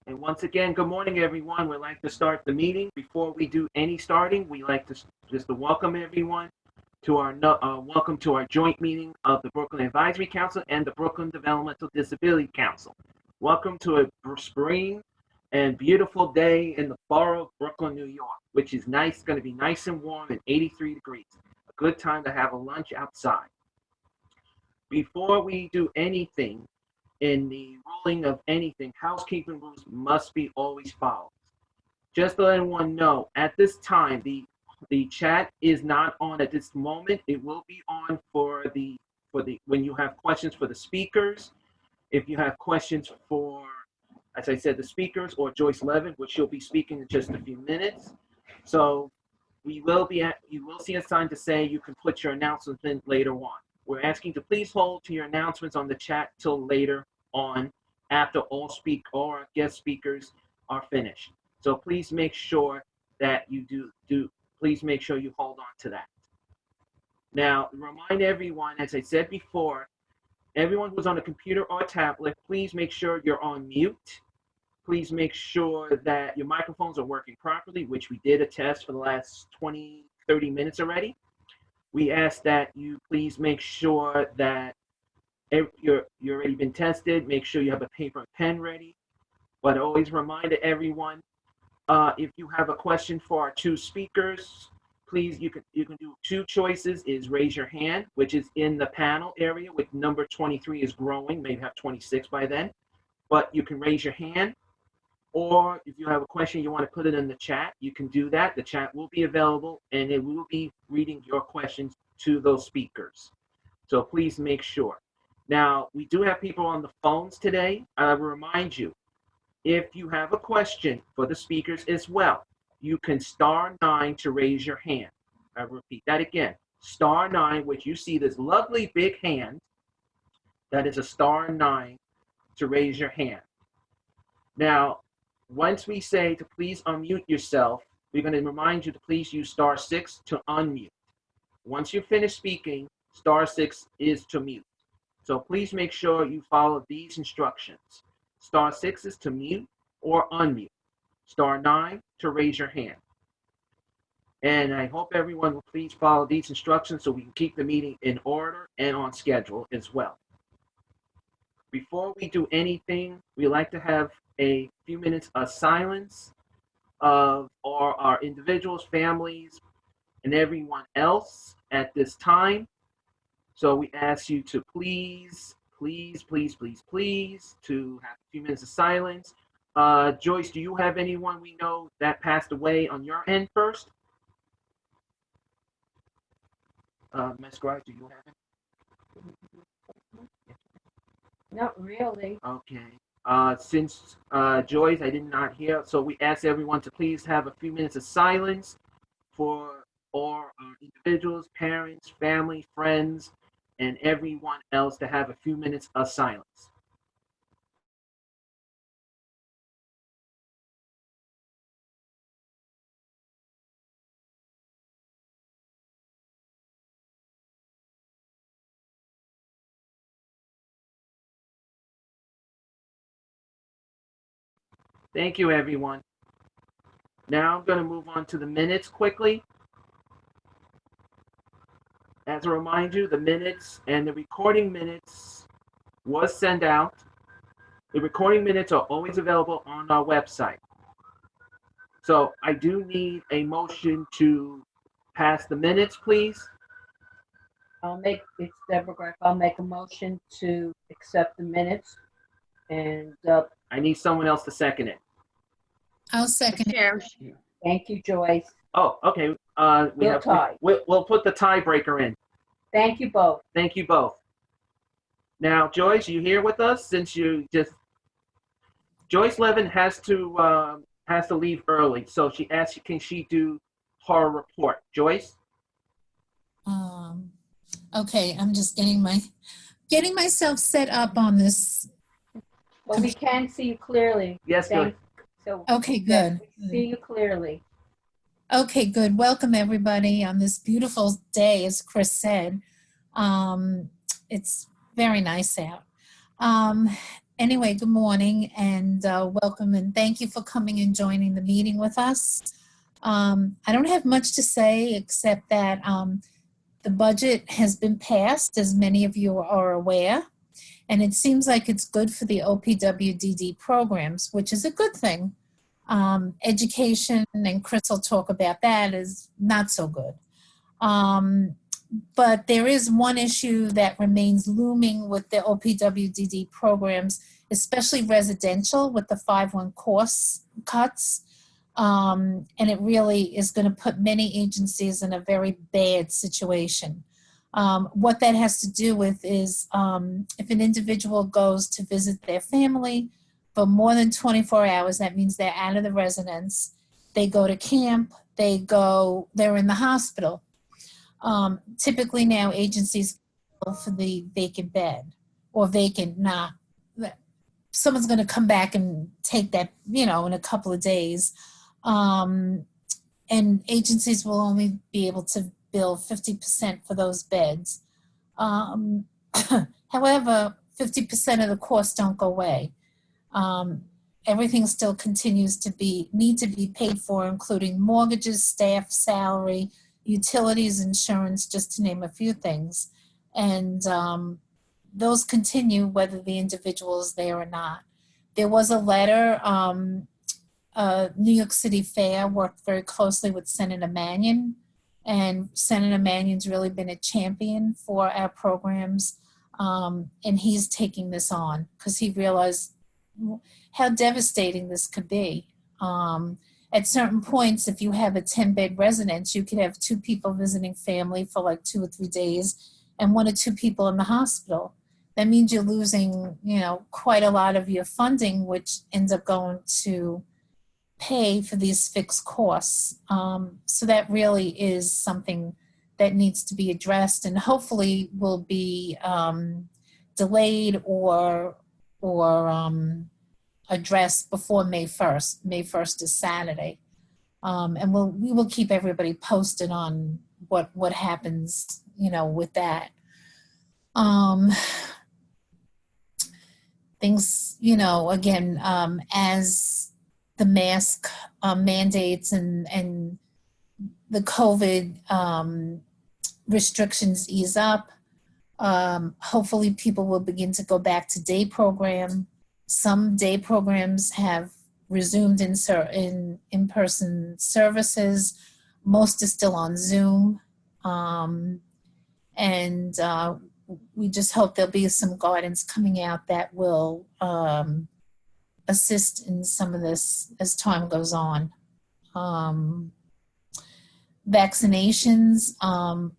And once again, good morning, everyone. We'd like to start the meeting. Before we do any starting, we like to just to welcome everyone to our welcome to our joint meeting of the Brooklyn Advisory Council and the Brooklyn Developmental Disability Council. Welcome to a spring and beautiful day in the borough of Brooklyn, New York, which is nice. It's going to be nice and warm and 83 degrees. A good time to have a lunch outside. Before we do anything, in the ruling of anything, housekeeping rules must be always followed. Just to let everyone know, at this time, the chat is not on at this moment. It will be on for the when you have questions for the speakers. If you have questions for, as I said, the speakers or Joyce Levin, which she'll be speaking in just a few minutes. So you will see a sign to say you can put your announcements in later on. We're asking to please hold to your announcements on the chat till later on, after all our guest speakers are finished. So please make sure that you please make sure you hold on to that. Now, remind everyone, as I said before, everyone who's on a computer or tablet, please make sure you're on mute. Please make sure that your microphones are working properly, which we did a test for the last 20, 30 minutes already. We ask that you please make sure that you're already been tested. Make sure you have a paper and pen ready. But always remind everyone, if you have a question for our two speakers, please, you can do two choices, is raise your hand, which is in the panel area, with number 23 is growing, maybe have 26 by then. But you can raise your hand, or if you have a question, you want to put it in the chat, you can do that. The chat will be available, and it will be reading your questions to those speakers. So please make sure. Now, we do have people on the phones today. I will remind you, if you have a question for the speakers as well, you can *9 to raise your hand. I repeat that again, *9, which you see this lovely big hand, that is a *9 to raise your hand. Now, once we say to please unmute yourself, we're going to remind you to please use *6 to unmute. Once you finish speaking, *6 is to mute. So please make sure you follow these instructions. *6 is to mute or unmute. *9 to raise your hand. And I hope everyone will please follow these instructions so we can keep the meeting in order and on schedule as well. Before we do anything, we like to have a few minutes of silence of our individuals, families, and everyone else at this time. So we ask you to please to have a few minutes of silence. Joyce, do you have anyone we know that passed away on your end first? Ms. Grice, do you have it? Not really. Okay. Since Joyce, I did not hear, so we ask everyone to please have a few minutes of silence for all our individuals, parents, family, friends, and everyone else to have a few minutes of silence. Thank you, everyone. Now I'm going to move on to the minutes quickly. As a reminder, the minutes and the recording minutes was sent out. The recording minutes are always available on our website. So I do need a motion to pass the minutes, please. It's Deborah Greff. I'll make a motion to accept the minutes. And I need someone else to second it. I'll second it. Thank you, Joyce. Oh, okay. We'll put the tiebreaker in. Thank you both. Thank you both. Now, Joyce, you here with us? Since Joyce Levin has to leave early, so she asked, can she do her report? Joyce? Okay, I'm just getting myself set up on this. Well, we can see you clearly. Yes, good. So okay, good. We see you clearly. Okay, good. Welcome everybody on this beautiful day, as Chris said. It's very nice out. Anyway, good morning and welcome and thank you for coming and joining the meeting with us. I don't have much to say except that the budget has been passed, as many of you are aware, and it seems like it's good for the OPWDD programs, which is a good thing. Education, and Chris will talk about that, is not so good. But there is one issue that remains looming with the OPWDD programs, especially residential, with the 5-1 course cuts. And it really is going to put many agencies in a very bad situation. What that has to do with is if an individual goes to visit their family for more than 24 hours, that means they're out of the residence, they go to camp, they're in the hospital. Typically now agencies go for the vacant bed or vacant, someone's going to come back and take that, in a couple of days. And agencies will only be able to bill 50% for those beds. However, 50% of the costs don't go away. Everything still continues to need to be paid for, including mortgages, staff, salary, utilities, insurance, just to name a few things. And those continue whether the individual is there or not. There was a letter, New York City Fair worked very closely with Senator Mannion, and Senator Mannion's really been a champion for our programs, and he's taking this on because he realized how devastating this could be. At certain points, if you have a 10-bed residence, you could have 2 people visiting family for like 2 or 3 days and 1 or 2 people in the hospital. That means you're losing, quite a lot of your funding, which ends up going to pay for these fixed costs. So that really is something that needs to be addressed and hopefully will be delayed or addressed before May 1st. May 1st is Saturday. And we will keep everybody posted on what happens, with that. Things, again, as the mask mandates and the COVID restrictions ease up, hopefully people will begin to go back to day program. Some day programs have resumed in-person services. Most is still on Zoom. We just hope there'll be some guidance coming out that will assist in some of this as time goes on. Vaccinations, a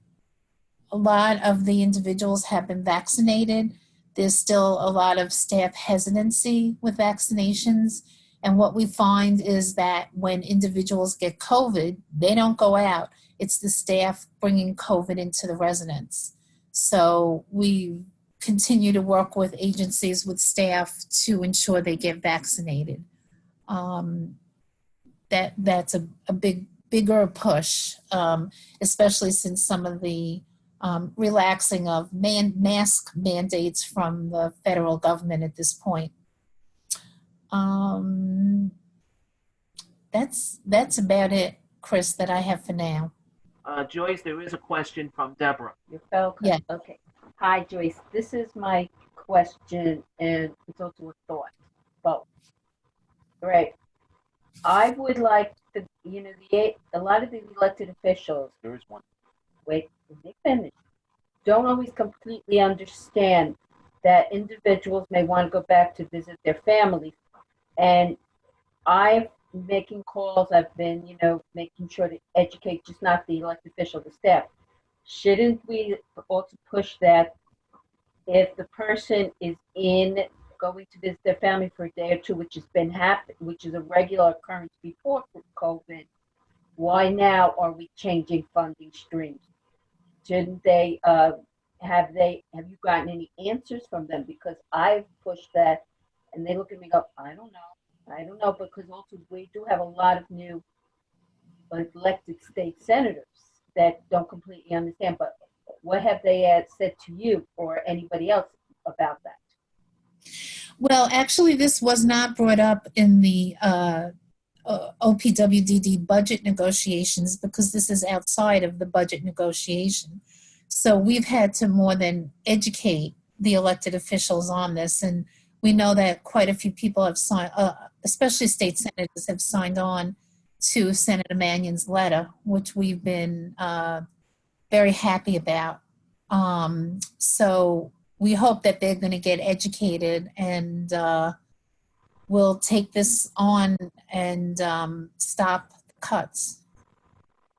lot of the individuals have been vaccinated. There's still a lot of staff hesitancy with vaccinations. And what we find is that when individuals get COVID, they don't go out. It's the staff bringing COVID into the residence. So we continue to work with agencies, with staff to ensure they get vaccinated. That's a bigger push, especially since some of the relaxing of mask mandates from the federal government at this point. That's about it, Chris, that I have for now. Joyce, there is a question from Deborah. Your fellow. Yeah. Okay. Hi, Joyce. This is my question, and it's also a thought. Both. All right. I would like to, a lot of the elected officials. There is one. Wait, let me finish. Don't always completely understand that individuals may want to go back to visit their families. And I've making calls, I've been, making sure to educate just not the elected official, the staff. Shouldn't we also push that if the person is going to visit their family for a day or 2, which has been which is a regular occurrence before COVID, why now are we changing funding streams? Shouldn't they, have you gotten any answers from them? Because I've pushed that and they look at me and go, I don't know, because also we do have a lot of new elected state senators that don't completely understand, but what have they said to you or anybody else about that? Well, actually, this was not brought up in the OPWDD budget negotiations because this is outside of the budget negotiation. So we've had to more than educate the elected officials on this, and we know that quite a few people have signed, especially state senators, have signed on to Senator Mannion's letter, which we've been very happy about. So we hope that they're going to get educated and we'll take this on and stop the cuts.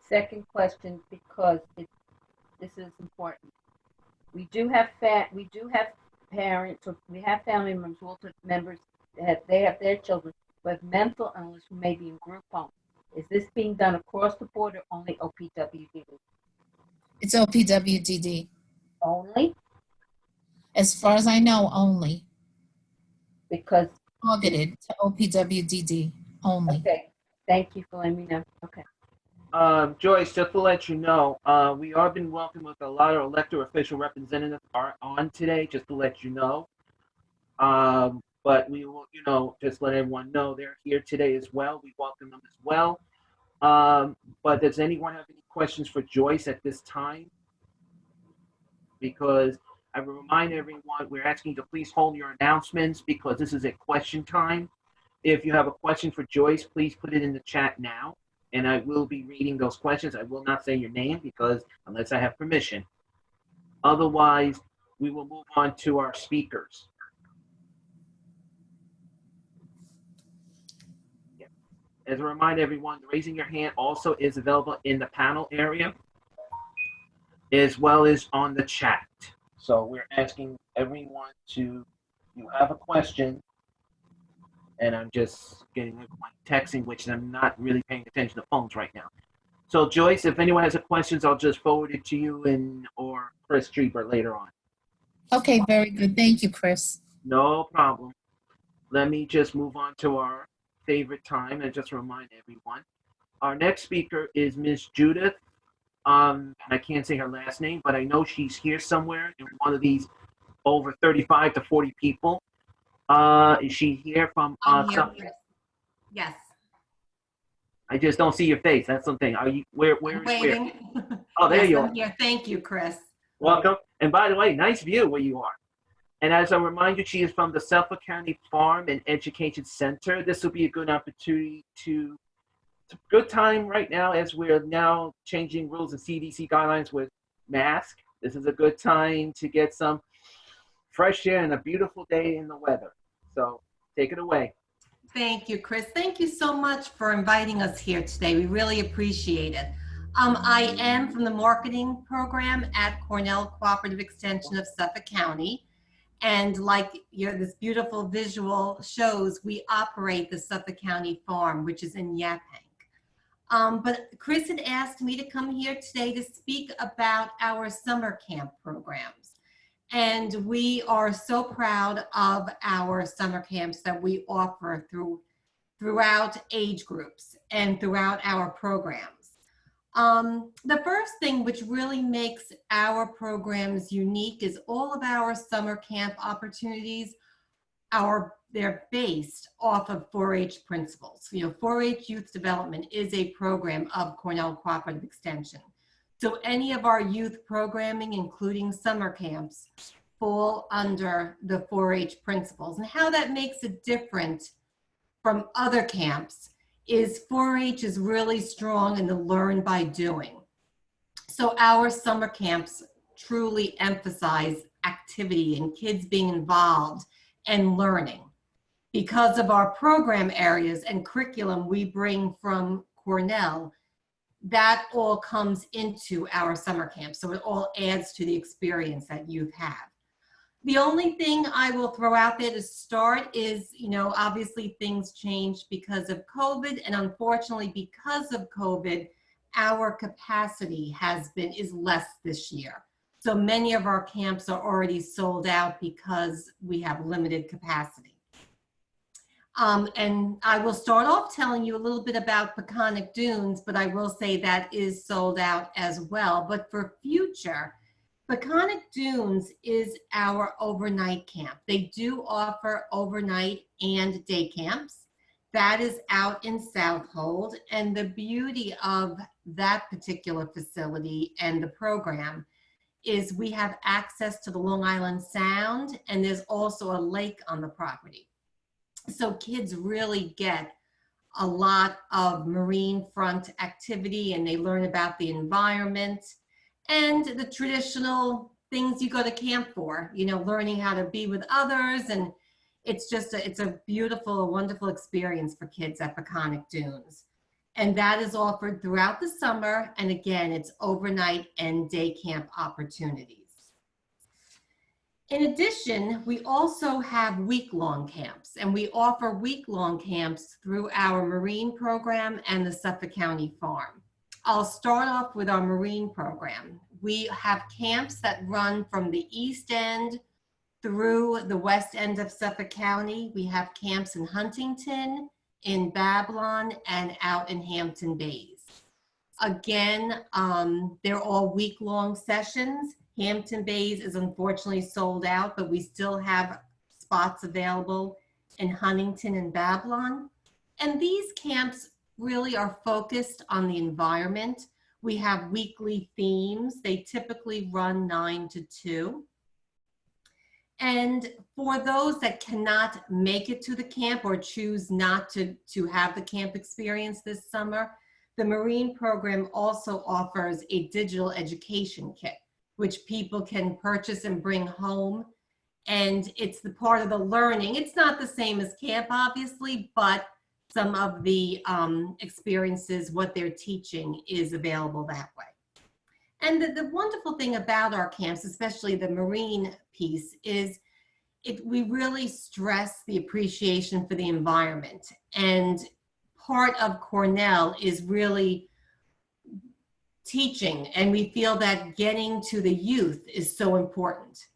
Second question, because this is important. We do have parents, or we have family members, also members that they have their children with mental illness who may be in group home. Is this being done across the board or only OPWDD? It's OPWDD. Only As far as I know, only. because, Targeted to OPWDD only. okay, thank you for letting me know. Okay. Joyce, just to let you know, we are been welcomed with a lot of elected official representatives are on today, just to let you know. But we will, just let everyone know they're here today as well. We welcome them as well. But does anyone have any questions for Joyce at this time? Because I will remind everyone, we're asking you to please hold your announcements because this is a question time. If you have a question for Joyce, please put it in the chat now, and I will be reading those questions. I will not say your name because unless I have permission. Otherwise, we will move on to our speakers. As a reminder, everyone, raising your hand also is available in the panel area as well as on the chat. So we're asking everyone to, you have a question, and I'm just getting everyone texting, which I'm not really paying attention to phones right now. So Joyce, if anyone has a questions, I'll just forward it to you or Chris Streeper later on. Okay, very good. Thank you, Chris. No problem. Let me just move on to our favorite time and just remind everyone. Our next speaker is Miss Judith. I can't say her last name, but I know she's here somewhere in one of these over 35 to 40 people. Is she here from? I'm here, Chris. Yes. I just don't see your face. That's something. Are you? Where is where? Waving. Oh, there Yes, you I'm are. here. Thank you, Chris. Welcome. And by the way, nice view where you are. And as a reminder, she is from the Suffolk County Farm and Education Center. This will be a good opportunity to. It's a good time right now as we're now changing rules and CDC guidelines with masks. This is a good time to get some fresh air and a beautiful day in the weather. So take it away. Thank you, Chris. Thank you so much for inviting us here today. We really appreciate it. I am from the marketing program at Cornell Cooperative Extension of Suffolk County. And like this beautiful visual shows, we operate the Suffolk County Farm, which is in Yaphank. But Chris had asked me to come here today to speak about our summer camp programs. And we are so proud of our summer camps that we offer throughout age groups and throughout our programs. The first thing which really makes our programs unique is all of our summer camp opportunities they're based off of 4-H principles. 4-H Youth Development is a program of Cornell Cooperative Extension. So any of our youth programming, including summer camps, fall under the 4-H principles. And how that makes it different from other camps is 4-H is really strong in the learn by doing. So our summer camps truly emphasize activity and kids being involved and learning. Because of our program areas and curriculum we bring from Cornell, that all comes into our summer camp. So it all adds to the experience that youth have. The only thing I will throw out there to start is, obviously things changed because of COVID, and unfortunately because of COVID, our capacity is less this year. So many of our camps are already sold out because we have limited capacity. And I will start off telling you a little bit about Peconic Dunes, but I will say that is sold out as well. But for future, Peconic Dunes is our overnight camp. They do offer overnight and day camps. That is out in Southold, and the beauty of that particular facility and the program is we have access to the Long Island Sound, and there's also a lake on the property. So kids really get a lot of marine front activity, and they learn about the environment and the traditional things you go to camp for, you know, learning how to be with others. And it's just it's a beautiful, wonderful experience for kids at Peconic Dunes. And that is offered throughout the summer. And again, it's overnight and day camp opportunities. In addition, we also have week-long camps, and we offer week-long camps through our marine program and the Suffolk County Farm. I'll start off with our marine program. We have camps that run from the east end through the west end of Suffolk County. We have camps in Huntington, in Babylon, and out in Hampton Bays. Again, they're all week-long sessions. Hampton Bays is unfortunately sold out, but we still have spots available in Huntington and Babylon. And these camps really are focused on the environment. We have weekly themes. They typically run 9 to 2. And for those that cannot make it to the camp or choose not to have the camp experience this summer, the Marine program also offers a digital education kit, which people can purchase and bring home. And it's the part of the learning. It's not the same as camp, obviously, but some of the experiences, what they're teaching is available that way. And the wonderful thing about our camps, especially the marine piece, is we really stress the appreciation for the environment. And part of Cornell is really teaching, and we feel that getting to the youth is so important,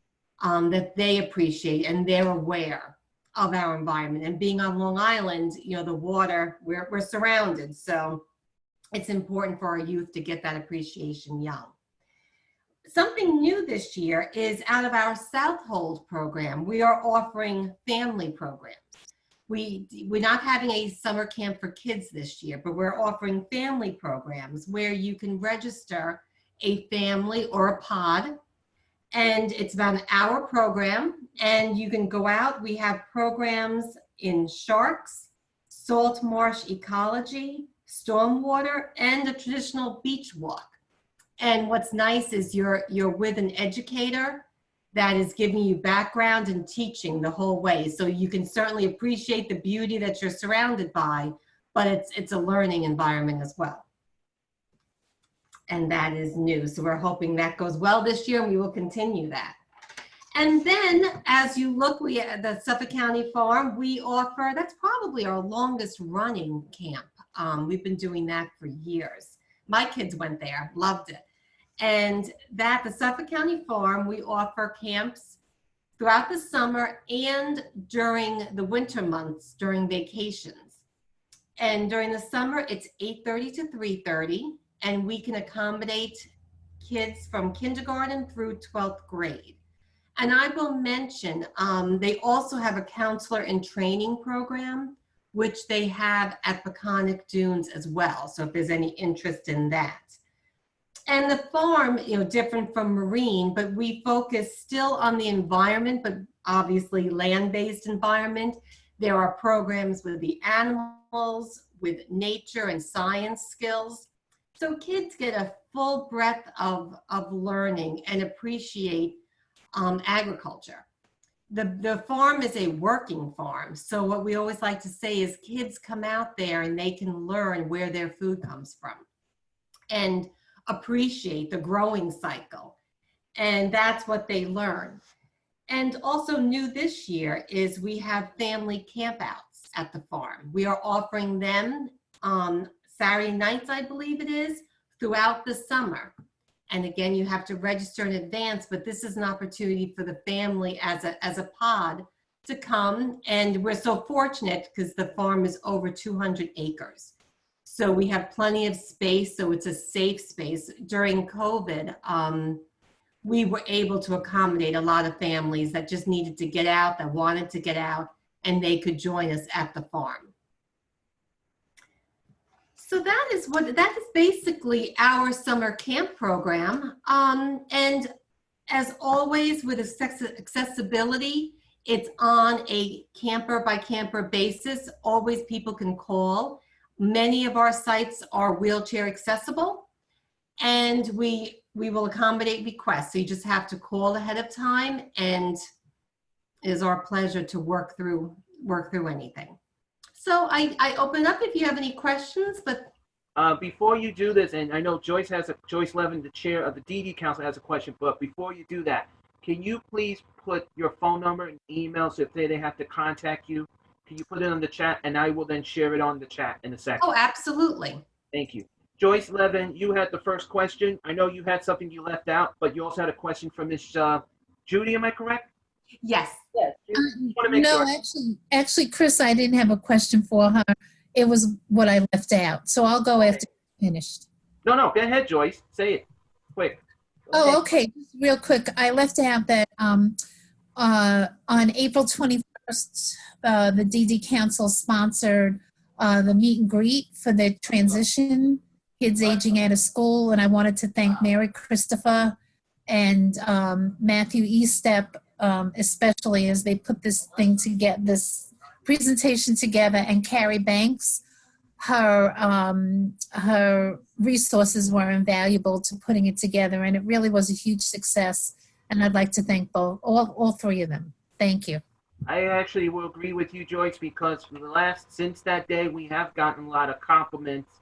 that they appreciate and they're aware of our environment. And being on Long Island, you know, the water, we're surrounded. So it's important for our youth to get that appreciation young. Something new this year is out of our Southold program, we are offering family programs. We're not having a summer camp for kids this year, but we're offering family programs where you can register a family or a pod, and it's about an hour program, and you can go out. We have programs in sharks, salt marsh ecology, stormwater, and a traditional beach walk. And what's nice is you're with an educator that is giving you background and teaching the whole way. So you can certainly appreciate the beauty that you're surrounded by, but it's a learning environment as well. And that is new. So we're hoping that goes well this year, and we will continue that. And then as you look, we at the Suffolk County Farm, we offer, that's probably our longest running camp. We've been doing that for years. My kids went there, loved it. And the Suffolk County Farm, we offer camps throughout the summer and during the winter months, during vacations. And during the summer, it's 8:30 to 3:30, and we can accommodate kids from kindergarten through 12th grade. And I will mention, they also have a counselor in training program, which they have at Peconic Dunes as well. So if there's any interest in that. And the farm, you know, different from marine, but we focus still on the environment, but obviously land-based environment. There are programs with the animals, with nature and science skills. So kids get a full breadth of learning and appreciate agriculture. The farm is a working farm. So what we always like to say is kids come out there and they can learn where their food comes from and appreciate the growing cycle. And that's what they learn. And also new this year is we have family campouts at the farm. We are offering them on Saturday nights, I believe it is, throughout the summer. And again, you have to register in advance, but this is an opportunity for the family as a pod to come. And we're so fortunate because the farm is over 200 acres. So we have plenty of space, so it's a safe space. During COVID, we were able to accommodate a lot of families that just needed to get out, that wanted to get out, and they could join us at the farm. So that is basically our summer camp program. And as always with accessibility, it's on a camper by camper basis. Always people can call. Many of our sites are wheelchair accessible, and we will accommodate requests. So you just have to call ahead of time, and it is our pleasure to work through anything. So I open up if you have any questions, but Before you do this, and I know Joyce Levin, the chair of the DD Council, has a question, but before you do that, can you please put your phone number and email so if they have to contact you? Can you put it on the chat, and I will then share it on the chat in a second. oh, absolutely. Thank you. Joyce Levin, you had the first question. I know you had something you left out, but you also had a question from Miss Judy, am I correct? Yes. Yes. Want to make No, sure. actually, Chris, I didn't have a question for her. It was what I left out. So I'll go after you finished. No, go ahead, Joyce. Say it quick. Oh, okay. Just real quick. I left out that on April 21st, the DD Council sponsored the meet and greet for the transition kids aging out of school. And I wanted to thank Mary Christopher and Matthew Estep, especially as they put this thing to get this presentation together, and Carrie Banks. Her resources were invaluable to putting it together, and it really was a huge success. And I'd like to thank all three of them. Thank you. I actually will agree with you, Joyce, because since that day, we have gotten a lot of compliments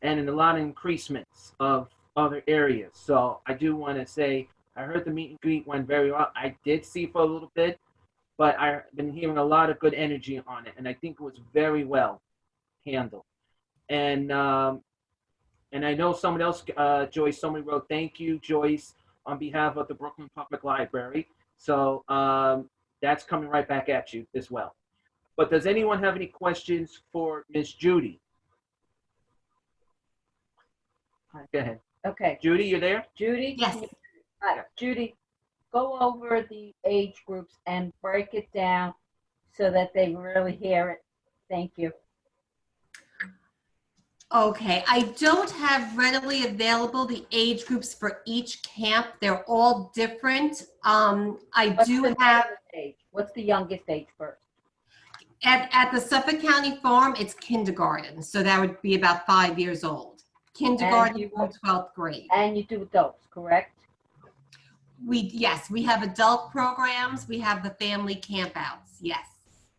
and a lot of increasements of other areas. So I do want to say, I heard the meet and greet went very well. I did see for a little bit, but I've been hearing a lot of good energy on it, and I think it was very well handled. And I know someone else, Joyce, somebody wrote, thank you, Joyce, on behalf of the Brooklyn Public Library. So that's coming right back at you as well. But does anyone have any questions for Miss Judy? Go ahead. Okay. Judy, you there? Judy? Yes. Hi, Judy, go over the age groups and break it down so that they really hear it. Thank you. Okay, I don't have readily available the age groups for each camp. They're all different. I What's do the have, youngest age? What's the youngest age first? at the Suffolk County Farm, it's kindergarten. So that would be about 5 years old. Kindergarten you through 12th grade. And you do adults, correct? Yes, we have adult programs. We have the family campouts. Yes.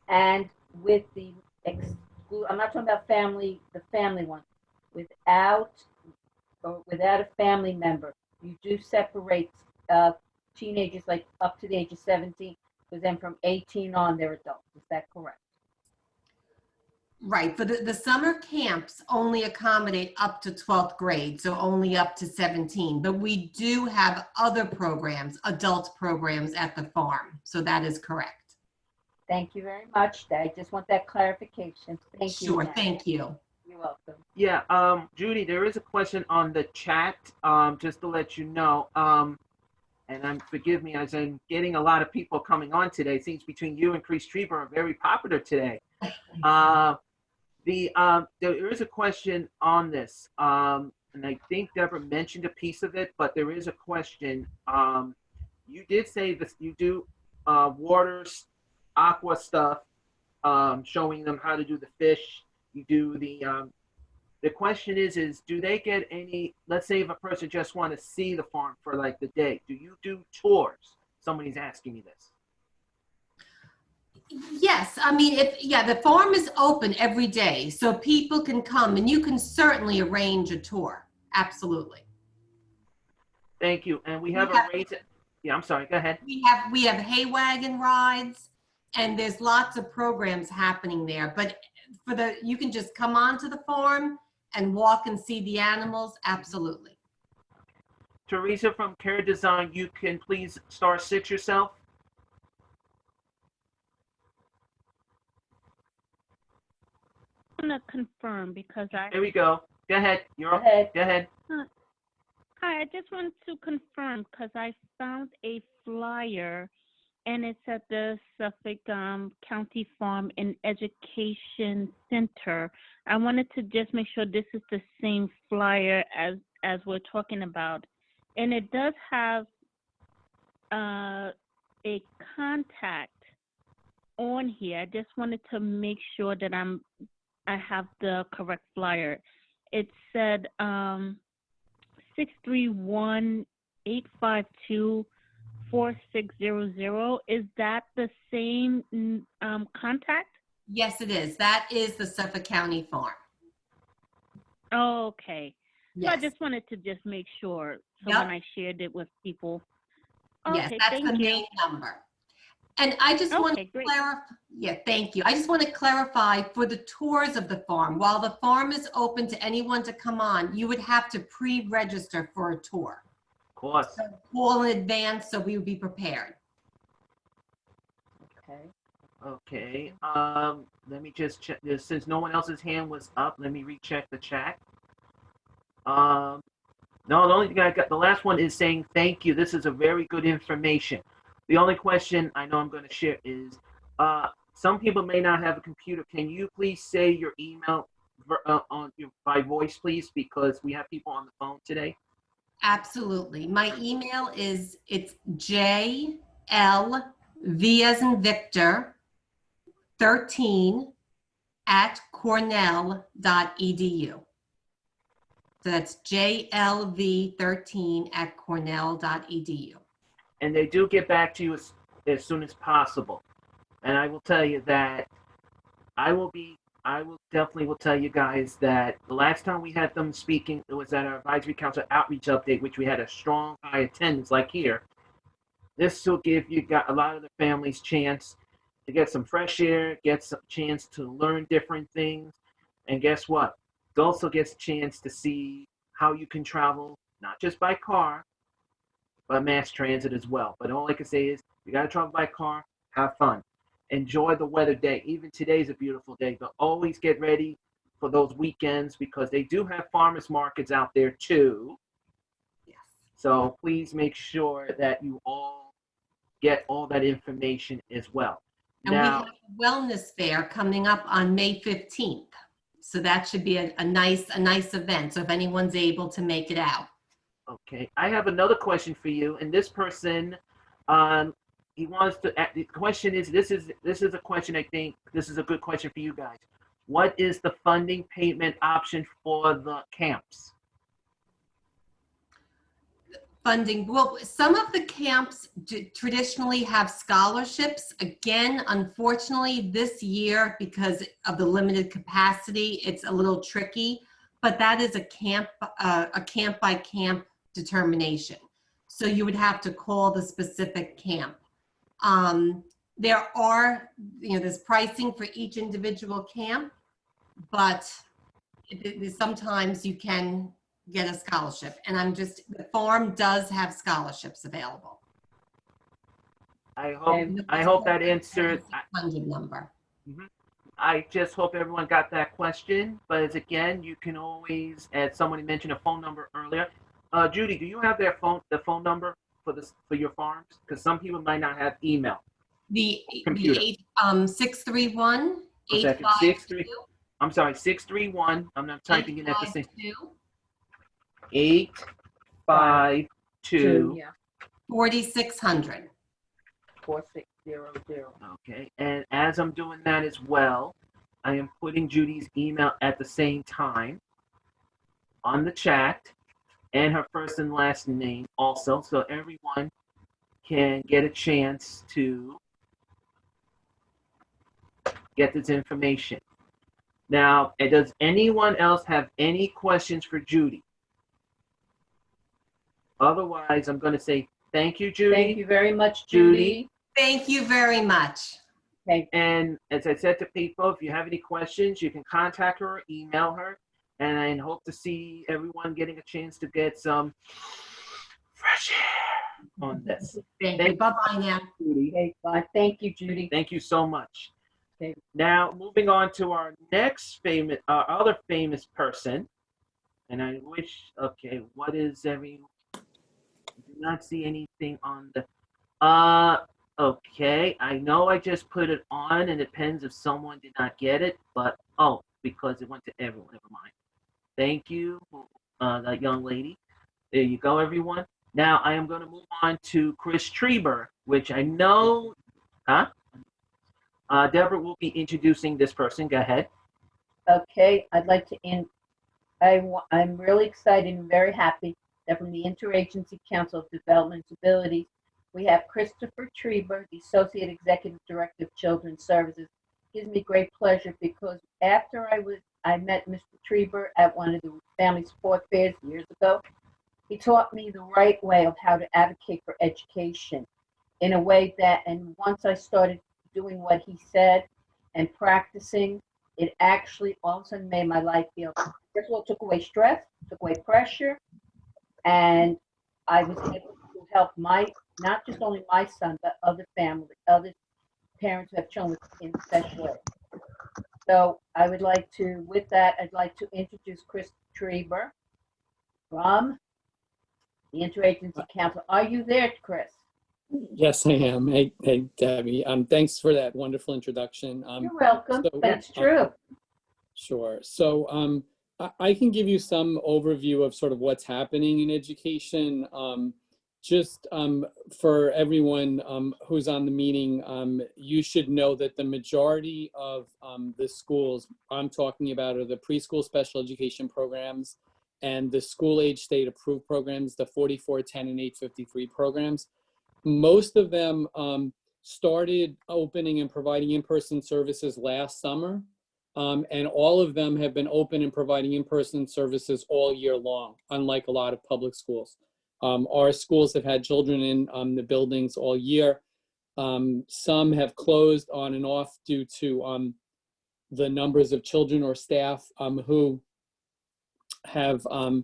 And with the I'm not talking about family, the family one. Without a family member, you do separate teenagers like up to the age of 17, because then from 18 on they're adults. Is that correct? Right. For the summer camps only accommodate up to 12th grade, so only up to 17. But we do have other programs, adult programs at the farm. So that is correct. Thank you very much. I just want that clarification. Thank you. Sure. Thank you. You're welcome. Yeah, Judy, there is a question on the chat, just to let you know. And forgive me, as I'm getting a lot of people coming on today. It seems between you and Chris Trieber are very popular today. There is a question on this, and I think Deborah mentioned a piece of it, but there is a question. You did say this, you do waters, aqua stuff, showing them how to do the fish. You do the question is do they get any, let's say if a person just want to see the farm for like the day, do you do tours? Somebody's asking me this. Yes, I mean, the farm is open every day, so people can come, and you can certainly arrange a tour. Absolutely. Thank you. And we have yeah, I'm sorry, go ahead. We have hay wagon rides, and there's lots of programs happening there. But you can just come onto the farm and walk and see the animals. Absolutely. Teresa from Care Design, you can please *6 yourself. To confirm because There we go. Go ahead. Go ahead. Go ahead. Hi, I I just wanted to confirm because I found a flyer and it's at the Suffolk County Farm and Education Center. I wanted to just make sure this is the same flyer as we're talking about. And it does have a contact on here. I just wanted to make sure that I have the correct flyer. It said 631-852-4600. Is that the same contact? Yes, it is. That is the Suffolk County Farm. Oh, okay. So I Yes. just wanted to just make sure. So Yep. when I shared it with people. Yes, Okay, that's thank the you. main number. And I just want Okay, to great. clarify, yeah, thank you. I just want to clarify for the tours of the farm, while the farm is open to anyone to come on, you would have to pre-register for a tour. Of course. So call in advance so we would be prepared. Okay. Okay. Let me just check this. Since no one else's hand was up, let me recheck the chat. No, the only thing I got, the last one is saying thank you. This is a very good information. The only question I know I'm going to share is, some people may not have a computer. Can you please say your email by voice, please? Because we have people on the phone today. Absolutely. My email is, it's JLV as in Victor 13@cornell.edu. So that's JLV13@cornell.edu. And they do get back to you as soon as possible. And I will tell you that I will definitely tell you guys that the last time we had them speaking, it was at our advisory council outreach update, which we had a strong high attendance like here. This will give you got a lot of the families chance to get some fresh air, get some chance to learn different things. And guess what? It also gets a chance to see how you can travel, not just by car, but mass transit as well. But all I can say is, you got to travel by car, have fun. Enjoy the weather day. Even today's a beautiful day, but always get ready for those weekends because they do have farmers markets out there too. Yes. So please make sure that you all get all that information as well. And we Now, have a wellness fair coming up on May 15th. So that should be a nice event. So if anyone's able to make it out. okay, I have another question for you, and this person, he wants to. The question is, this is a question. I think this is a good question for you guys. What is the funding payment option for the camps? Funding, well, some of the camps traditionally have scholarships. Again, unfortunately, this year, because of the limited capacity, it's a little tricky, but that is a camp by camp determination. So you would have to call the specific camp. There are, there's pricing for each individual camp, but sometimes you can get a scholarship. And the farm does have scholarships available. I hope that answers. 600 number. I just hope everyone got that question. But as again, you can always, as somebody mentioned, a phone number earlier. Judy, do you have the phone number for your farms? Because some people might not have email. The Computer. 631 I'm sorry, 631. I'm not typing it at the same. 852 852. Yeah. 4600. 4600. Okay, and as I'm doing that as well, I am putting Judy's email at the same time on the chat and her first and last name also, so everyone can get a chance to get this information. Now, does anyone else have any questions for Judy? Otherwise, I'm going to say thank you, Judy. Thank you very much, Judy. Thank you very much. And as I said to people, if you have any questions, you can contact her or email her. And I hope to see everyone getting a chance to get some fresh air on this. Thank you. Bye-bye now. Judy. Okay, bye. Thank you, Judy. Thank you so much. Okay. Now, moving on to our next other famous person. And I wish, okay, what is every, do not see anything on the, okay. I know I just put it on and it depends if someone did not get it, but, oh, because it went to everyone, never mind. Thank you, that young lady. There you go, everyone. Now I am going to move on to Chris Treber, which I know, huh? Deborah will be introducing this person. Go ahead. Okay, I'd like to I'm really excited and very happy that from the Interagency Council of Development and Disabilities, we have Christopher Treber, the Associate Executive Director of Children's Services. Gives me great pleasure because after I met Mr. Treber at one of the family support fairs years ago. He taught me the right way of how to advocate for education in a way that, and once I started doing what he said and practicing, it actually all of a sudden made my life feel, first of all, it took away stress, took away pressure, and I was able to help not just only my son, but other parents who have children in special ed. So I would like to, with that, I'd like to introduce Chris Treber from the Interagency Council. Are you there, Chris? Yes, I am. Hey, Debbie. Thanks for that wonderful introduction. You're welcome. so- That's true. Sure. So I can give you some overview of sort of what's happening in education. Just for everyone who's on the meeting, you should know that the majority of the schools I'm talking about are the preschool special education programs and the school age state approved programs, the 4410 and 853 programs. Most of them started opening and providing in-person services last summer. And all of them have been open and providing in-person services all year long, unlike a lot of public schools. Our schools have had children in the buildings all year. Some have closed on and off due to the numbers of children or staff who have who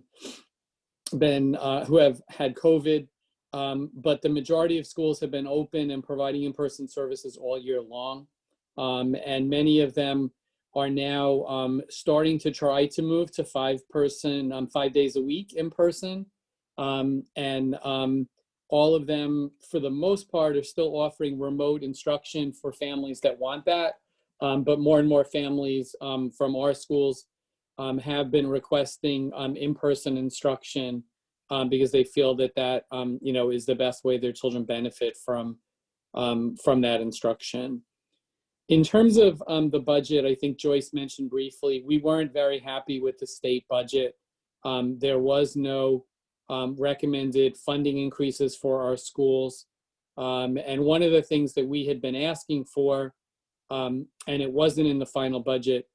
have had COVID. But the majority of schools have been open and providing in-person services all year long. And many of them are now starting to try to move to 5 days a week in person. And all of them, for the most part, are still offering remote instruction for families that want that. But more and more families from our schools have been requesting in-person instruction because they feel that is the best way their children benefit from that instruction. In terms of the budget, I think Joyce mentioned briefly, we weren't very happy with the state budget. There was no recommended funding increases for our schools. And one of the things that we had been asking for, and it wasn't in the final budget,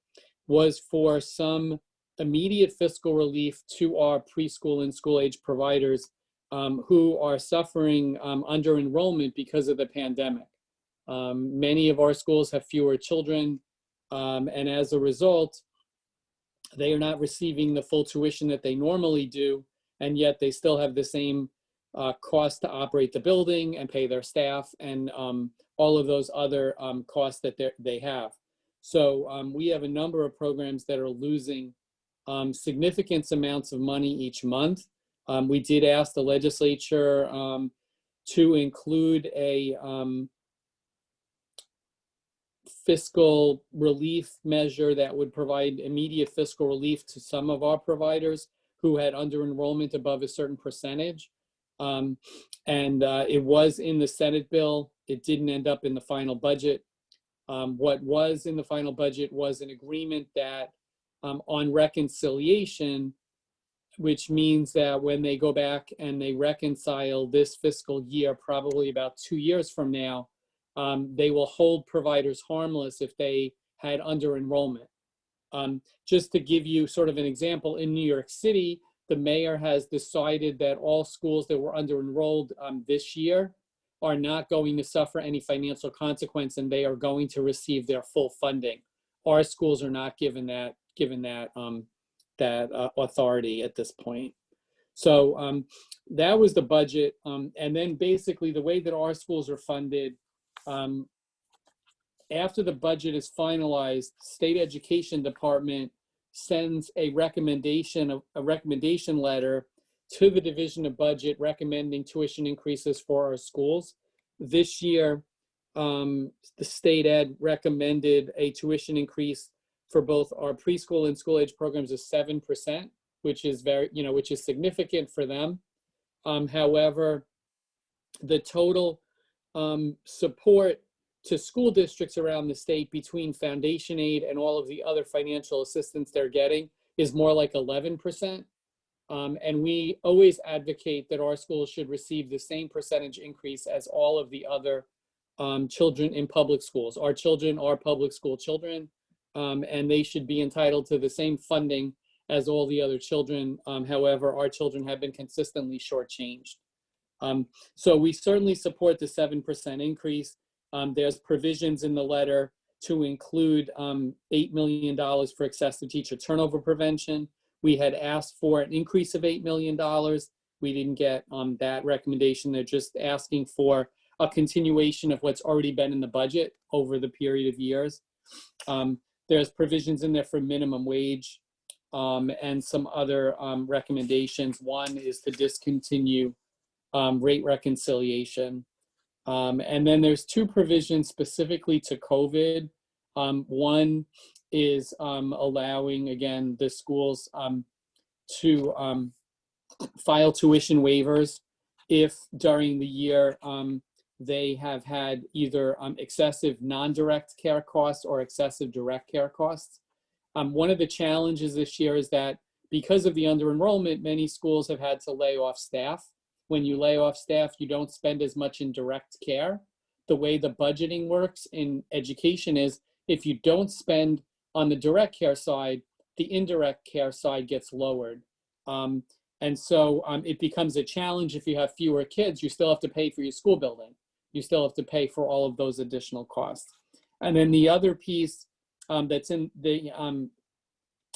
was for some immediate fiscal relief to our preschool and school age providers who are suffering under enrollment because of the pandemic. Many of our schools have fewer children, and as a result, they are not receiving the full tuition that they normally do, and yet they still have the same cost to operate the building and pay their staff and all of those other costs that they have. So we have a number of programs that are losing significant amounts of money each month. We did ask the legislature to include a fiscal relief measure that would provide immediate fiscal relief to some of our providers who had under enrollment above a certain percentage. It was in the Senate bill. It didn't end up in the final budget. What was in the final budget was an agreement that on reconciliation, which means that when they go back and they reconcile this fiscal year, probably about 2 years from now, they will hold providers harmless if they had under enrollment. Just to give you sort of an example, in New York City, the mayor has decided that all schools that were under enrolled this year are not going to suffer any financial consequence, and they are going to receive their full funding. Our schools are not given that authority at this point. So that was the budget. And then basically the way that our schools are funded, after the budget is finalized, State Education Department sends a recommendation letter to the Division of Budget recommending tuition increases for our schools. This year, the state ed recommended a tuition increase for both our preschool and school age programs of 7%, which is which is significant for them. However, the total support to school districts around the state between foundation aid and all of the other financial assistance they're getting is more like 11%. And we always advocate that our schools should receive the same percentage increase as all of the other children in public schools. Our children are public school children, and they should be entitled to the same funding as all the other children. However, our children have been consistently shortchanged. So we certainly support the 7% increase. There's provisions in the letter to include $8 million for excessive teacher turnover prevention. We had asked for an increase of $8 million. We didn't get that recommendation. They're just asking for a continuation of what's already been in the budget over the period of years. There's provisions in there for minimum wage and some other recommendations. One is to discontinue rate reconciliation. And then there's two provisions specifically to COVID. One is allowing, again, the schools to file tuition waivers if during the year they have had either excessive non-direct care costs or excessive direct care costs. One of the challenges this year is that because of the under-enrollment, many schools have had to lay off staff. When you lay off staff, you don't spend as much in direct care. The way the budgeting works in education is if you don't spend on the direct care side, the indirect care side gets lowered. And so it becomes a challenge if you have fewer kids. You still have to pay for your school building. You still have to pay for all of those additional costs. And then the other piece that's in the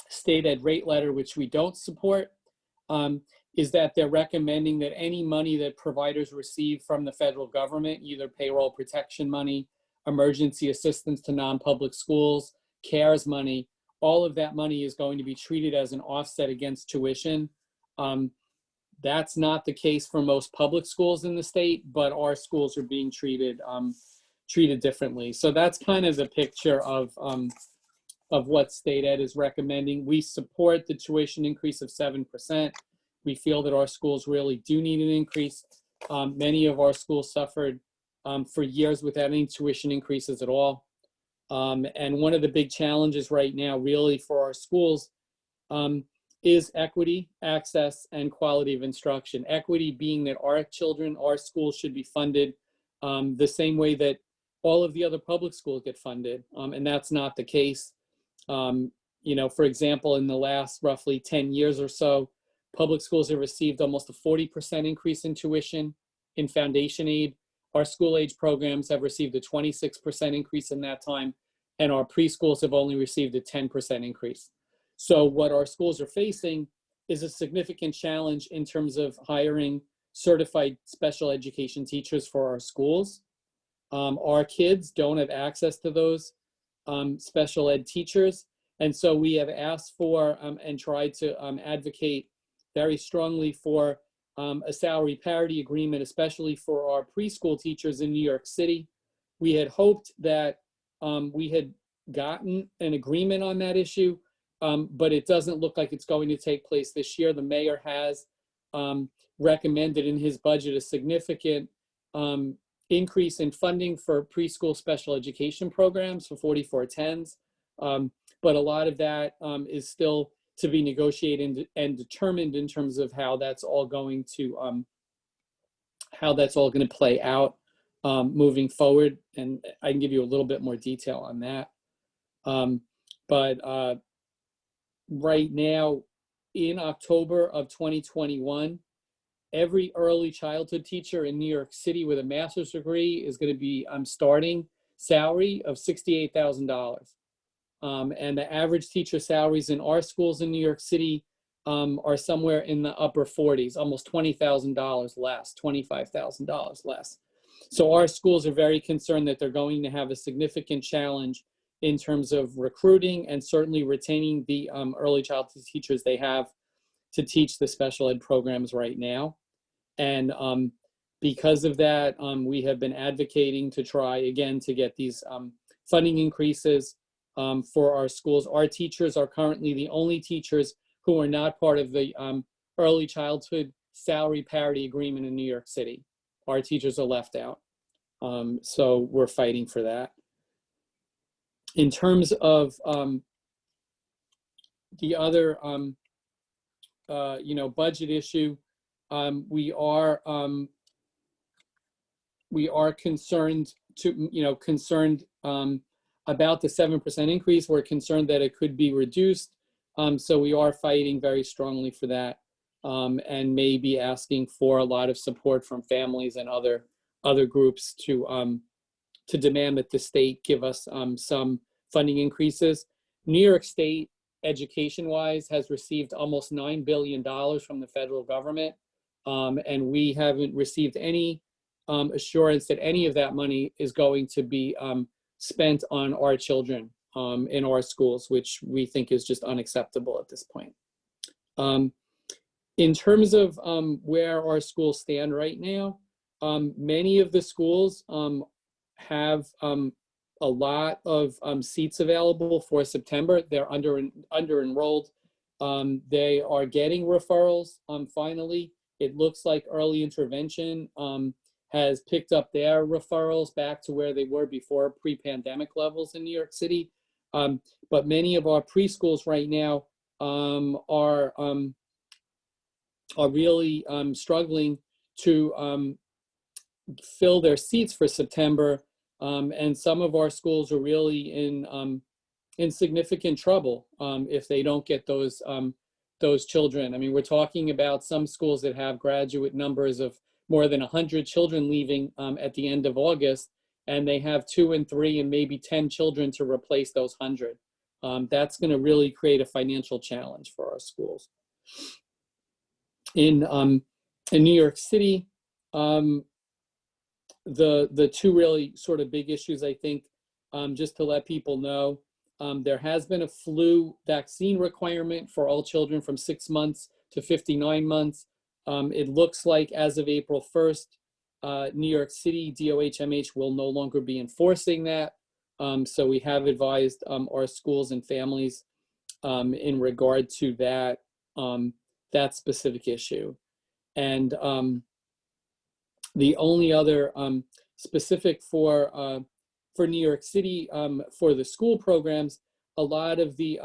state ed rate letter, which we don't support, is that they're recommending that any money that providers receive from the federal government, either payroll protection money, emergency assistance to non-public schools, CARES money, all of that money is going to be treated as an offset against tuition. That's not the case for most public schools in the state, but our schools are being treated differently. So that's kind of the picture of what state ed is recommending. We support the tuition increase of 7%. We feel that our schools really do need an increase. Many of our schools suffered for years without any tuition increases at all. And one of the big challenges right now really for our schools is equity, access, and quality of instruction. Equity being that our children, our schools should be funded the same way that all of the other public schools get funded. And that's not the case. For example, in the last roughly 10 years or so, public schools have received almost a 40% increase in tuition in foundation aid. Our school age programs have received a 26% increase in that time, and our preschools have only received a 10% increase. So what our schools are facing is a significant challenge in terms of hiring certified special education teachers for our schools. Our kids don't have access to those special ed teachers. And so we have asked for and tried to advocate very strongly for a salary parity agreement, especially for our preschool teachers in New York City. We had hoped that we had gotten an agreement on that issue, but it doesn't look like it's going to take place this year. The mayor has recommended in his budget a significant increase in funding for preschool special education programs for 4410s. But a lot of that is still to be negotiated and determined in terms of how that's all going to play out moving forward. And I can give you a little bit more detail on that. But right now, in October of 2021, every early childhood teacher in New York City with a master's degree is going to be starting salary of $68,000. And the average teacher salaries in our schools in New York City are somewhere in the upper 40s, almost $20,000 less, $25,000 less. So our schools are very concerned that they're going to have a significant challenge in terms of recruiting and certainly retaining the early childhood teachers they have. to teach the special ed programs right now. And because of that, we have been advocating to try again to get these funding increases for our schools. Our teachers are currently the only teachers who are not part of the early childhood salary parity agreement in New York City. Our teachers are left out. So we're fighting for that. In terms of the other, budget issue, we are concerned about the 7% increase. We're concerned that it could be reduced. So we are fighting very strongly for that, and may be asking for a lot of support from families and other groups to demand that the state give us some funding increases. New York State, education-wise, has received almost $9 billion from the federal government, and we haven't received any assurance that any of that money is going to be spent on our children in our schools, which we think is just unacceptable at this point. In terms of where our schools stand right now, many of the schools have a lot of seats available for September. They're under enrolled. They are getting referrals. Finally, it looks like early intervention has picked up their referrals back to where they were before pre-pandemic levels in New York City. But many of our preschools right now are really struggling to fill their seats for September, and some of our schools are really in significant trouble if they don't get those children. I mean, we're talking about some schools that have graduate numbers of more than 100 children leaving at the end of August, and they have 2 and 3 and maybe 10 children to replace those 100. That's going to really create a financial challenge for our schools. In New York City, the two really sort of big issues, I think, just to let people know, there has been a flu vaccine requirement for all children from 6 months to 59 months. It looks like as of April 1st, New York City DOHMH will no longer be enforcing that. So we have advised our schools and families in regard to that, that specific issue. And the only other specific for New York City, for the school programs, a lot of the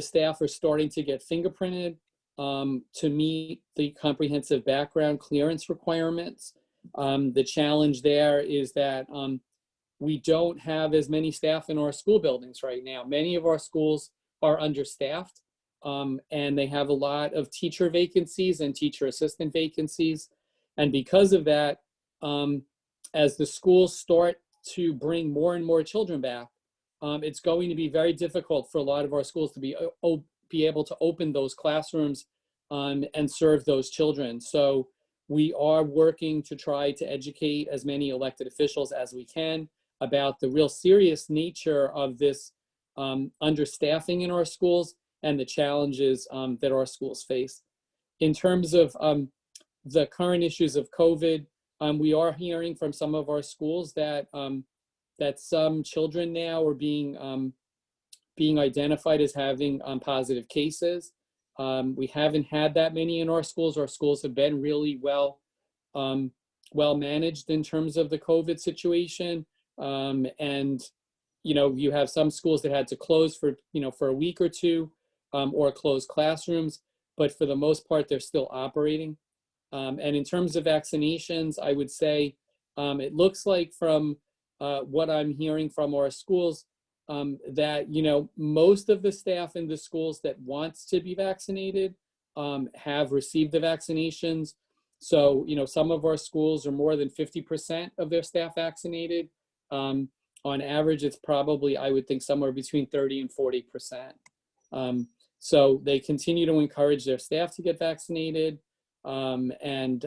staff are starting to get fingerprinted to meet the comprehensive background clearance requirements. The challenge there is that we don't have as many staff in our school buildings right now. Many of our schools are understaffed, and they have a lot of teacher vacancies and teacher assistant vacancies. And because of that, as the schools start to bring more and more children back, it's going to be very difficult for a lot of our schools to be able to open those classrooms and serve those children. So we are working to try to educate as many elected officials as we can about the real serious nature of this understaffing in our schools and the challenges that our schools face. In terms of the current issues of COVID, we are hearing from some of our schools that that some children now are being identified as having positive cases. We haven't had that many in our schools. Our schools have been really well managed in terms of the COVID situation. And you have some schools that had to close for a week or two, or close classrooms, but for the most part, they're still operating. And in terms of vaccinations, I would say it looks like from what I'm hearing from our schools that most of the staff in the schools that wants to be vaccinated have received the vaccinations. So some of our schools are more than 50% of their staff vaccinated. On average, it's probably, I would think, somewhere between 30 and 40%. So they continue to encourage their staff to get vaccinated. And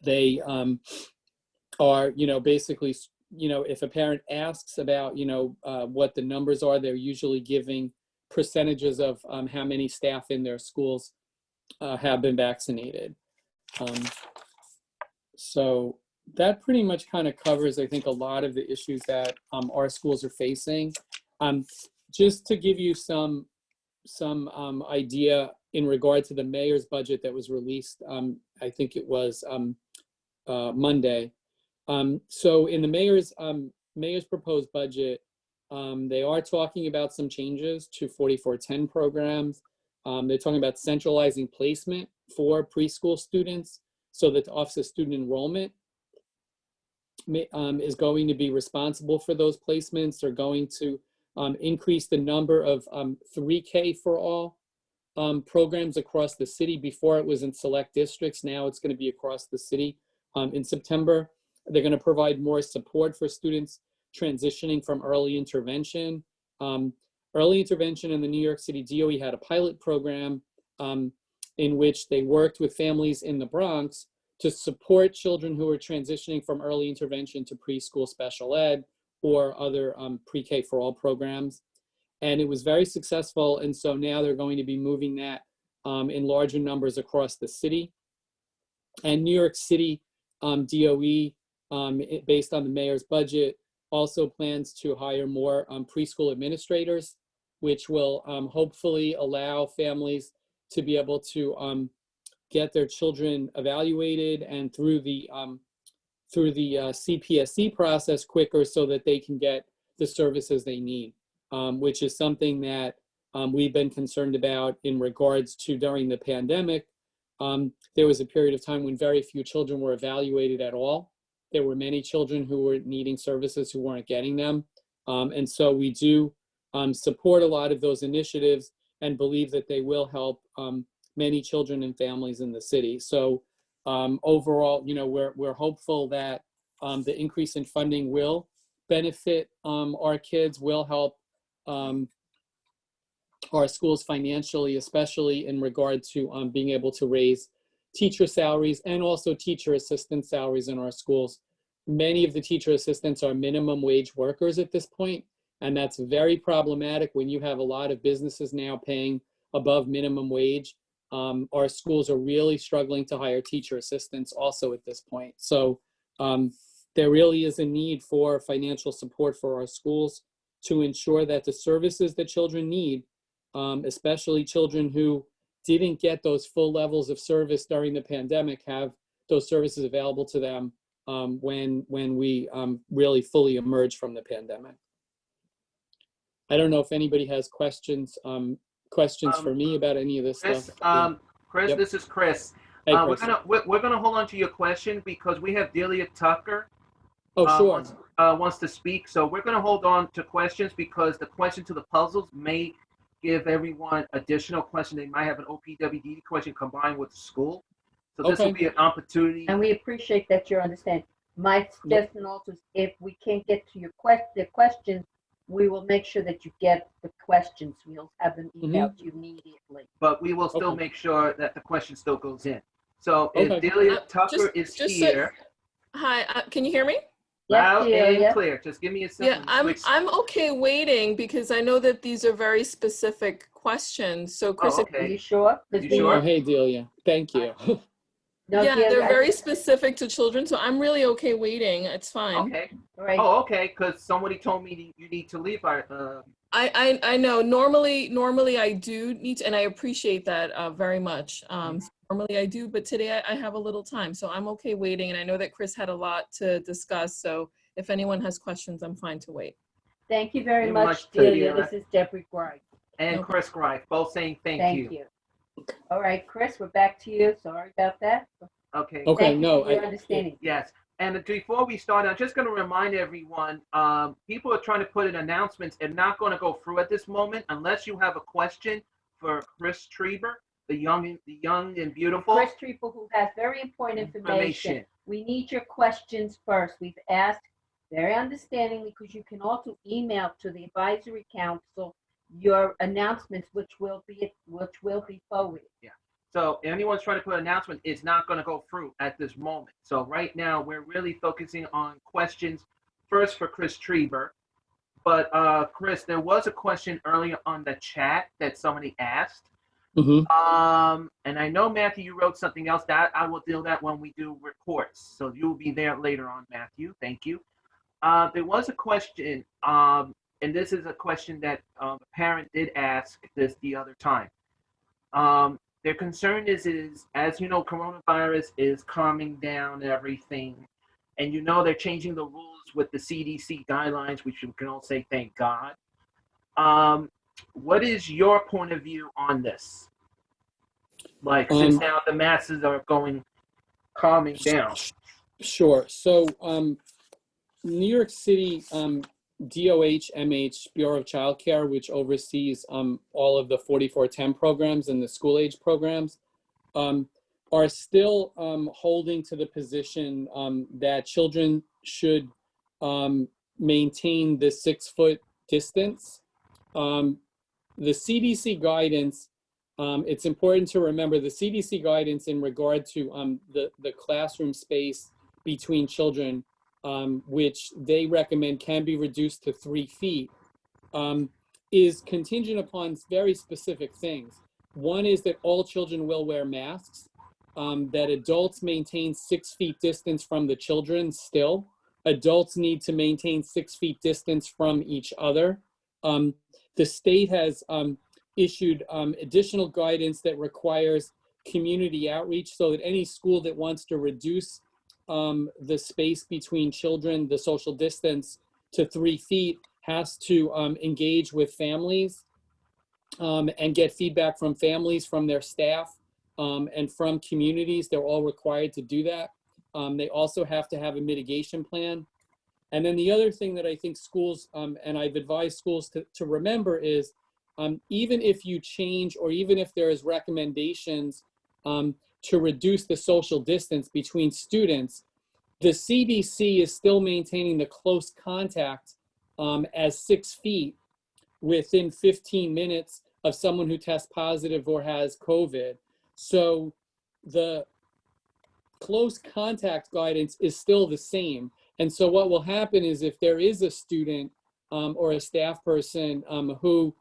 they are, basically, if a parent asks about, what the numbers are, they're usually giving percentages of how many staff in their schools have been vaccinated. So that pretty much kind of covers, I think, a lot of the issues that our schools are facing. Just to give you some idea in regard to the mayor's budget that was released, I think it was Monday. So in the mayor's proposed budget, they are talking about some changes to 4410 programs. They're talking about centralizing placement for preschool students so that the Office of Student Enrollment is going to be responsible for those placements. They're going to increase the number of 3K for all programs across the city. Before it was in select districts, now it's going to be across the city. In September, they're going to provide more support for students transitioning from early intervention. Early intervention in the New York City DOE had a pilot program in which they worked with families in the Bronx to support children who are transitioning from early intervention to preschool special ed or other pre-K for all programs. And it was very successful. And so now they're going to be moving that in larger numbers across the city. And New York City DOE, based on the mayor's budget, also plans to hire more preschool administrators, which will hopefully allow families to be able to get their children evaluated and through the CPSC process quicker so that they can get the services they need, which is something that we've been concerned about in regards to during the pandemic. There was a period of time when very few children were evaluated at all. There were many children who were needing services who weren't getting them. And so we do support a lot of those initiatives and believe that they will help many children and families in the city. So overall, you know, we're hopeful that the increase in funding will benefit our kids, will help our schools financially, especially in regard to being able to raise teacher salaries and also teacher assistant salaries in our schools. Many of the teacher assistants are minimum wage workers at this point, and that's very problematic when you have a lot of businesses now paying above minimum wage. Our schools are really struggling to hire teacher assistants also at this point. So there really is a need for financial support for our schools to ensure that the services that children need, especially children who didn't get those full levels of service during the pandemic, have those services available to them when we really fully emerge from the pandemic. I don't know if anybody has questions for me about any of this Chris, stuff. Chris, Yep. This is Chris. Hey, We're Chris. gonna hold on to your question because we have Delia Tucker Oh, sure. wants to speak. So we're gonna hold on to questions because the question to the puzzles may give everyone additional question. They might have an OPWD question combined with school. So this will Okay. be an opportunity. And we appreciate that you understand. My suggestion also is if we can't get to your questions, we will make sure that you get the questions. We'll have them emailed to you immediately. But we will still Okay. make sure that the question still goes in. So Okay. if Delia Tucker is just here, Hi, can you hear me? loud and Delia. clear, just give me a Yeah, second. I'm okay waiting because I know that these are very specific questions. So Chris, Oh, if- Are okay. you sure? 'Cause You we- sure? Oh, hey, Delia. Thank you. No, yeah, Delia, they're I very think- specific to children, so I'm really okay waiting. It's fine. Okay. all right. Oh, okay. Because somebody told me you need to leave. I know. Normally I do need to, and I appreciate that very much. Normally I do, but today I have a little time, so I'm okay waiting. And I know that Chris had a lot to discuss, so if anyone has questions, I'm fine to wait. Thank you very Very much, much, Delia. Delia. This is Deborah Grice. and Okay. Chris Greif, both saying thank Thank you. you. All right, Chris, we're back to you. Sorry about that. Okay. Okay, Thank you no, for your understanding. Yes. And before we start, I'm just going to remind everyone, people are trying to put in announcements and not going to go through at this moment unless you have a question for Chris Trieber, the young and beautiful. Chris Triple, who has very important information. We need your questions first. We've asked very understandingly because you can also email to the advisory council your announcements, which will be forwarded. So if anyone's trying to put an announcement, it's not going to go through at this moment. So right now, we're really focusing on questions first for Chris Trieber, But Chris, there was a question earlier on the chat that somebody asked. Mhm. And I know, Matthew, you wrote something else that I will deal that when we do reports. So you'll be there later on, Matthew. Thank you. There was a question, and this is a question that a parent did ask this the other time. Their concern is, as you know, coronavirus is calming down everything. And you know they're changing the rules with the CDC guidelines, which you can all say thank God. What is your point of view on this? Like, since now the masses are calming down. Sure. So, New York City DOH, MH, Bureau of Child Care, which oversees all of the 4410 programs and the school age programs, are still holding to the position that children should maintain the 6-foot distance. The CDC guidance, it's important to remember the CDC guidance in regard to the classroom space between children, which they recommend can be reduced to 3 feet, is contingent upon very specific things. One is that all children will wear masks, that adults maintain 6 feet distance from the children still. Adults need to maintain 6 feet distance from each other. The state has issued additional guidance that requires community outreach so that any school that wants to reduce the space between children, the social distance, to 3 feet has to engage with families and get feedback from families, from their staff, and from communities. They're all required to do that. They also have to have a mitigation plan. And then the other thing that I think schools, and I've advised schools to remember is, even if you change, or even if there is recommendations to reduce the social distance between students, the CDC is still maintaining the close contact as 6 feet within 15 minutes of someone who tests positive or has COVID. So the close contact guidance is still the same. And so what will happen is, if there is a student or a staff person who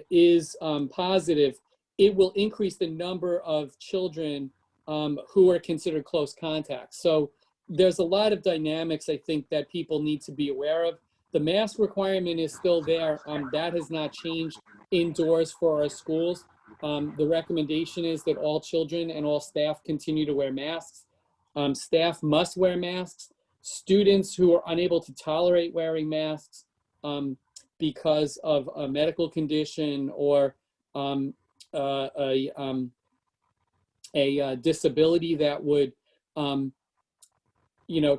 is positive, it will increase the number of children who are considered close contacts. So there's a lot of dynamics, I think, that people need to be aware of. The mask requirement is still there. That has not changed indoors for our schools. The recommendation is that all children and all staff continue to wear masks. Staff must wear masks. Students who are unable to tolerate wearing masks because of a medical condition or a disability that would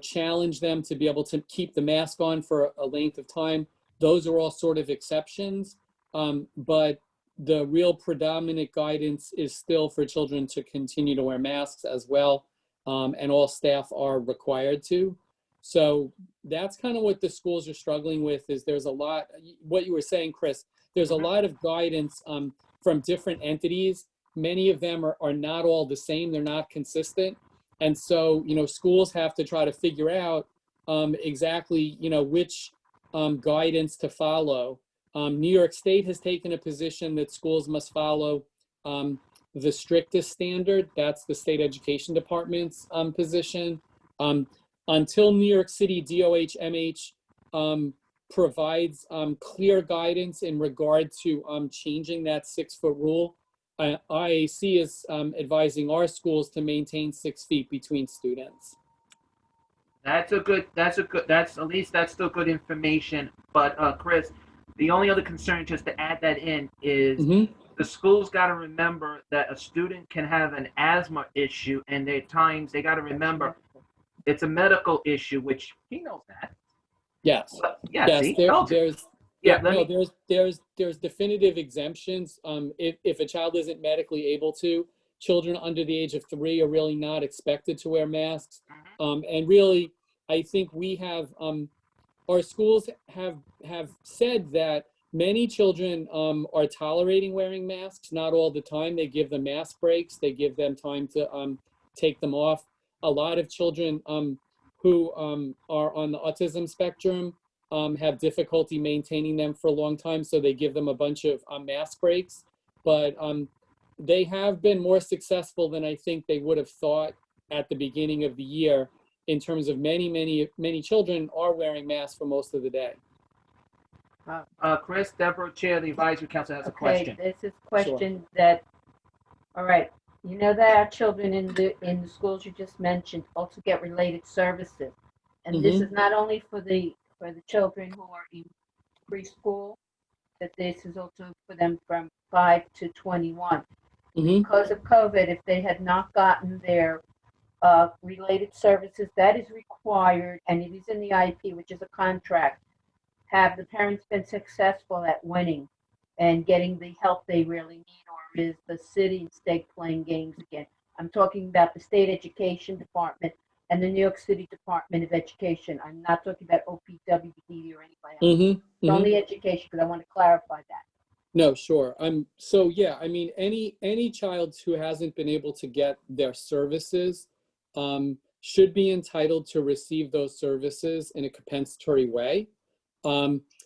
challenge them to be able to keep the mask on for a length of time, those are all sort of exceptions. But the real predominant guidance is still for children to continue to wear masks as well, and all staff are required to. So that's kind of what the schools are struggling with. Is there's a lot, what you were saying, Chris, there's a lot of guidance from different entities. Many of them are not all the same. They're not consistent. And so, schools have to try to figure out exactly, which guidance to follow. New York State has taken a position that schools must follow the strictest standard. That's the state education department's position. Until New York City DOH MH provides clear guidance in regard to changing that 6-foot rule, IAC is advising our schools to maintain 6 feet between students. That's at least that's still good information. But Chris, the only other concern, just to add that in, is the schools got to remember that a student can have an asthma issue, and at times they got to remember it's a medical issue, which he knows that. Yes. But, yeah, yes. see? There's definitive exemptions. If a child isn't medically able to, children under the age of 3 are really not expected to wear masks. And really, I think we have, our schools have said that many children are tolerating wearing masks, not all the time. They give them mask breaks. They give them time to take them off. A lot of children who are on the autism spectrum have difficulty maintaining them for a long time, so they give them a bunch of mask breaks. But they have been more successful than I think they would have thought at the beginning of the year, in terms of many children are wearing masks for most of the day. Chris, Deborah, Chair of the Advisory Council has a Okay, question. this is a question that, all right, you know that our children in the schools you just mentioned also get related services. And this is not only for the children who are in preschool, that this is also for them from 5 to 21. Because of COVID, if they had not gotten their related services, that is required, and it is in the IEP, which is a contract. Have the parents been successful at winning and getting the help they really need, or is the city and state playing games again? I'm talking about the state education department and the New York City Department of Education. I'm not talking about OPWD or anybody else. It's only education, because I want to clarify that. No, sure. So yeah, I mean, any child who hasn't been able to get their services should be entitled to receive those services in a compensatory way.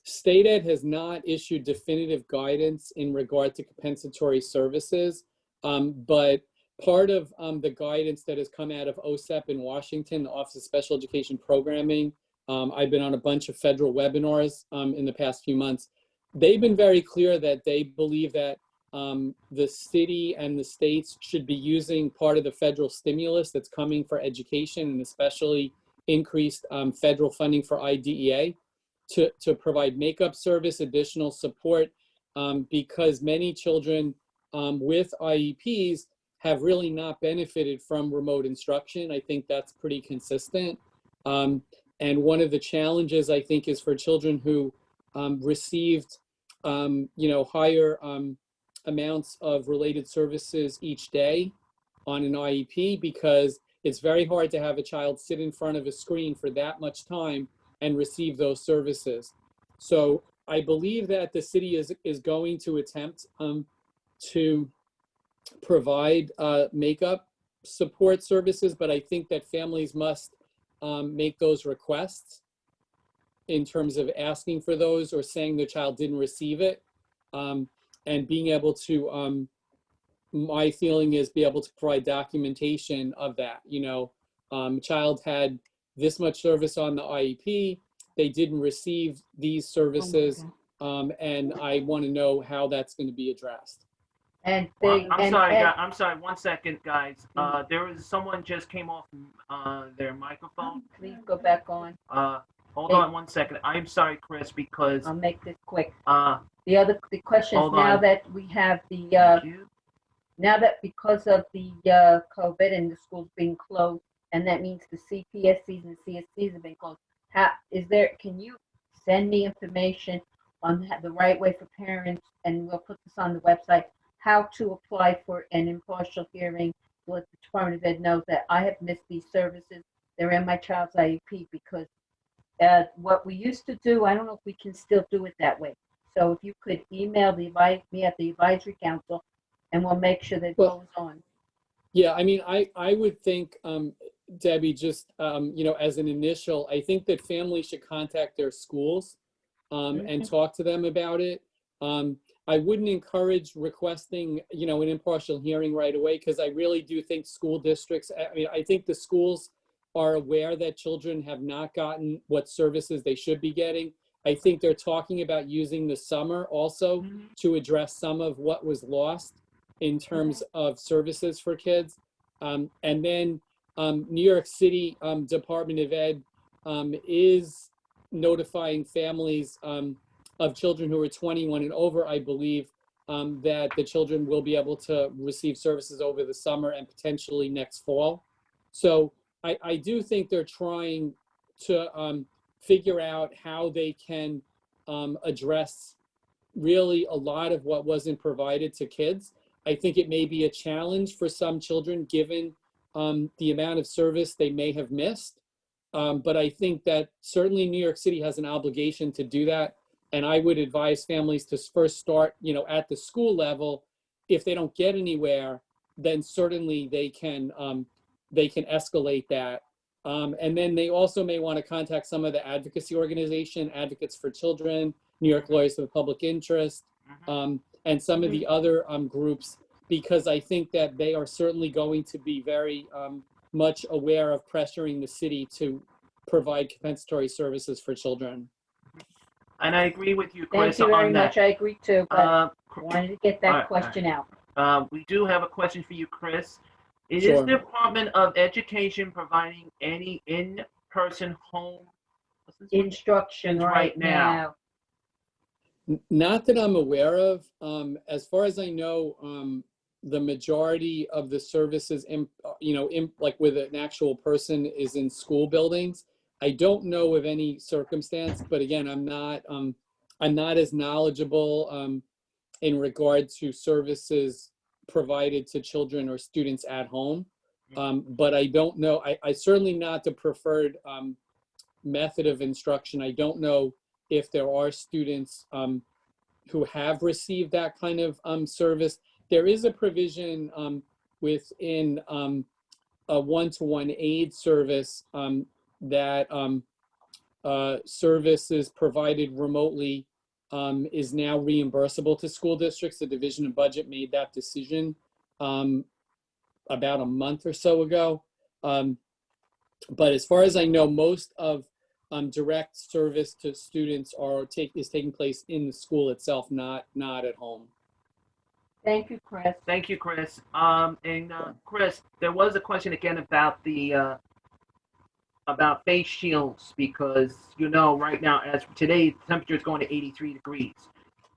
State Ed has not issued definitive guidance in regard to compensatory services, but part of the guidance that has come out of OSEP in Washington, the Office of Special Education Programming, I've been on a bunch of federal webinars in the past few months. They've been very clear that they believe that the city and the states should be using part of the federal stimulus that's coming for education, and especially increased federal funding for IDEA, to provide makeup service, additional support, because many children with IEPs have really not benefited from remote instruction. I think that's pretty consistent. And one of the challenges, I think, is for children who received higher amounts of related services each day on an IEP, because it's very hard to have a child sit in front of a screen for that much time and receive those services. So I believe that the city is going to attempt to provide makeup support services, but I think that families must make those requests in terms of asking for those or saying the child didn't receive it, and being able to, my feeling is, be able to provide documentation of that. Child had this much service on the IEP, they didn't receive these services, and I want to know how that's going to be addressed. And I'm sorry, 1 second, guys. There is someone just came off their microphone. Please go back on. Hold on 1 second. I'm sorry, Chris, because I'll make this quick. uh, The question is, Hold now on. that we have the thank you. now that because of the COVID and the schools being closed, and that means the CPSCs and CSCs have been closed, can you send me information on the right way for parents, and we'll put this on the website, how to apply for an impartial hearing, to let the Department of Ed know that I have missed these services, they're in my child's IEP, because what we used to do, I don't know if we can still do it that way. So if you could email me at the advisory council, and we'll make sure that it goes on. Yeah, I mean, I would think, Debbie, just, as an initial, I think that families should contact their schools and talk to them about it. I wouldn't encourage requesting, an impartial hearing right away, because I really do think school districts, I think the schools are aware that children have not gotten what services they should be getting. I think they're talking about using the summer also to address some of what was lost in terms of services for kids. And then New York City Department of Ed is notifying families of children who are 21 and over, I believe, that the children will be able to receive services over the summer and potentially next fall. So I do think they're trying to figure out how they can address really a lot of what wasn't provided to kids. I think it may be a challenge for some children given the amount of service they may have missed. But I think that certainly New York City has an obligation to do that. And I would advise families to first start, at the school level. If they don't get anywhere, then certainly they can escalate that And then they also may want to contact some of the advocacy organization, Advocates for Children, New York Lawyers for the Public Interest, and some of the other groups, because I think that they are certainly going to be very much aware of pressuring the city to provide compensatory services for children. And I agree with you, Thank Chris, you very on much. that. I agree too, but wanted to get all that right, question out. We do have a question for you, Chris. Is Sure. the Department of Education providing any in-person home Instruction right now. Not that I'm aware of. As far as I know, the majority of the services, like with an actual person, is in school buildings. I don't know of any circumstance, but again, I'm not as knowledgeable in regard to services provided to children or students at home. But I don't know. I certainly not the preferred method of instruction. I don't know if there are students who have received that kind of service. There is a provision within a one-to-one aid service that services provided remotely is now reimbursable to school districts. The Division of Budget made that decision about a month or so ago. But as far as I know, most of direct service to students is taking place in the school itself, not at home. Thank you, Chris. Thank you, Chris. Chris, there was a question again about the about face shields, because right now, as for today, the temperature is going to 83 degrees.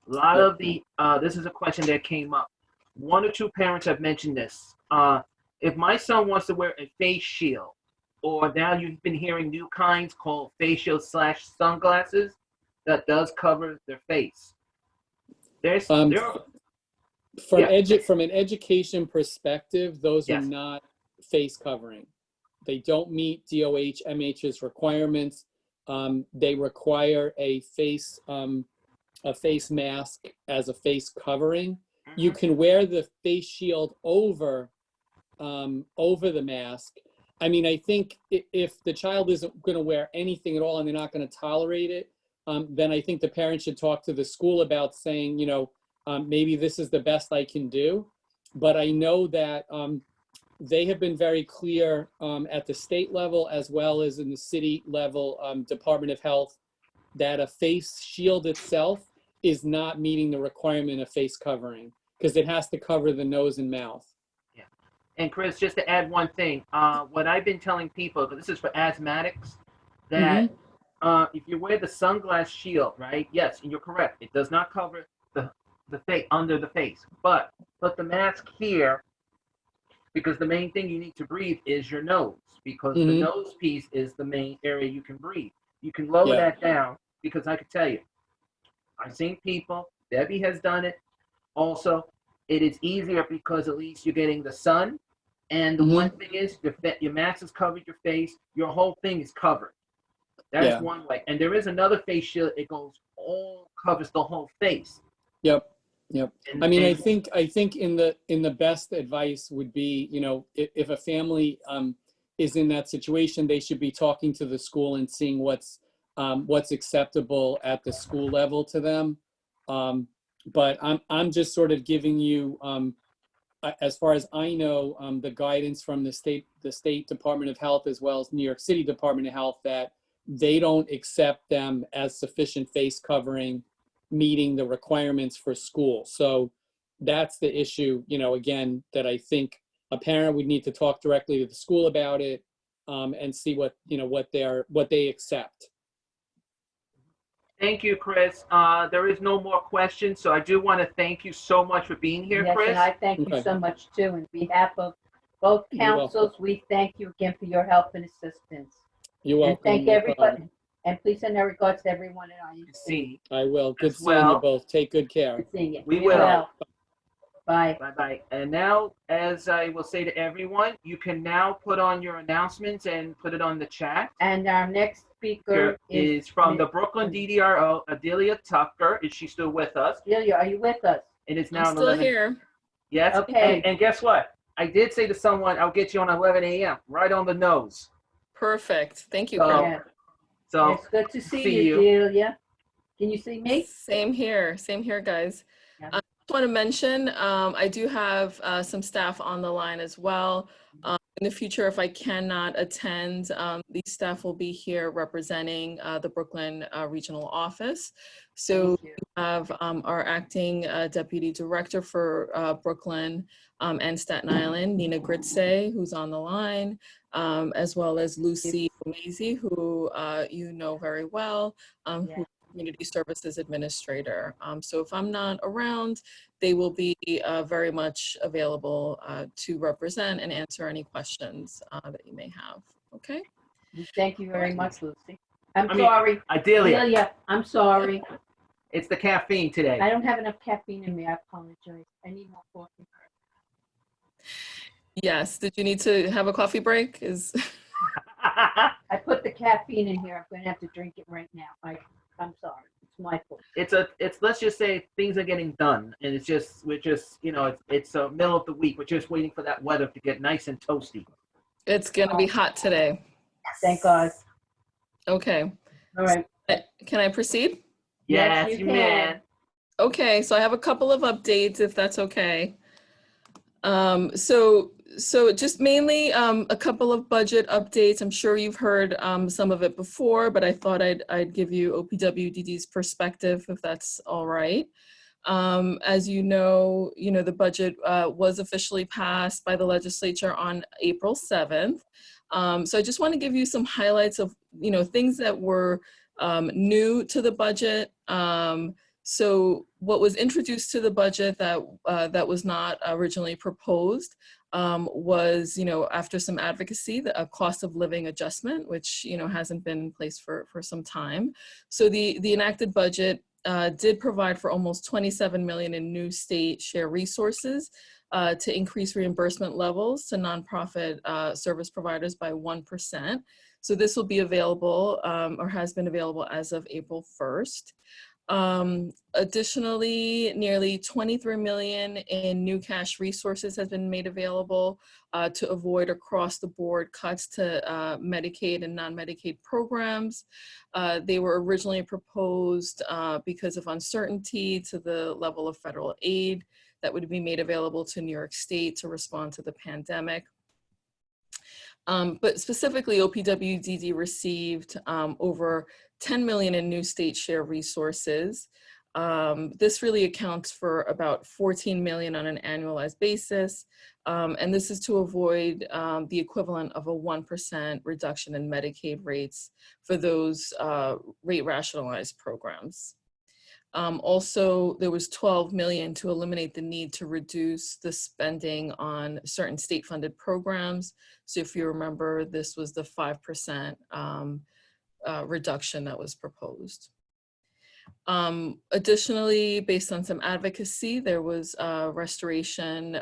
A lot of the this is a question that came up. One or two parents have mentioned this. If my son wants to wear a face shield, or now you've been hearing new kinds called face shields / sunglasses that does cover their face. From an education perspective, those are not face covering. They don't meet DOH, MH's requirements. They require a face mask as a face covering. You can wear the face shield over the mask. I mean, I think if the child isn't going to wear anything at all and they're not going to tolerate it, then I think the parent should talk to the school about saying, maybe this is the best I can do. But I know that they have been very clear at the state level as well as in the city level, Department of Health, that a face shield itself is not meeting the requirement of face covering because it has to cover the nose and mouth. Yeah. And Chris, just to add one thing, what I've been telling people, because this is for asthmatics, that if you wear the sunglass shield, right? Yes, and you're correct. It does not cover the face under the face, but put the mask here, because the main thing you need to breathe is your nose, because the nose piece is the main area you can breathe. You can lower that down, because I could tell you, I've seen people, Debbie has done it also. It is easier because at least you're getting the sun, and the one thing is your mask has covered your face, your whole thing is covered. That's one way. And there is another face shield, it covers the whole face. Yep. I mean, I think in the best advice would be, if a family is in that situation, they should be talking to the school and seeing what's acceptable at the school level to them. But I'm just sort of giving you, as far as I know, the guidance from the state Department of Health as well as New York City Department of Health, that they don't accept them as sufficient face covering, meeting the requirements for school. So that's the issue, again, that I think a parent would need to talk directly to the school about it, and see what they accept. Thank you, Chris. There is no more questions, so I do want to thank you so much for being here, Yes, Chris. and I thank you so much too. On behalf of both councils, we thank you again for your help and assistance. You're welcome. And thank everybody. And please send our regards to everyone in our See. I will. Good seeing you both. Take good care. Good seeing you. We will. Bye. Bye-bye. And now, as I will say to everyone, you can now put on your announcements and put it on the chat. And our next speaker is from the Brooklyn DDRO, Adelia Tucker. Is she still with us? Adelia, are you with us? It is now I'm still here. Yes. Okay. And guess what? I did say to someone, I'll get you on 11 a.m. right on the nose. Perfect. Thank you, So- Chris. Yeah. So It's good to see see you, you. Delia. Can you see me? Same here, guys. Yeah. I just want to mention, I do have some staff on the line as well. In the future, if I cannot attend, these staff will be here representing the Brooklyn Regional Office. So Thank you. we have our acting Deputy Director for Brooklyn and Staten Island, Nina Gritze, who's on the line, as well as Lucy Omazy, who you know very well, Yeah. who Community Services Administrator. So if I'm not around, they will be very much available to represent and answer any questions that you may have. Okay? Thank you very much, Lucy. I'm I mean, sorry. Adelia, Delia, I'm sorry. it's the caffeine today. I don't have enough caffeine in me. I apologize. I need more coffee. Yes. Did you need to have a coffee break? I put the caffeine in here. I'm going to have to drink it right now. I'm sorry. It's my fault. it's let's just say things are getting done, and we're just it's middle of the week. We're just waiting for that weather to get nice and toasty. It's going to be hot today. Thank God. Okay. All right. Can I proceed? Yes, Yes, you you man. Okay, so I have a couple of updates, if that's okay. So just mainly a couple of budget updates. I'm sure you've heard some of it before, but I thought I'd give you OPWDD's perspective, if that's all right. As you know, the budget was officially passed by the legislature on April 7th. So I just want to give you some highlights of things that were new to the budget. So what was introduced to the budget that was not originally proposed was, after some advocacy, a cost of living adjustment, which, hasn't been in place for some time. So the enacted budget did provide for almost $27 million in new state share resources to increase reimbursement levels to nonprofit service providers by 1%. So this will be available or has been available as of April 1st. Additionally, nearly $23 million in new cash resources has been made available to avoid across the board cuts to Medicaid and non-Medicaid programs. They were originally proposed because of uncertainty to the level of federal aid that would be made available to New York State to respond to the pandemic. But specifically, OPWDD received over $10 million in new state share resources. This really accounts for about $14 million on an annualized basis. And this is to avoid the equivalent of a 1% reduction in Medicaid rates for those rate rationalized programs. Also, there was $12 million to eliminate the need to reduce the spending on certain state-funded programs. So if you remember, this was the 5% reduction that was proposed. Additionally, based on some advocacy, there was restoration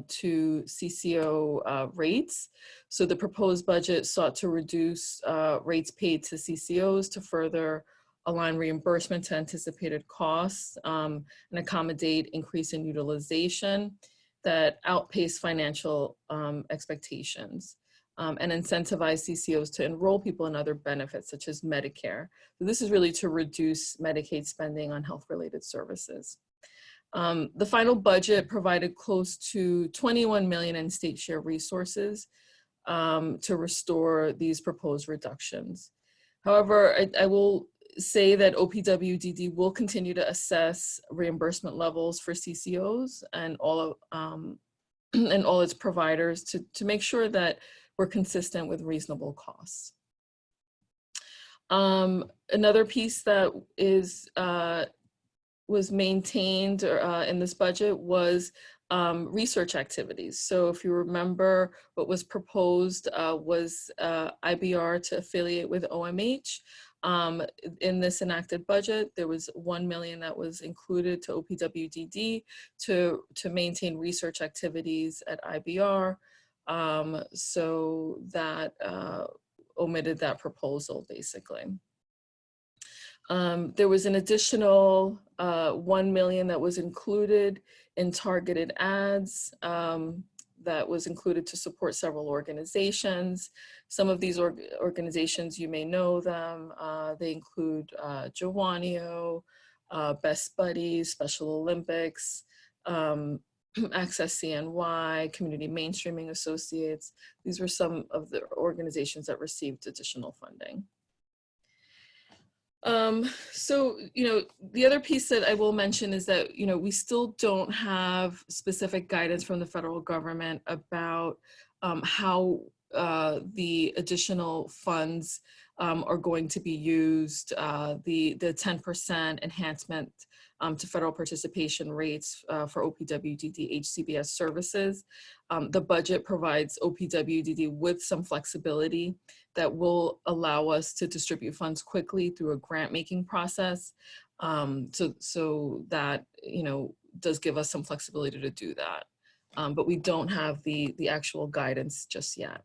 to CCO rates. So the proposed budget sought to reduce rates paid to CCOs to further align reimbursement to anticipated costs and accommodate increase in utilization that outpace financial expectations and incentivize CCOs to enroll people in other benefits such as Medicare. So this is really to reduce Medicaid spending on health-related services. The final budget provided close to $21 million in state share resources to restore these proposed reductions. However, I will say that OPWDD will continue to assess reimbursement levels for CCOs and all its providers to make sure that we're consistent with reasonable costs. Another piece that was maintained in this budget was research activities. So if you remember, what was proposed was IBR to affiliate with OMH. In this enacted budget, there was $1 million that was included to OPWDD to maintain research activities at IBR. So that omitted that proposal, basically. There was an additional $1 million that was included in targeted ads. that was included to support several organizations. Some of these organizations, you may know them. They include Joanio, Best Buddies, Special Olympics, Access CNY, Community Mainstreaming Associates. These were some of the organizations that received additional funding. So, the other piece that I will mention is that, we still don't have specific guidance from the federal government about how the additional funds are going to be used, the 10% enhancement to federal participation rates for OPWDD HCBS services. The budget provides OPWDD with some flexibility that will allow us to distribute funds quickly through a grant making process. So that, does give us some flexibility to do that. But we don't have the actual guidance just yet.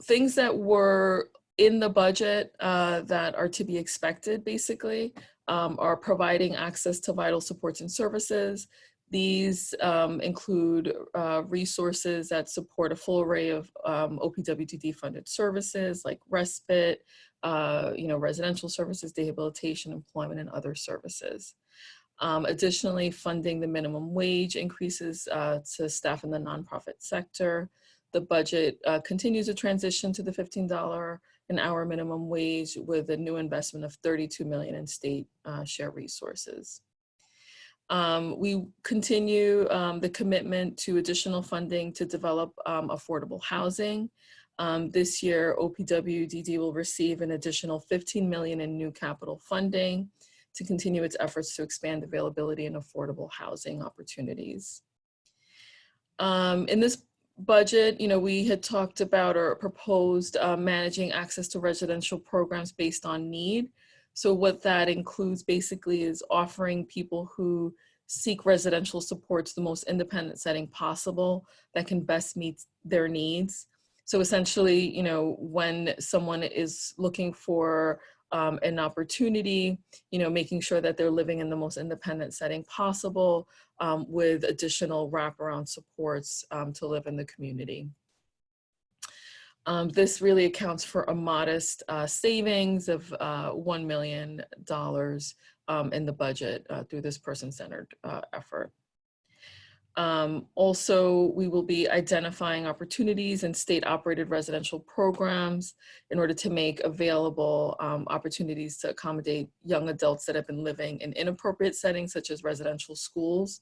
Things that were in the budget that are to be expected, basically, are providing access to vital supports and services. These include resources that support a full array of OPWDD funded services like respite, residential services, rehabilitation, employment, and other services. Additionally, funding the minimum wage increases to staff in the nonprofit sector. The budget continues to transition to the $15 an hour minimum wage with a new investment of $32 million in state share resources. We continue the commitment to additional funding to develop affordable housing. This year, OPWDD will receive an additional $15 million in new capital funding to continue its efforts to expand availability and affordable housing opportunities. In this budget, we had talked about or proposed managing access to residential programs based on need. So what that includes basically is offering people who seek residential supports the most independent setting possible that can best meet their needs. So essentially, when someone is looking for an opportunity, making sure that they're living in the most independent setting possible with additional wraparound supports to live in the community. This really accounts for a modest savings of $1 million in the budget through this person-centered effort. Also, we will be identifying opportunities in state-operated residential programs in order to make available opportunities to accommodate young adults that have been living in inappropriate settings, such as residential schools.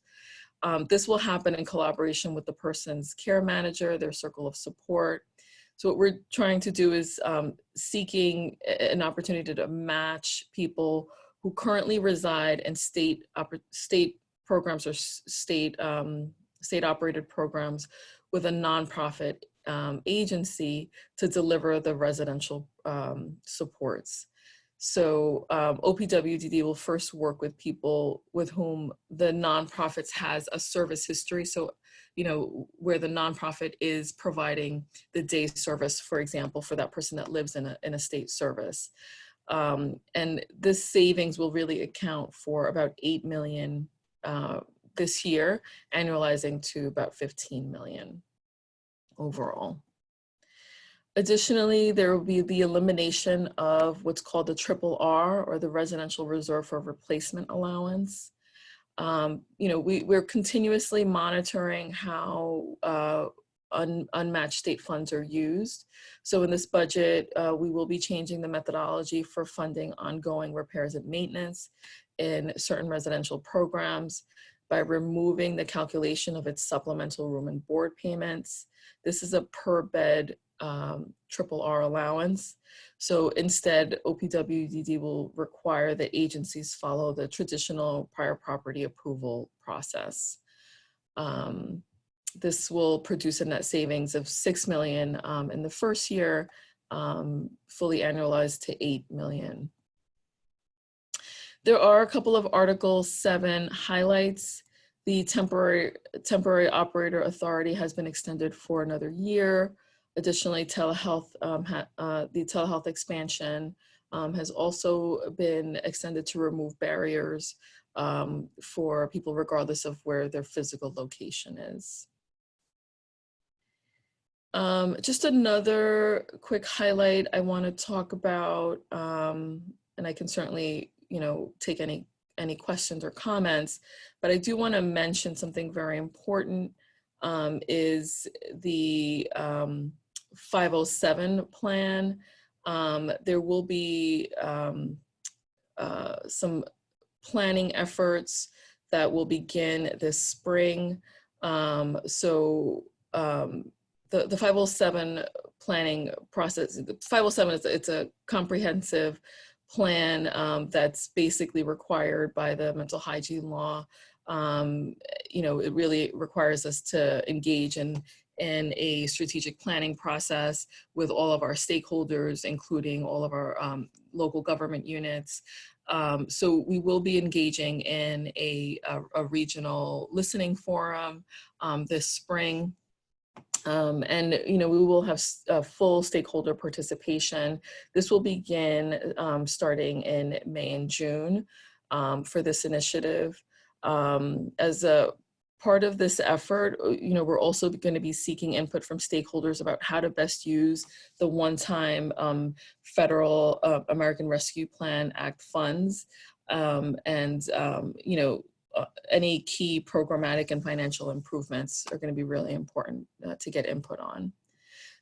This will happen in collaboration with the person's care manager, their circle of support. So what we're trying to do is seeking an opportunity to match people who currently reside in state programs or state operated programs with a nonprofit agency to deliver the residential supports. So OPWDD will first work with people with whom the nonprofits has a service history. So, where the nonprofit is providing the day service, for example, for that person that lives in a state service. And this savings will really account for about $8 million this year, annualizing to about $15 million overall. Additionally, there will be the elimination of what's called the RRR, or the Residential Reserve for Replacement Allowance. We're continuously monitoring how unmatched state funds are used. So in this budget, we will be changing the methodology for funding ongoing repairs and maintenance in certain residential programs by removing the calculation of its supplemental room and board payments. This is a per bed RRR allowance. So instead, OPWDD will require that agencies follow the traditional prior property approval process. This will produce a net savings of $6 million in the first year, fully annualized to $8 million. There are a couple of Article 7 highlights. The temporary operator authority has been extended for another year. Additionally, telehealth, the telehealth expansion has also been extended to remove barriers for people regardless of where their physical location is. Just another quick highlight I want to talk about, and I can certainly, take any questions or comments, but I do want to mention something very important, is the 507 plan. There will be some planning efforts that will begin this spring. The 507 planning process, the 507 it's a comprehensive plan that's basically required by the mental hygiene law. It really requires us to engage in a strategic planning process with all of our stakeholders, including all of our local government units. So we will be engaging in a regional listening forum this spring. We will have full stakeholder participation. This will begin starting in May and June for this initiative. As a part of this effort, we're also going to be seeking input from stakeholders about how to best use the one-time federal American Rescue Plan Act funds, any key programmatic and financial improvements are going to be really important to get input on.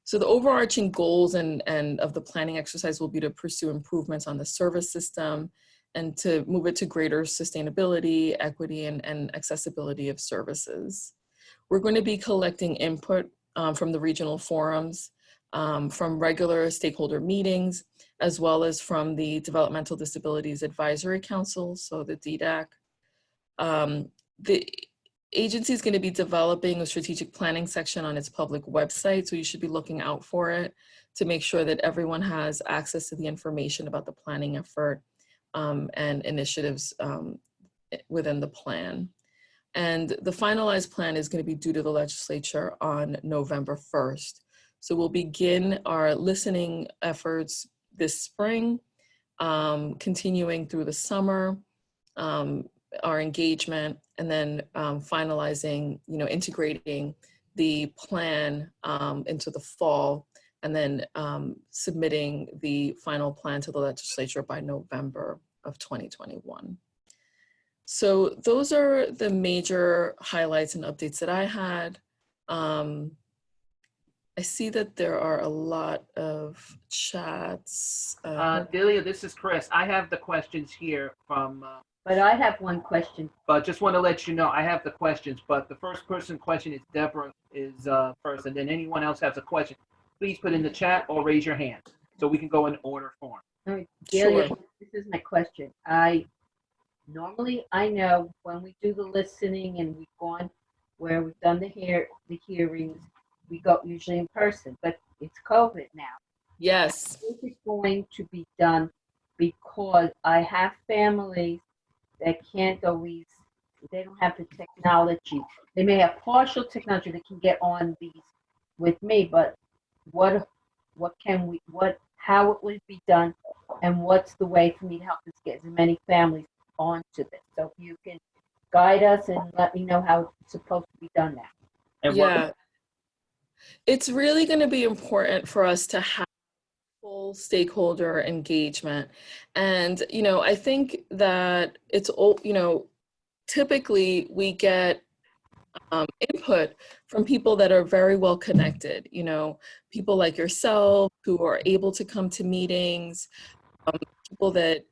So the overarching goals and of the planning exercise will be to pursue improvements on the service system and to move it to greater sustainability, equity, and accessibility of services. We're going to be collecting input from the regional forums, from regular stakeholder meetings, as well as from the Developmental Disabilities Advisory Council, so the DDAC. The agency is going to be developing a strategic planning section on its public website, so you should be looking out for it to make sure that everyone has access to the information about the planning effort and initiatives within the plan. And the finalized plan is going to be due to the legislature on November 1st. So we'll begin our listening efforts this spring, continuing through the summer, our engagement, and then finalizing, integrating the plan into the fall, and then submitting the final plan to the legislature by November of 2021. So those are the major highlights and updates that I had. I see that there are a lot of chats. Delia, this is Chris. I have the questions here from But I have one question. but just want to let you know I have the questions, but the first person question is Deborah is first, and then anyone else has a question, please put in the chat or raise your hand so we can go in order form. All right, Delia, Sure. this is my question. I know when we do the listening and we've gone where we've done the hearings, we go usually in person, but it's COVID now. Yes. This is going to be done because I have families that can't always, they don't have the technology. They may have partial technology that can get on these with me, but how it would be done, and what's the way for me to help us get as many families onto this? So if you can guide us and let me know how it's supposed to be done now. And Yeah. It's really going to be important for us to have full stakeholder engagement. And, I think that it's, typically we get input from people that are very well connected, people like yourself who are able to come to meetings, people that,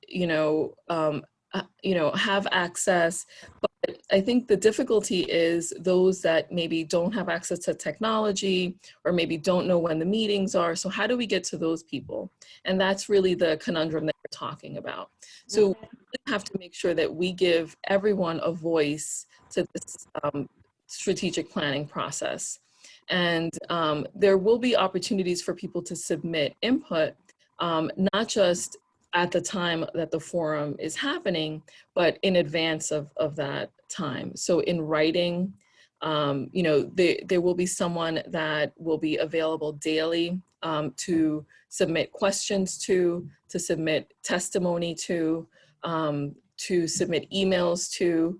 have access. But I think the difficulty is those that maybe don't have access to technology or maybe don't know when the meetings are. So how do we get to those people? And that's really the conundrum that we're talking about. So we have to make sure that we give everyone a voice to this strategic planning process. And there will be opportunities for people to submit input, not just at the time that the forum is happening, but in advance of that time. So in writing, there will be someone that will be available daily to submit questions to submit testimony to submit emails to.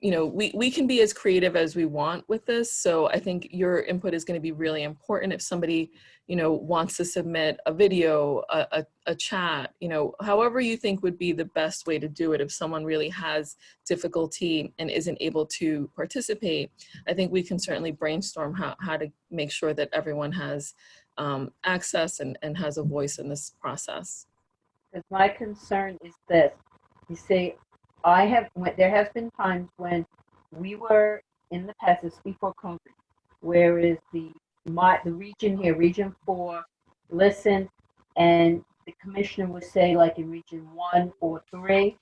We can be as creative as we want with this. So I think your input is going to be really important. If somebody, wants to submit a video, a chat, however you think would be the best way to do it. If someone really has difficulty and isn't able to participate, I think we can certainly brainstorm how to make sure that everyone has access and has a voice in this process. Because my concern is this. You see, there has been times when we were in the past, this before COVID, whereas the region here, Region 4, listened, and the commissioner would say, like in Region 1 or 3,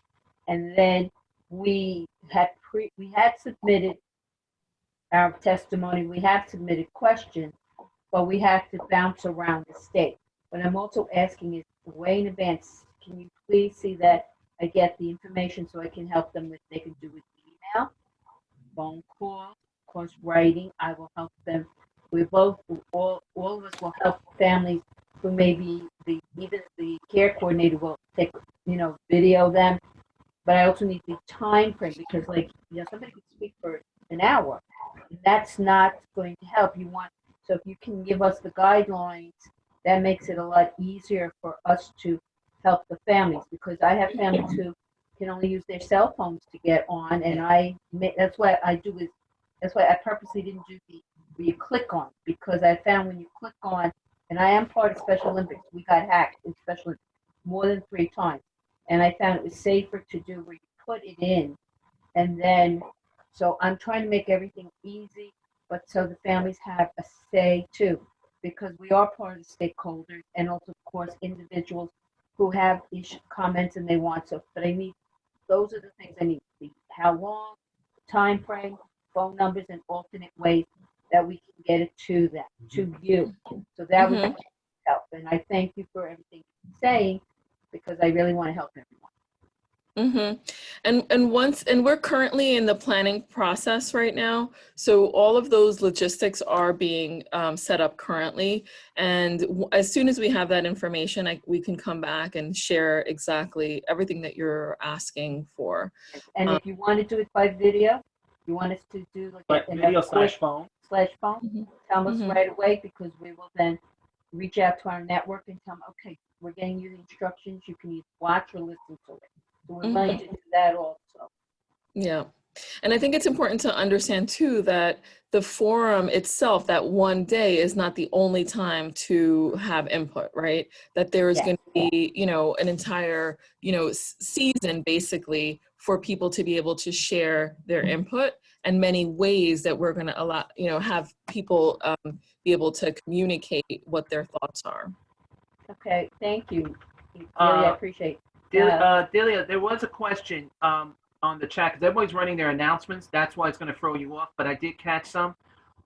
and then we had submitted our testimony, we have submitted questions, but we have to bounce around the state. But I'm also asking is way in advance, can you please see that I get the information so I can help them with, they can do with email, phone call, of course, writing. I will help them. All of us will help families who maybe even the care coordinator will take, video them. But I also need the time frame because somebody can speak for an hour. That's not going to help. So if you can give us the guidelines, that makes it a lot easier for us to help the families, because I have families who can only use their cell phones to get on, and that's why I purposely didn't do where you click on, because I found when you click on, and I am part of Special Olympics, we got hacked in Special Olympics more than 3 times, and I found it was safer to do where you put it in, and then, so I'm trying to make everything easy, but so the families have a say too, because we are part of the stakeholders, and also, of course, individuals who have comments and they want so, but those are the things I need. How long, time frame, phone numbers, and alternate ways that we can get it to them, to you. So that would help. And I thank you for everything you're saying, because I really want to help everyone. And we're currently in the planning process right now. So all of those logistics are being set up currently. And as soon as we have that information, we can come back and share exactly everything that you're asking for. And if you want to do it by video, you want us to do Like video / phone. Tell us right away, because we will then reach out to our network and tell them, okay, we're getting you the instructions. You can either watch or listen to it. So we're going to do that also. Yeah. And I think it's important to understand too that the forum itself, that one day, is not the only time to have input, right? That there is going to be, an entire, season basically for people to be able to share their input, and many ways that we're going to allow, have people be able to communicate what their thoughts are. Okay, thank you. I appreciate it. Delia, there was a question on the chat, because everybody's running their announcements. That's why it's going to throw you off, but I did catch some.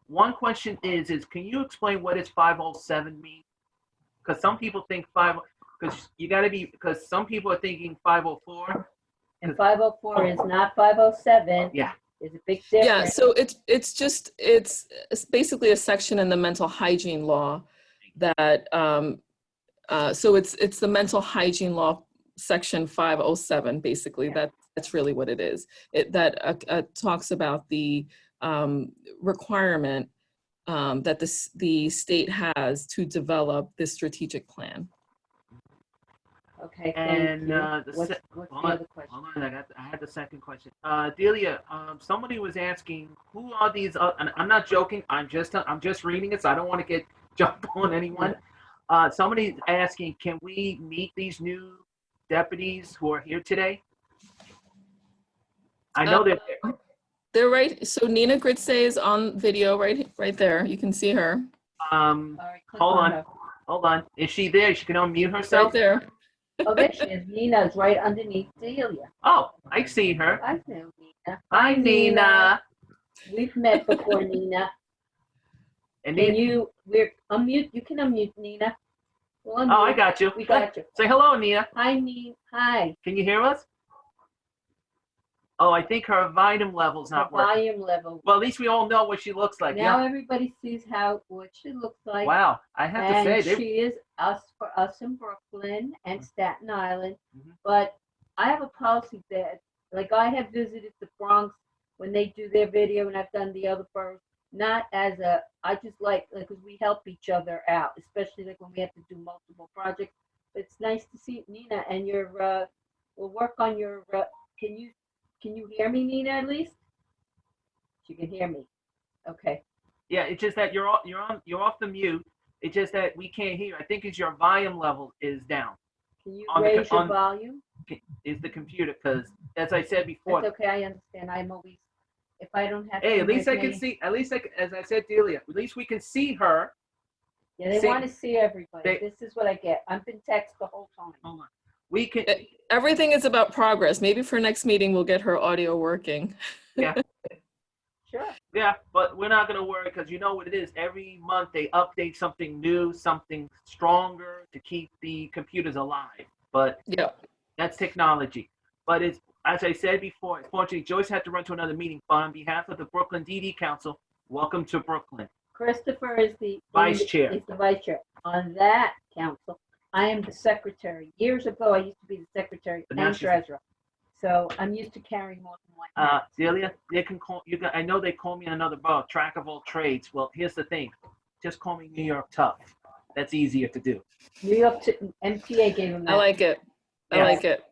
One question is can you explain what does 507 mean? Because some people think because some people are thinking 504. And 504 is not 507. Yeah. There's a big difference. Yeah, so it's basically a section in the mental hygiene law that, so it's the mental hygiene law section 507, basically. That's really what it is. That talks about the requirement that the state has to develop this strategic plan. Okay, And thank you. What's the other question? Hold on, I had the second question. Delia, somebody was asking, who are these? And I'm not joking. I'm just reading it, so I don't want to get jumped on anyone. Somebody's asking, can we meet these new deputies who are here today? I know they're right. So Nina Gritze is on video right there. You can see her. All right, hold on. Is she there? She can unmute herself. Right there. Oh, there she is. Nina's right underneath Delia. Oh, I see her. I know Nina. Hi, Nina. We've met before, Nina. And Can you unmute? You can unmute, Nina. We'll unmute. Oh, I got you. We got you. Say hello, Nina. Hi, Nina. Hi. Can you hear us? Oh, I think her vitamin level's The not working. volume level. Well, at least we all know what she looks like. Now Yeah. everybody sees what she looks like. Wow. I have to And say, they, she is for us in Brooklyn and Staten Island. Mhm. But I have a policy that, like, I have visited the Bronx when they do their video, and I've done the other boroughs. Not as I just like, because we help each other out, especially like when we have to do multiple projects. But it's nice to see Nina, and we'll work on your. Can you hear me, Nina? At least she can hear me. Okay. yeah, it's just that you're off the mute. It's just that we can't hear. I think it's your volume level is down. Can you On the raise your on- volume? Is the computer, because as I said before, That's okay. I understand. I'm always. If I don't have. hey, at least I somebody- can see. At least as I said, Delia, at least we can see her. Yeah, they see- want to see everybody. they- This is what I get. I've been text the whole time. Hold on. We can. Everything is about progress. Maybe for next meeting, we'll get her audio working. Sure. Yeah, but we're not gonna worry because you know what it is. Every month they update something new, something stronger to keep the computers alive. But Yep. that's technology. But it's, as I said before, unfortunately, Joyce had to run to another meeting. But on behalf of the Brooklyn DD Council, welcome to Brooklyn. Christopher is the Vice chair. Is the vice chair on that council. I am the secretary. Years ago, I used to be the secretary But now and she's- treasurer. So I'm used to carrying more than one. hat. Delia, they can call you. I know they call me another borough, track of all trades. Well, here's the thing, just call me New York Tough. That's easier to do. New York MTA gave him that. I like it. I Yeah. like it.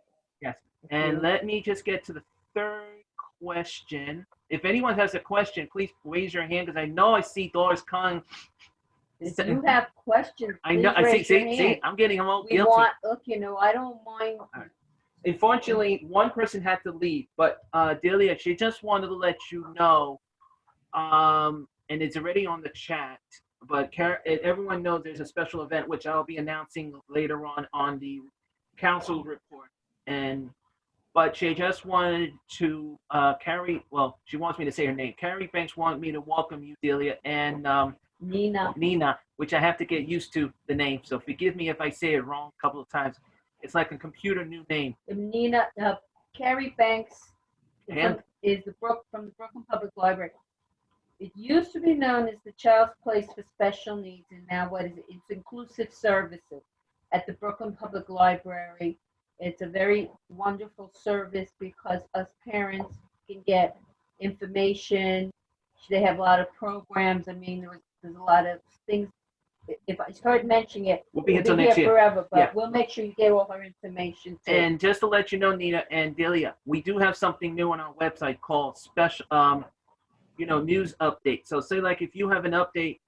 And let me just get to the third question. If anyone has a question, please raise your hand because I know I see Doris Khan. If you have questions, I know. please I raise see. your See. hand. I'm getting them all We guilty. want, look, I don't mind. Unfortunately, one person had to leave, but Delia, she just wanted to let you know, and it's already on the chat. But everyone knows there's a special event which I'll be announcing later on the council report. But she just wanted to Carrie. Well, she wants me to say her name. Carrie Banks wanted me to welcome you, Delia, and Nina, which I have to get used to the name. So forgive me if I say it wrong a couple of times. It's like a computer new name. Nina, Carrie Banks And? is from the Brooklyn Public Library. It used to be known as the Child's Place for Special Needs, and now what is it? It's inclusive services at the Brooklyn Public Library. It's a very wonderful service because us parents can get information. They have a lot of programs. I mean, there's a lot of things. If I heard mentioning it, We'll be here we'll till be next here year. forever, but Yeah. we'll make sure you get all her information too. And just to let you know, Nina and Delia, we do have something new on our website called special, news update. So say like if you have an update,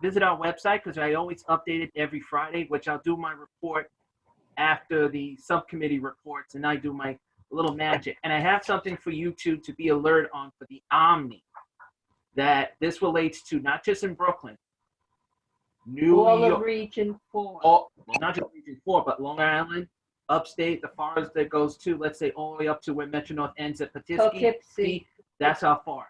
visit our website because I always update it every Friday, which I'll do my report after the subcommittee reports, and I do my little magic. And I have something for you two to be alert on for the Omni that this relates to not just in Brooklyn, New all of York. Region 4. Well, not just Region 4, but Long Island, upstate, the farthest that goes to, let's say, all the way up to where Metro North ends at Poughkeepsie. Poughkeepsie. That's how far.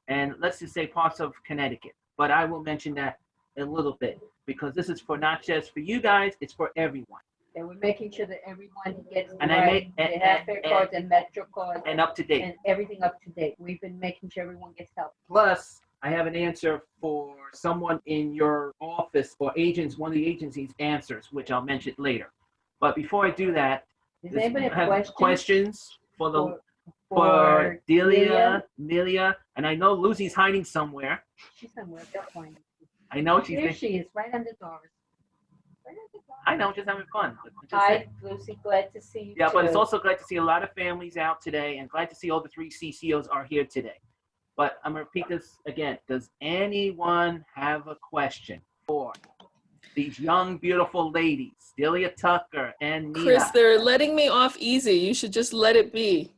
And let's just say parts of Connecticut. But I will mention that a little bit because this is for not just for you guys, it's for everyone. And we're making sure that everyone gets And I right. made- They have their cards and Metro cards And up to date. and everything up to date. We've been making sure everyone gets help. Plus, I have an answer for someone in your office or agents, one of the agencies' answers, which I'll mention later. But before I do that, Does anybody I have questions? questions for the for for Delia, Delia? Milia, and I know Lucy's hiding somewhere. She's somewhere. They'll find her. I know she's. Here she is, right under Doris. Right under Doris. I know, just having fun. Just Hi, saying. Lucy. Glad to see you. Yeah, but it's too. also glad to see a lot of families out today, and glad to see all the 3 CCOs are here today. But I'm gonna repeat this again. Does anyone have a question for these young, beautiful ladies, Delia Tucker and Nina? Chris, they're letting me off easy. You should just let it be.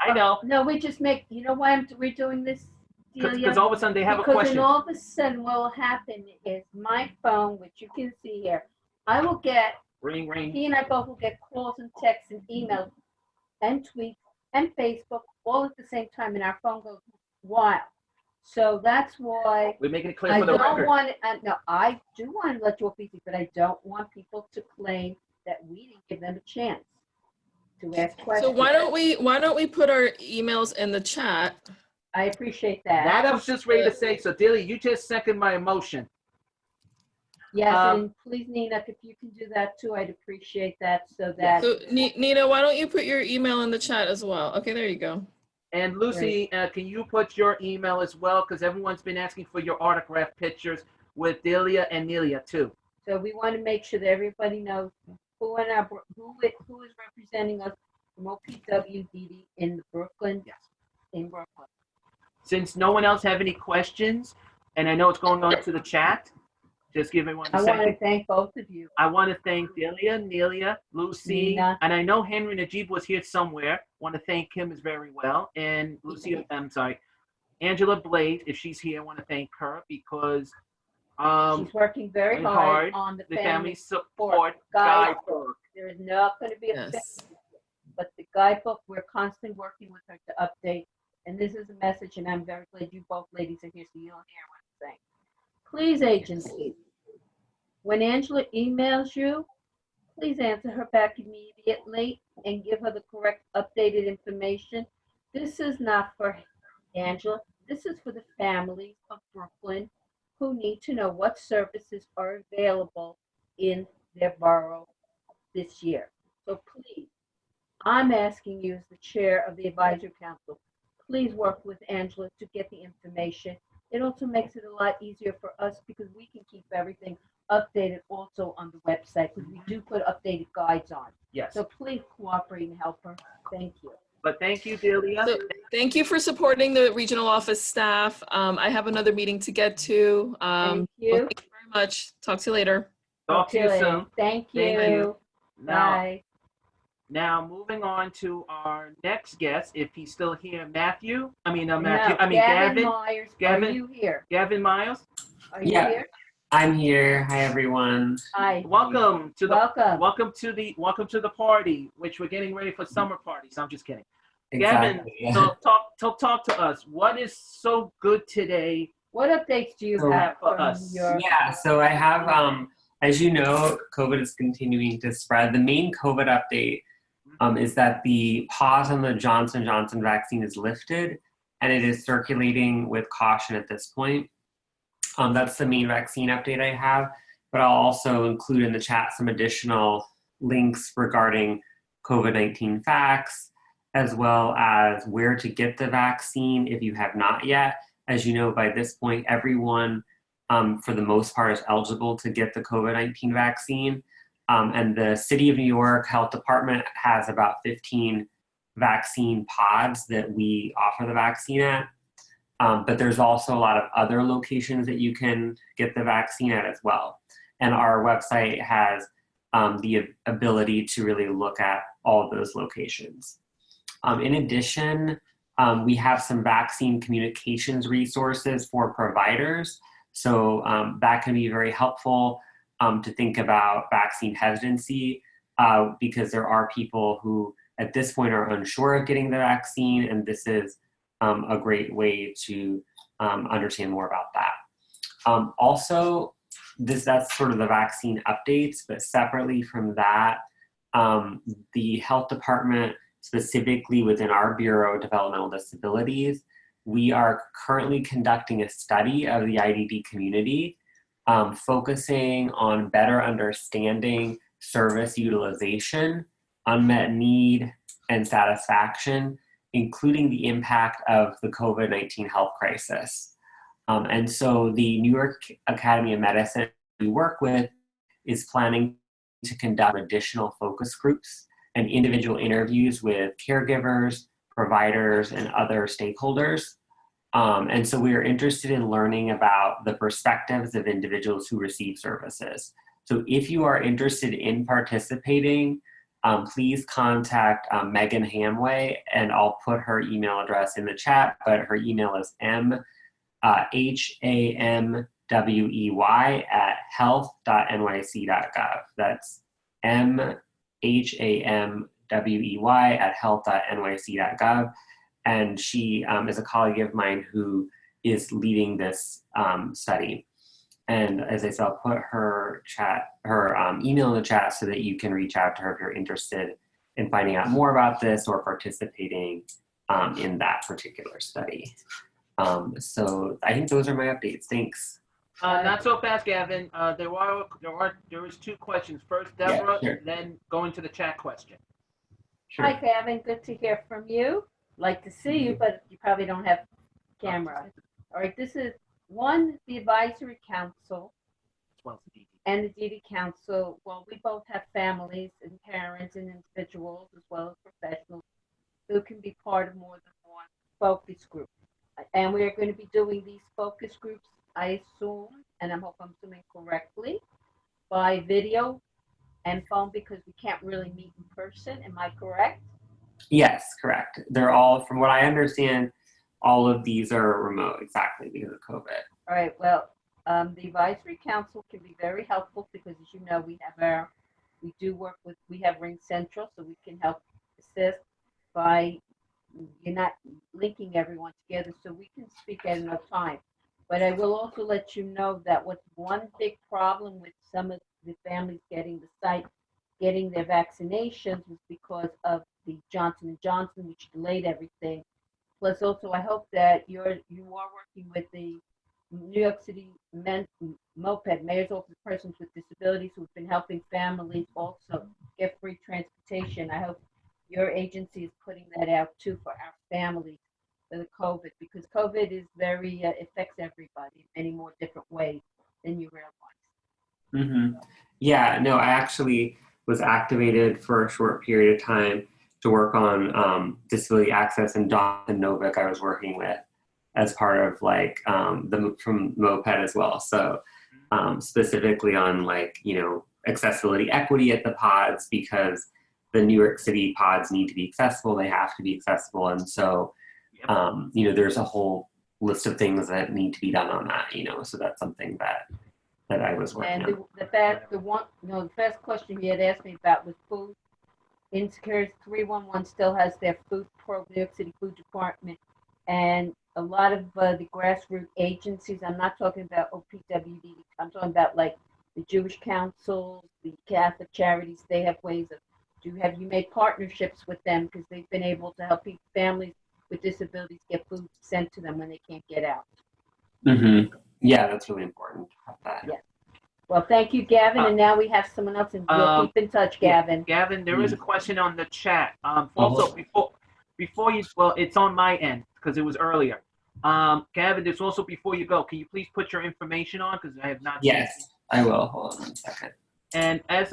I know, No, we just make. You know why we're doing this, Delia? because all of a sudden they have a Because question. then all of a sudden what will happen is my phone, which you can see here, I will get, Ring, ring. he and I both will get calls and texts and emails and tweets and Facebook all at the same time, and our phone goes wild. So that's why We're making it clear I for the don't record. want, no, I do want to let you off easy, but I don't want people to claim that we didn't give them a chance. to ask questions. So why don't we put our emails in the chat? I appreciate that. That I was just ready to say. So, Delia, you just second my emotion. Yes, Um, and please, Nina, if you can do that too, I'd appreciate that so that, So Nina, why don't you put your email in the chat as well? Okay, there you go. And Lucy, can you put your email as well? Because everyone's been asking for your autograph pictures with Delia and Nelia too. so we want to make sure that everybody knows who is representing us from OPWDD in Brooklyn, Yes. in Brooklyn. Since no one else have any questions, and I know it's going on to the chat, just give everyone a I want to second. thank both of you. I want to thank Delia, Nelia, Lucy, Nina. and I know Henry Najib was here somewhere. Want to thank him as very well. And Lucy, I'm sorry, Angela Blade, if she's here, I want to thank her because She's working very very hard hard. on the the family family support guidebook. guidebook. There is not going to be a Yes. fix, but the guidebook, we're constantly working with her to update. And this is a message, and I'm very glad you both ladies are here so you'll hear what I'm saying. Please, agency, when Angela emails you, please answer her back immediately and give her the correct updated information. This is not for Angela. This is for the families of Brooklyn who need to know what services are available in their borough this year. So please, I'm asking you as the chair of the advisory council, please work with Angela to get the information. It also makes it a lot easier for us because we can keep everything updated also on the website because we do put updated guides on. Yes. So please cooperate and help her. Thank you. But thank you, Delia. So thank you for supporting the regional office staff. I have another meeting to get to. Thank you. Well, thank you very much. Talk to you later. Talk to you later. soon. Thank you. Thank you. Bye. Now moving on to our next guest, if he's still here, Gavin. Gavin Myers, Gavin? are you here? Gavin Miles. Are you Yeah. here? I'm here. Hi, everyone. Hi. Welcome to the Welcome. welcome to the party, which we're getting ready for summer parties. I'm just kidding. Gavin, Exactly. so talk to us. What is so good today? What updates do you So- have For from us. your? Yeah, so I have, as you know, COVID is continuing to spread. The main COVID update is that the pause on the Johnson & Johnson vaccine is lifted, and it is circulating with caution at this point. That's the main vaccine update I have, but I'll also include in the chat some additional links regarding COVID-19 facts, as well as where to get the vaccine if you have not yet. As you know, by this point, everyone, for the most part, is eligible to get the COVID-19 vaccine. And the City of New York Health Department has about 15 vaccine pods that we offer the vaccine at. But there's also a lot of other locations that you can get the vaccine at as well. And our website has the ability to really look at all of those locations. In addition, we have some vaccine communications resources for providers. So that can be very helpful to think about vaccine hesitancy because there are people who at this point are unsure of getting the vaccine, and this is a great way to understand more about that. Also, that's sort of the vaccine updates, but separately from that, the health department, specifically within our Bureau of Developmental Disabilities, we are currently conducting a study of the IDD community, focusing on better understanding service utilization, unmet need, and satisfaction, including the impact of the COVID-19 health crisis. And so the New York Academy of Medicine we work with is planning to conduct additional focus groups and individual interviews with caregivers, providers, and other stakeholders. And so we are interested in learning about the perspectives of individuals who receive services. So if you are interested in participating, please contact Megan Hamway, and I'll put her email address in the chat, but her email is hamwey@health.nyc.gov. That's hamwey@health.nyc.gov. And she is a colleague of mine who is leading this study. And as I said, I'll put her email in the chat so that you can reach out to her if you're interested in finding out more about this or participating in that particular study. So I think those are my updates. Thanks. Not so fast, Gavin. There is 2 questions. First, Deborah, sure. then go into the chat question. Sure. Hi, Gavin. Good to hear from you. Like to see you, but you probably don't have camera. All right, this is the advisory council As well as the DD. and the DD council. Well, we both have families and parents and individuals as well as professionals who can be part of more than one focus group. And we are going to be doing these focus groups, I assume, and I hope I'm assuming correctly, by video and phone because we can't really meet in person. Am I correct? Yes, correct. They're all, from what I understand, all of these are remote, exactly, because of COVID. All right, well, the advisory council can be very helpful because, as you know, we have Ring Central, so we can help assist by you're not linking everyone together, so we can speak at enough time. But I will also let you know that what's one big problem with some of the families getting their vaccinations was because of the Johnson & Johnson, which delayed everything. Plus, also, I hope that you are working with the New York City MOPED, Mayor's Office of Persons with Disabilities, who've been helping families also get free transportation. I hope your agency is putting that out too for our families for the COVID, because COVID is affects everybody in many more different ways than you realize. Mm-hmm. Yeah, no, I actually was activated for a short period of time to work on disability access, and Jonathan Novick I was working with as part of from MOPED as well. So specifically on accessibility equity at the pods, because the New York City pods need to be accessible, they have to be accessible. And so, there's a whole list of things that need to be done on that, so that's something that I was working on. And the first question you had asked me about was food. Insecure 311 still has their food program, New York City Food Department, and a lot of the grassroots agencies. I'm not talking about OPWD. I'm talking about like the Jewish councils, the Catholic charities. They have ways of. Have you made partnerships with them because they've been able to help families with disabilities get food sent to them when they can't get out? Mm-hmm. Yeah, that's really important to have that. Yeah. Well, thank you, Gavin. And now we have someone else, and we'll keep in touch, Gavin. Yeah, Gavin, there is a question on the chat. Also, before you, well, it's on my end because it was earlier. Gavin, there's also before you go, can you please put your information on because I have not. Yes, I will. Hold on 1 second. And as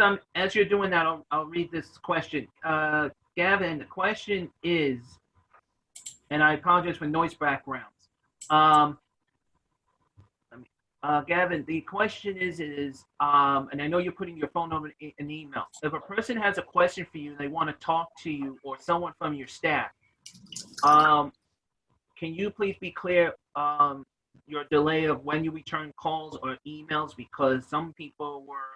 you're doing that, I'll read this question. Gavin, the question is, and I apologize for noise backgrounds. Gavin, the question is, and I know you're putting your phone number in an email. If a person has a question for you, they want to talk to you or someone from your staff, can you please be clear your delay of when you return calls or emails? Because some people were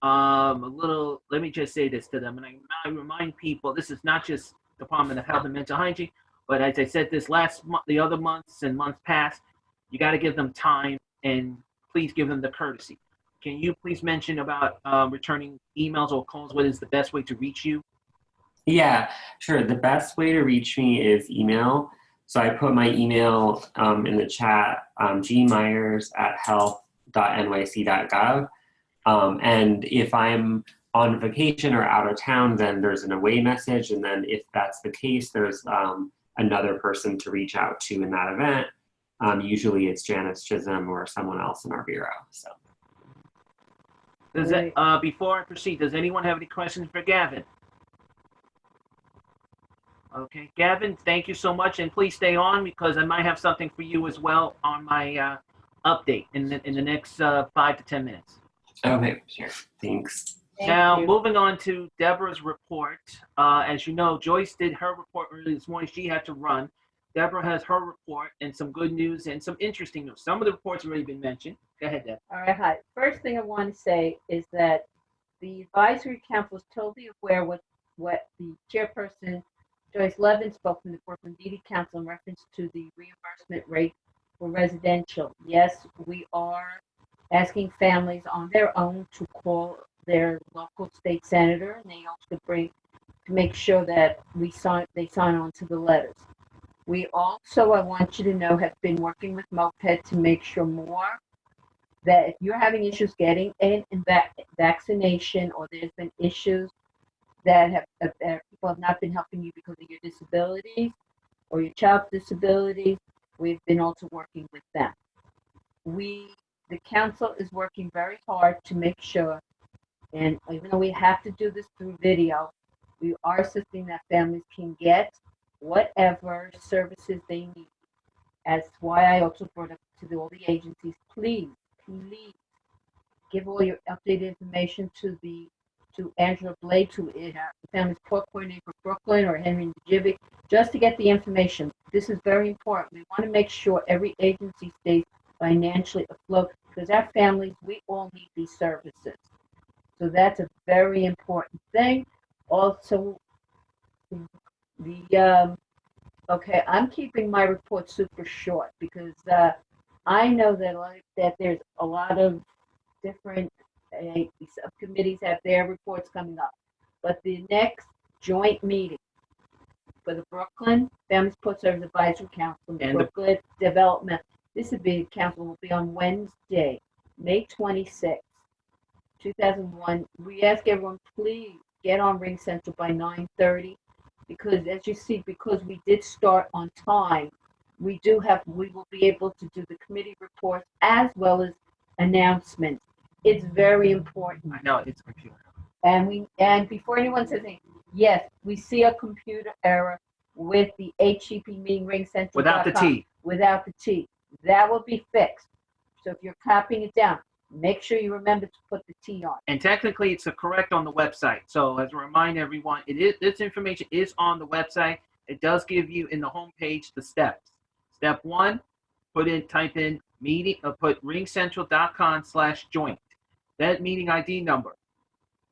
let me just say this to them, and I remind people, this is not just Department of Health and Mental Hygiene, but as I said this last month, the other months and months past, you got to give them time and please give them the courtesy. Can you please mention about returning emails or calls? What is the best way to reach you? Yeah, sure. The best way to reach me is email. So I put my email in the chat, gmyers@health.nyc.gov. And if I'm on vacation or out of town, then there's an away message. And then if that's the case, there's another person to reach out to in that event. Usually it's Janice Chisholm or someone else in our bureau. So. Before I proceed, does anyone have any questions for Gavin? Okay, Gavin, thank you so much, and please stay on because I might have something for you as well on my update in the next 5 to 10 minutes. Okay, sure. Thanks. Now, moving on to Deborah's report. As you know, Joyce did her report early this morning. She had to run. Deborah has her report and some good news and some interesting news. Some of the reports have already been mentioned. Go ahead, Deborah. All right, hi. First thing I want to say is that the advisory council was totally aware what the chairperson, Joyce Levin, spoke from the Brooklyn DD Council in reference to the reimbursement rate for residential. Yes, we are asking families on their own to call their local state senator, and they also bring to make sure that they sign on to the letters. We also, I want you to know, have been working with MOPED to make sure more that if you're having issues getting a vaccination, or there's been issues that people have not been helping you because of your disabilities or your child's disabilities, we've been also working with them. The council is working very hard to make sure, and even though we have to do this through video, we are assisting that families can get whatever services they need. That's why I also brought up to all the agencies, please give all your updated information to Angela Blake, who is the family support coordinator for Brooklyn, or Henry Najivic, just to get the information. This is very important. We want to make sure every agency stays financially afloat, because our families, we all need these services. So that's a very important thing. Also, okay, I'm keeping my report super short, because I know that there's a lot of different subcommittees have their reports coming up. But the next joint meeting for the Brooklyn Family Support Service Advisory Council and the Brooklyn Development, this would be council, will be on Wednesday, May 26th, 2001. We ask everyone, please get on Ring Central by 9:30, because as you see, because we did start on time, we will be able to do the committee reports as well as announcements. It's very important. I know, it's a computer. And before anyone says anything, yes, we see a computer error with the HEP meeting Ring Central. Without the T. Without the T. That will be fixed. So if you're copying it down, make sure you remember to put the T on. And technically, it's correct on the website. So as a reminder, everyone, this information is on the website. It does give you in the homepage the steps. Step 1, type in meeting, put ringcentral.com/joint. That meeting ID number.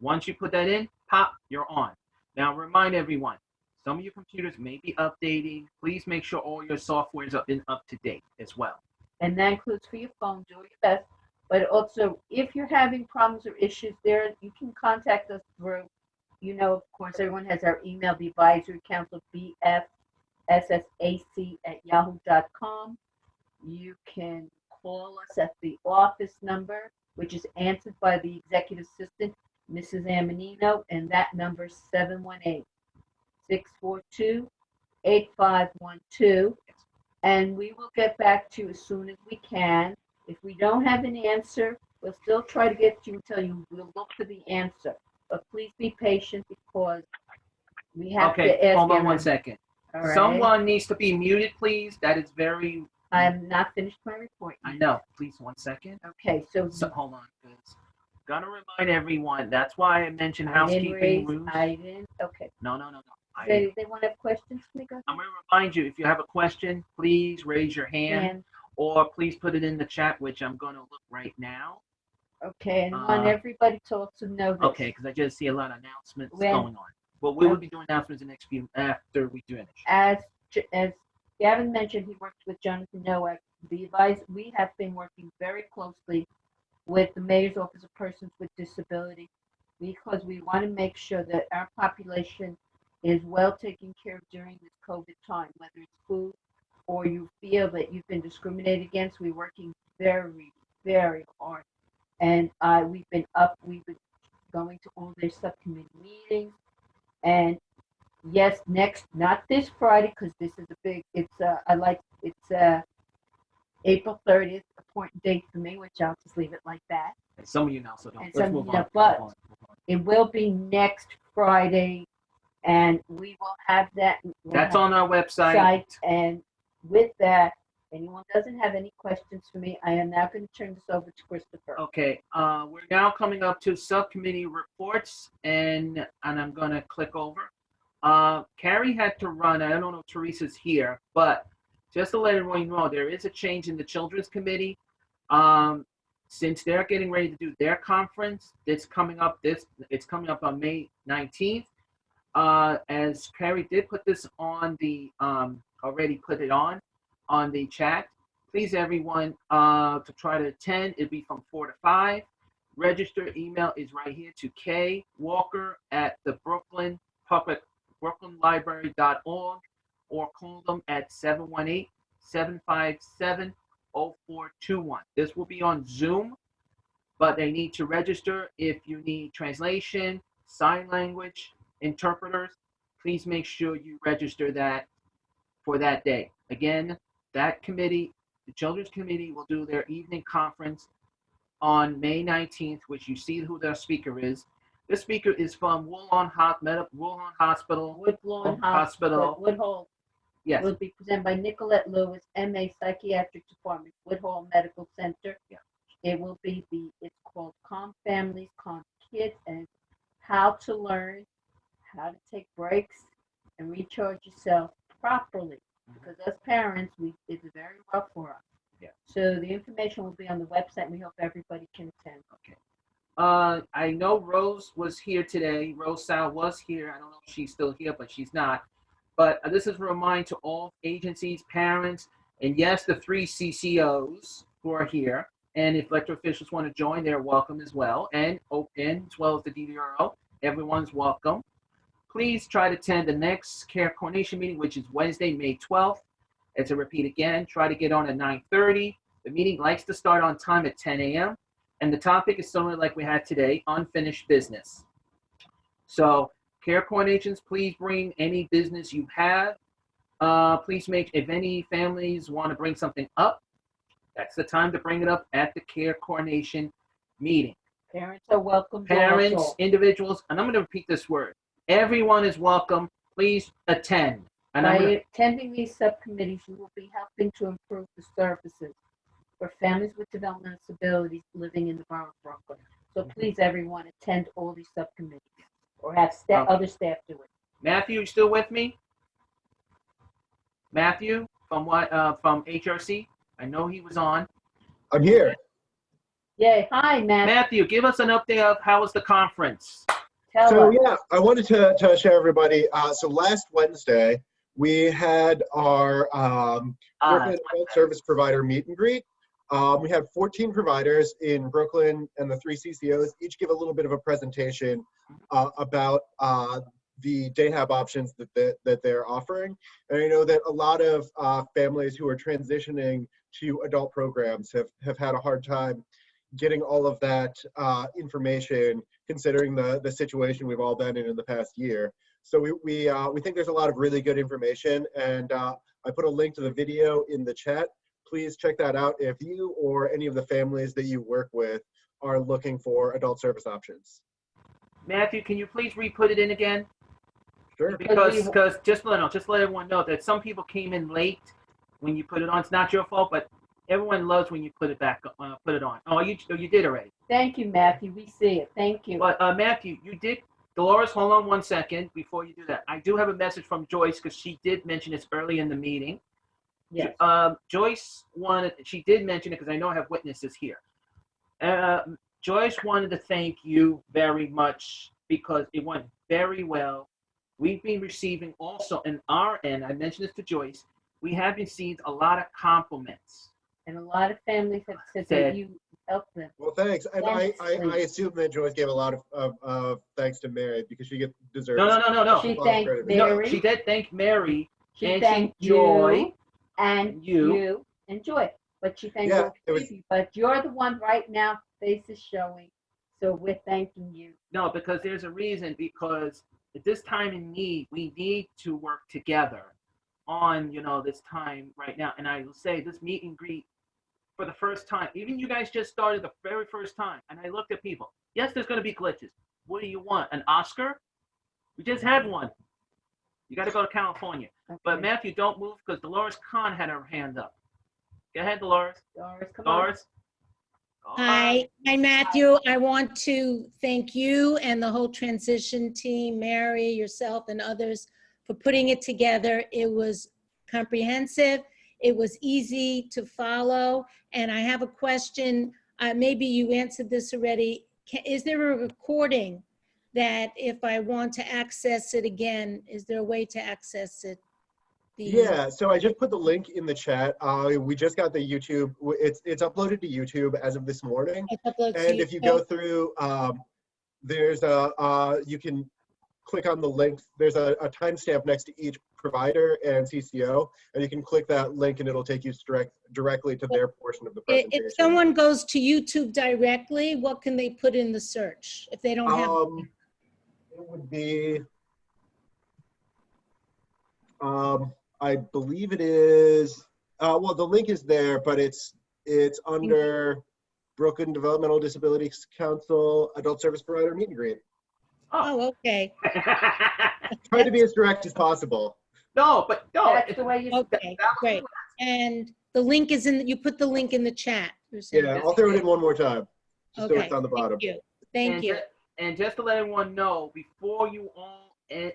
Once you put that in, pop, you're on. Now remind everyone, some of your computers may be updating. Please make sure all your software is up to date as well. And that includes for your phone, do your best. But also, if you're having problems or issues there, you can contact us through, of course, everyone has our email, the advisory council, bfssac@yahoo.com. You can call us at the office number, which is answered by the executive assistant, Mrs. Amanino, and that number is 718-642-8512. And we will get back to you as soon as we can. If we don't have an answer, we'll still try to get to you and tell you we'll look for the answer. But please be patient, because we have to ask. Okay, hold on everyone. 1 second. All right. Someone needs to be muted, please. That is very. I'm not finished my report yet. I know. Please, 1 second. Okay, so Hold on, because gotta remind everyone. That's why I mentioned housekeeping rules. Okay. No. They want to have questions for me? Go I'm going to remind you, if you have a question, please raise your hand, or please put it in the chat, which I'm going to look right now. Okay, and I want everybody to also know this. Okay, because I just see a lot of announcements going on. Well, we will be doing announcements the next few after we finish. As Gavin mentioned, he worked with Jonathan Nowak. We have been working very closely with the Mayor's Office of Persons with Disability, because we want to make sure that our population is well taken care of during this COVID time, whether it's food or you feel that you've been discriminated against. We're working very, very hard. And we've been going to all their subcommittee meetings. And yes, not this Friday, because this is it's April 30th, important date for me, which I'll just leave it like that. Some of you know, so don't. And Let's some move of you on. know, but it will be next Friday, and we will have that. That's on our website. And with that, anyone doesn't have any questions for me, I am now going to turn this over to Christopher. Okay, we're now coming up to subcommittee reports, and I'm going to click over. Carrie had to run. I don't know if Teresa's here, but just to let everyone know, there is a change in the Children's Committee. Since they're getting ready to do their conference, it's coming up on May 19th. As Carrie did put this on the already put it on the chat. Please, everyone, to try to attend. It'll be from 4 to 5. Register email is right here to kwalker@thebrooklyn brooklynlibrary.org, or call them at 718-757-0421. This will be on Zoom, but they need to register. If you need translation, sign language, interpreters, please make sure you register that for that day. Again, that committee, the Children's Committee, will do their evening conference on May 19th, which you see who their speaker is. This speaker is from Woodlawn Hospital. Woodlawn Hospital. Woodhull. Yes. Will be presented by Nicolette Lewis, MA, Psychiatric Department, Woodhull Medical Center. Yeah. It will be it's called Calm Families, Calm Kids, and how to learn how to take breaks and recharge yourself properly. Because as parents, it's very rough for us. Yeah. So the information will be on the website, and we hope everybody can attend. Okay. I know Rose was here today. Rose Sal was here. I don't know if she's still here, but she's not. But this is a reminder to all agencies, parents, and yes, the 3 CCOs who are here. And if elected officials want to join, they're welcome as well. And open as well as the DVRO. Everyone's welcome. Please try to attend the next care coordination meeting, which is Wednesday, May 12th. As a repeat again, try to get on at 9:30. The meeting likes to start on time at 10 a.m. And the topic is similar like we had today, unfinished business. So care coordinations, please bring any business you have. Please if any families want to bring something up, that's the time to bring it up at the care coordination meeting. Parents are welcome. Parents, also. individuals, and I'm going to repeat this word. Everyone is welcome. Please attend. And By attending these subcommittees, you will be helping to improve the services for families with developmental disabilities living in the borough of Brooklyn. So please, everyone, attend all these subcommittees or have other staff do it. Matthew, you still with me? Matthew from HRC? I know he was on. I'm here. Yay. Hi, Matt. Matthew, give us an update of how was the conference? Tell So us. yeah, I wanted to share everybody. So last Wednesday, we had our Brooklyn Adult Service Provider meet and greet. We had 14 providers in Brooklyn, and the 3 CCOs each give a little bit of a presentation about the day hab options that they're offering. And I know that a lot of families who are transitioning to adult programs have had a hard time getting all of that information, considering the situation we've all been in the past year. So we think there's a lot of really good information, and I put a link to the video in the chat. Please check that out if you or any of the families that you work with are looking for adult service options. Matthew, can you please re-put it in again? Sure. Because just let everyone know that some people came in late when you put it on. It's not your fault, but everyone loves when you put it back, put it on. Oh, you did already. Thank you, Matthew. We see it. Thank you. But Matthew, you did. Dolores, hold on 1 second before you do that. I do have a message from Joyce because she did mention this early in the meeting. Yes. Joyce she did mention it because I know I have witnesses here. Joyce wanted to thank you very much because it went very well. We've been receiving also in our end, I mentioned this to Joyce, we have received a lot of compliments. And a lot of families have said that you helped them. Well, thanks. And Yes, I assume that Joyce gave a lot of thanks to Mary because she deserves. No. She thanked credit. Mary. No, she did thank Mary. She and thanked Joy. and you. you and Joy. But she thanked Yeah, both of you. But you're the one right now, face is showing. So we're thanking you. No, because there's a reason, because at this time in need, we need to work together on, this time right now. And I will say this meet and greet for the first time, even you guys just started the very first time, and I looked at people. Yes, there's going to be glitches. What do you want? An Oscar? We just had one. You got to go to California. Okay. But Matthew, don't move because Dolores Kahn had her hand up. Go ahead, Dolores. Doris, come Doris. Hi, Matthew. I want to thank you and the whole transition team, Mary, yourself, and others for putting it together. It was comprehensive. It was easy to follow. And I have a question. Maybe you answered this already. Is there a recording that if I want to access it again, is there a way to access it? Yeah, so I just put the link in the chat. We just got the YouTube. It's uploaded to YouTube as of this morning. It's uploaded to And if you go through, there's you can click on the link. There's a timestamp next to each provider and CCO, and you can click that link and it'll take you directly to their portion of the presentation. If someone goes to YouTube directly, what can they put in the search if they don't have? It would be, I believe it is, well, the link is there, but it's under Brooklyn Developmental Disabilities Council Adult Service Provider Meet and Greet. Oh, okay. Try to be as direct as possible. No, but no. That's the way you. Okay, great. And the link is in, you put the link in the chat. you're saying. Yeah, I'll throw it in one more time, just so Okay, it's on the bottom. thank you. Thank you. And just to let everyone know, before you all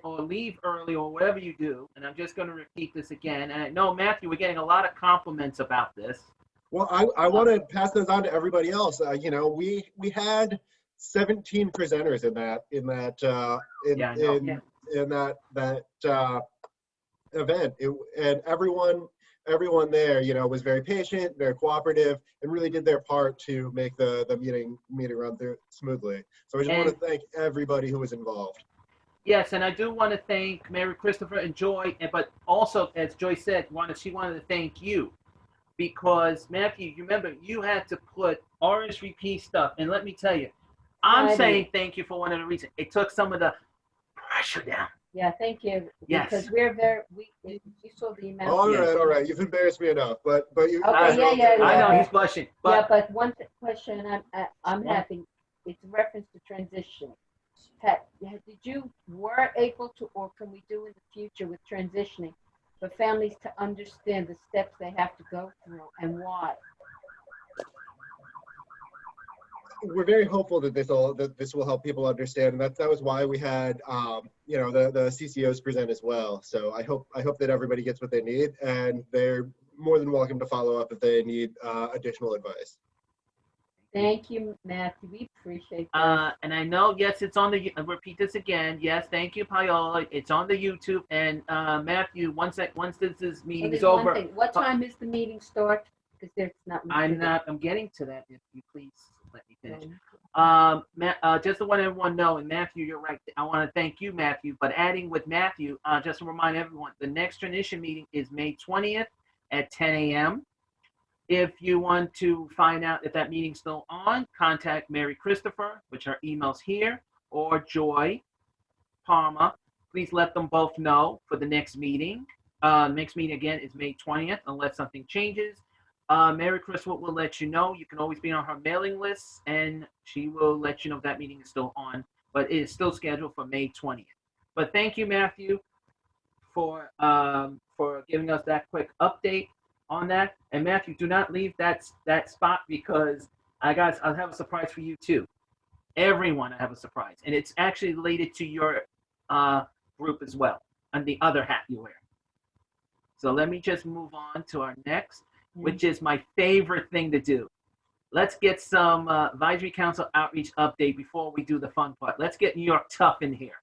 or leave early or whatever you do, and I'm just going to repeat this again. And I know, Matthew, we're getting a lot of compliments about this. Well, I want to pass those on to everybody else. You know, we had 17 presenters in that event, and everyone there, you know, was very patient, very cooperative, and really did their part to make the meeting run through smoothly. So I just want to thank everybody who was involved. Yes, and I do want to thank Mary Christopher and Joy, but also, as Joy said, she wanted to thank you. Because, Matthew, you remember, you had to put RSVP stuff. And let me tell you, I'm saying thank you for one of the reasons. It took some of the pressure down. Yeah, thank you. Yes. Because we're you saw the amount. All right. You've embarrassed me enough, but you. Okay, yeah. I know, he's blushing. Yeah, but one question I'm having, it's a reference to transition. Pat, did you were able to, or can we do in the future with transitioning, for families to understand the steps they have to go through and why? We're very hopeful that this will help people understand. And that was why we had you know, the CCOs present as well. So I hope that everybody gets what they need, and they're more than welcome to follow up if they need additional advice. Thank you, Matthew. We appreciate that. And I know, yes, it's on the, I'll repeat this again. Yes, thank you, Paola. It's on the YouTube. And Matthew, once this meeting is over. What time is the meeting start? Because there's not. I'm getting to that, if you please let me finish. Just to let everyone know, and Matthew, you're right. I want to thank you, Matthew. But adding with Matthew, just to remind everyone, the next transition meeting is May 20th at 10 a.m. If you want to find out if that meeting's still on, contact Mary Christopher, which her email's here, or Joy Palmer. Please let them both know for the next meeting. Next meeting again is May 20th, unless something changes. Mary Christopher will let you know. You can always be on her mailing list, and she will let you know if that meeting is still on. But it is still scheduled for May 20th. But thank you, Matthew, for giving us that quick update on that. And Matthew, do not leave that spot, because I'll have a surprise for you too. Everyone, I have a surprise, and it's actually related to your group as well, and the other hat you wear. So let me just move on to our next, which is my favorite thing to do. Let's get some Advisory Council outreach update before we do the fun part. Let's get New York Tough in here.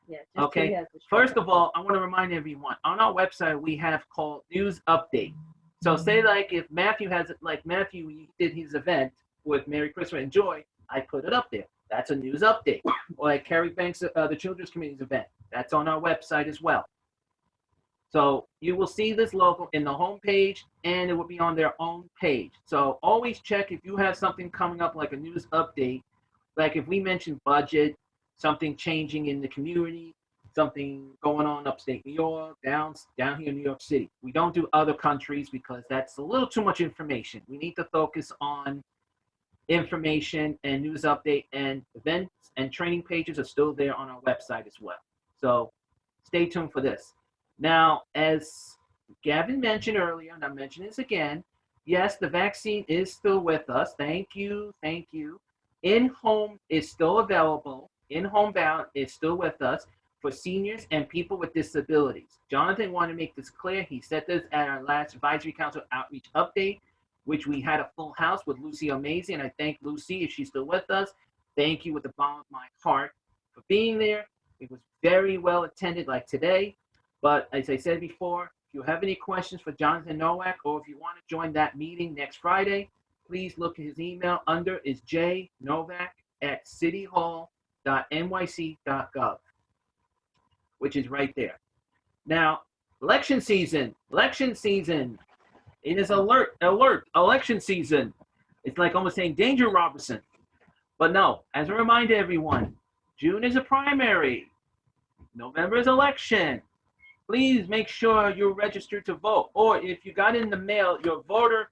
Yeah, okay. First of all, I want to remind everyone, on our website we have called News Update. So say like if Matthew he did his event with Mary Christopher and Joy, I put it up there. That's a news update. Or like Carrie Banks, the Children's Committee's event. That's on our website as well. So you will see this logo in the home page, and it will be on their own page. So always check if you have something coming up like a news update, like if we mention budget, something changing in the community, something going on upstate New York, down here in New York City. We don't do other countries because that's a little too much information. We need to focus on information and news update, and events and training pages are still there on our website as well. So stay tuned for this. Now, as Gavin mentioned earlier, and I'm mentioning this again, yes, the vaccine is still with us. Thank you. In-home is still available. In-home bound is still with us for seniors and people with disabilities. Jonathan wanted to make this clear. He said this at our last Advisory Council outreach update, which we had a full house with Lucy O'Mazey, and I thank Lucy if she's still with us. Thank you with the bottom of my heart for being there. It was very well attended like today. But as I said before, if you have any questions for Jonathan Nowak, or if you want to join that meeting next Friday, please look at his email under is jnovak@cityhall.nyc.gov. which is right there. Now, election season. It is alert, election season. It's like almost saying danger, Robinson. But no, as a reminder, everyone, June is a primary. November is election. Please make sure you're registered to vote. Or if you got in the mail your voter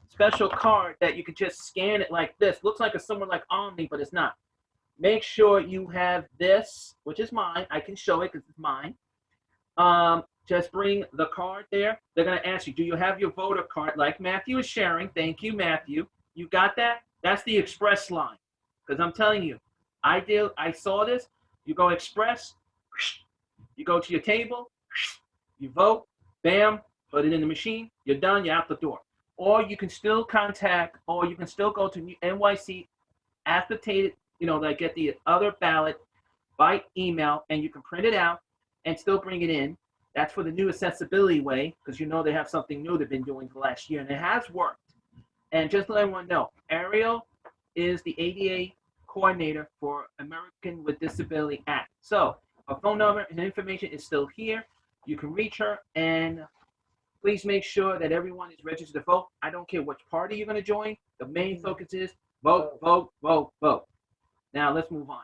special card that you can just scan it like this. Looks like someone like Omni, but it's not. Make sure you have this, which is mine. I can show it because it's mine. Just bring the card there. They're going to ask you, do you have your voter card? Like Matthew is sharing. Thank you, Matthew. You got that? That's the express line. Because I'm telling you, I saw this. You go express. You go to your table. You vote. Bam. Put it in the machine. You're done. You're out the door. Or you can still contact, or you can still go to NYC, affidavit, like get the other ballot by email, and you can print it out and still bring it in. That's for the new accessibility way, because they have something new they've been doing for the last year, and it has worked. And just to let everyone know, Ariel is the ADA coordinator for American with Disability Act. So her phone number and information is still here. You can reach her, and please make sure that everyone is registered to vote. I don't care which party you're going to join. The main focus is vote, vote, vote, vote. Now let's move on.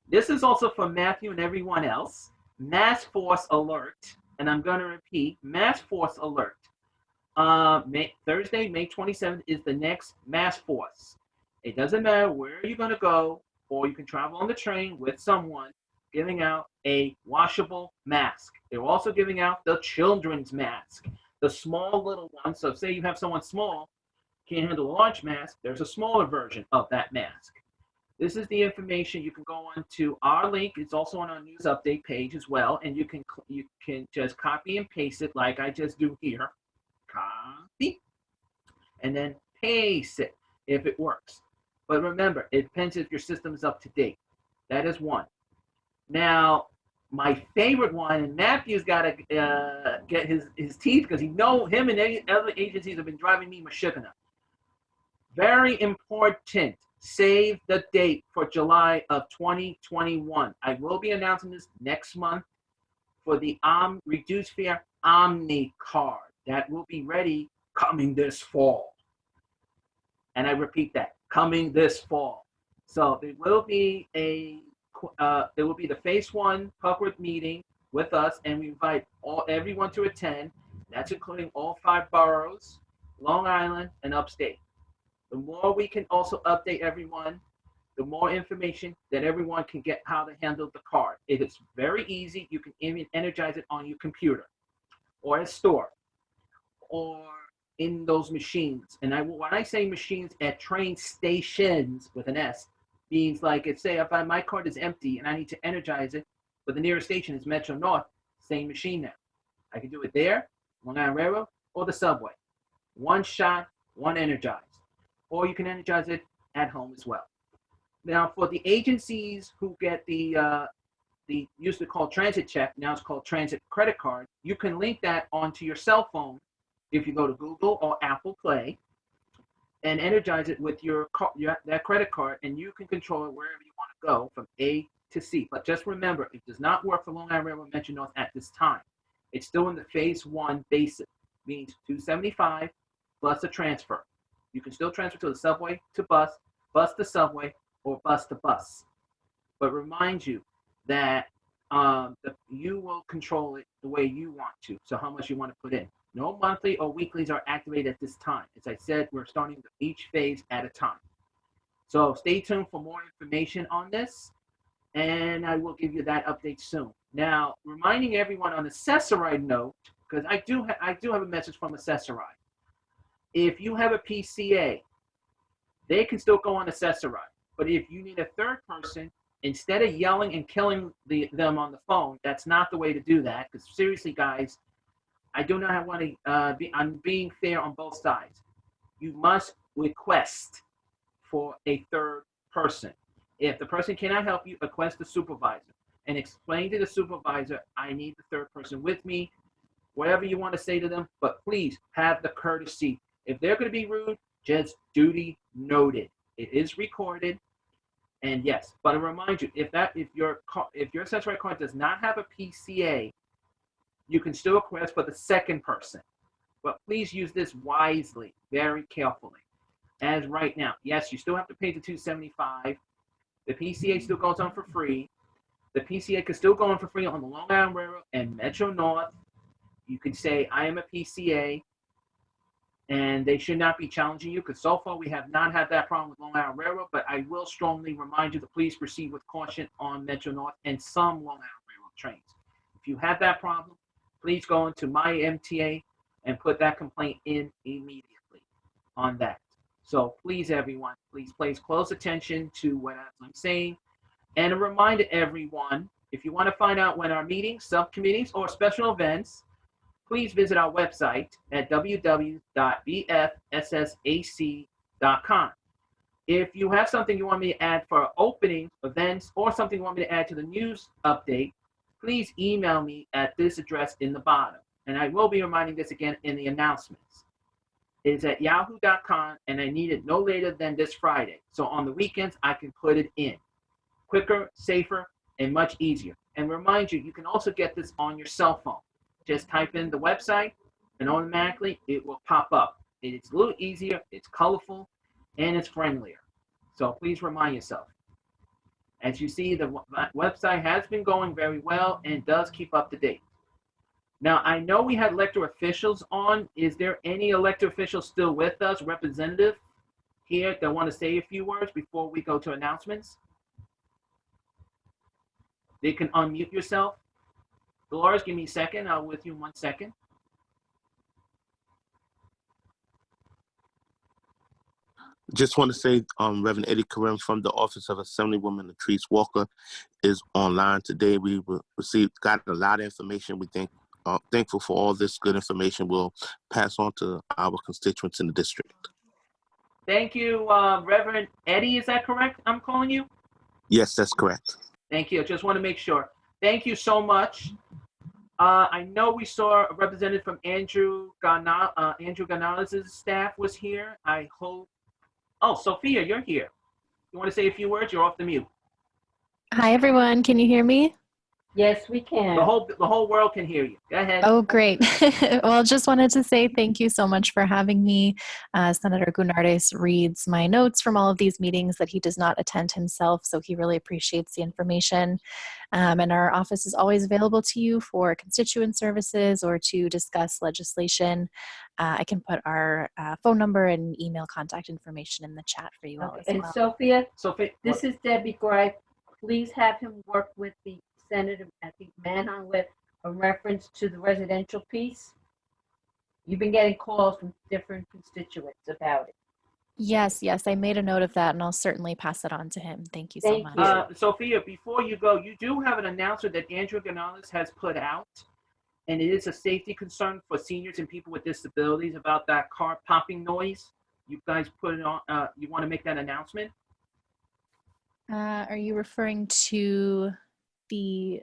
This is also for Matthew and everyone else. Mask Force alert, and I'm going to repeat, Mask Force alert. Thursday, May 27th is the next Mask Force. It doesn't matter where you're going to go, or you can travel on the train with someone giving out a washable mask. They're also giving out the children's mask, the small little one. So say you have someone small, can't handle a large mask, there's a smaller version of that mask. This is the information. You can go on to our link. It's also on our news update page as well, and you can just copy and paste it like I just do here. Copy, and then paste it if it works. But remember, it depends if your system is up to date. That is one. Now, my favorite one, and Matthew's got to get his teeth because him and any other agencies have been driving me mashikana. Very important. Save the date for July of 2021. I will be announcing this next month for the reduced fare Omni card. That will be ready coming this fall. And I repeat that, coming this fall. So there will be the Phase 1 public meeting with us, and we invite everyone to attend. That's including all 5 boroughs, Long Island, and upstate. The more we can also update everyone, the more information that everyone can get how to handle the card. It is very easy. You can even energize it on your computer or at a store or in those machines. And when I say machines, at train stations with an S, means like if my card is empty and I need to energize it, but the nearest station is Metro North, same machine now. I can do it there, Long Island Railroad, or the subway. One shot, one energized. Or you can energize it at home as well. Now, for the agencies who get the used to call transit check, now it's called transit credit card, you can link that onto your cell phone if you go to Google or Apple Play and energize it with that credit card, and you can control it wherever you want to go from A to C. But just remember, it does not work for Long Island Railroad Metro North at this time. It's still in the Phase 1 basic, means $275 plus a transfer. You can still transfer to the subway to bus to subway, or bus to bus. But remind you that you will control it the way you want to, so how much you want to put in. No monthly or weeklies are activated at this time. As I said, we're starting each phase at a time. So stay tuned for more information on this, and I will give you that update soon. Now, reminding everyone on the Accessoride note, because I do have a message from Accessoride. If you have a PCA, they can still go on Accessoride. But if you need a third person, instead of yelling and killing them on the phone, that's not the way to do that. Because seriously, guys, I do not want to I'm being fair on both sides. You must request for a third person. If the person cannot help you, request the supervisor and explain to the supervisor, I need the third person with me, whatever you want to say to them, but please have the courtesy. If they're going to be rude, just duty noted. It is recorded. And yes, but I remind you, if your accessory card does not have a PCA, you can still request for the second person. But please use this wisely, very carefully. As right now, yes, you still have to pay the $275. The PCA still goes on for free. The PCA can still go on for free on the Long Island Railroad and Metro North. You can say, I am a PCA, and they should not be challenging you, because so far we have not had that problem with Long Island Railroad, but I will strongly remind you to please proceed with caution on Metro North and some Long Island Railroad trains. If you have that problem, please go into my MTA and put that complaint in immediately on that. So please, everyone, please close attention to what I'm saying. And a reminder, everyone, if you want to find out when our meetings, subcommittees, or special events, please visit our website at www.bfssac.com. If you have something you want me to add for opening events or something you want me to add to the news update, please email me at this address in the bottom. And I will be reminding this again in the announcements. It's at yahoo.com, and I need it no later than this Friday. So on the weekends, I can put it in. Quicker, safer, and much easier. And remind you, you can also get this on your cell phone. Just type in the website, and automatically it will pop up. It's a little easier, it's colorful, and it's friendlier. So please remind yourself. As you see, the website has been going very well and does keep up to date. Now, I know we had elected officials on. Is there any elected officials still with us, representative here, that want to say a few words before we go to announcements? They can unmute yourself. Dolores, give me a second. I'll with you in 1 second. Just want to say, Reverend Eddie Karim from the Office of Assemblywoman Latrice Walker is online today. We got a lot of information. We thankful for all this good information we'll pass on to our constituents in the district. Thank you, Reverend Eddie. Is that correct? I'm calling you? Yes, that's correct. Thank you. I just want to make sure. Thank you so much. I know we saw a representative from Andrew Gonzalez's staff was here. I hope. Oh, Sophia, you're here. You want to say a few words? You're off the mute. Hi, everyone. Can you hear me? Yes, we can. The whole world can hear you. Go ahead. Oh, great. Well, just wanted to say thank you so much for having me. Senator Gurnardes reads my notes from all of these meetings that he does not attend himself, so he really appreciates the information. And our office is always available to you for constituent services or to discuss legislation. I can put our phone number and email contact information in the chat for you all as And well. Sophia, this is Debbie Gripe. Please have him work with the Senator, I think, Manhon, with a reference to the residential piece. You've been getting calls from different constituents about it. Yes, I made a note of that, and I'll certainly pass it on to him. Thank you so much. Sophia, before you go, you do have an announcement that Andrew Gonzalez has put out, and it is a safety concern for seniors and people with disabilities about that car popping noise. You guys put it on. You want to make that announcement? Are you referring to the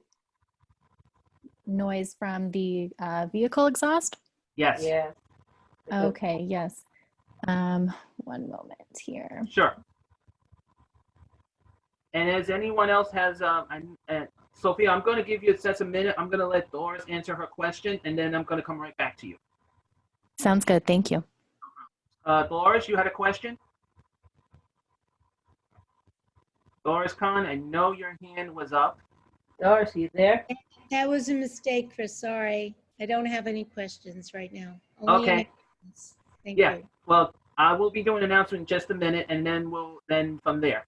noise from the vehicle exhaust? Yes. Yeah. Okay, yes. One moment here. Sure. And as anyone else has, Sophia, I'm going to give you just a minute. I'm going to let Doris answer her question, and then I'm going to come right back to you. Sounds good. Thank you. Dolores, you had a question? Doris Kahn, I know your hand was up. Doris, you there? That was a mistake, Chris. Sorry. I don't have any questions right now. Only Okay. announcements. Thank Yeah. you. Well, I will be doing an announcement in just a minute, and then from there.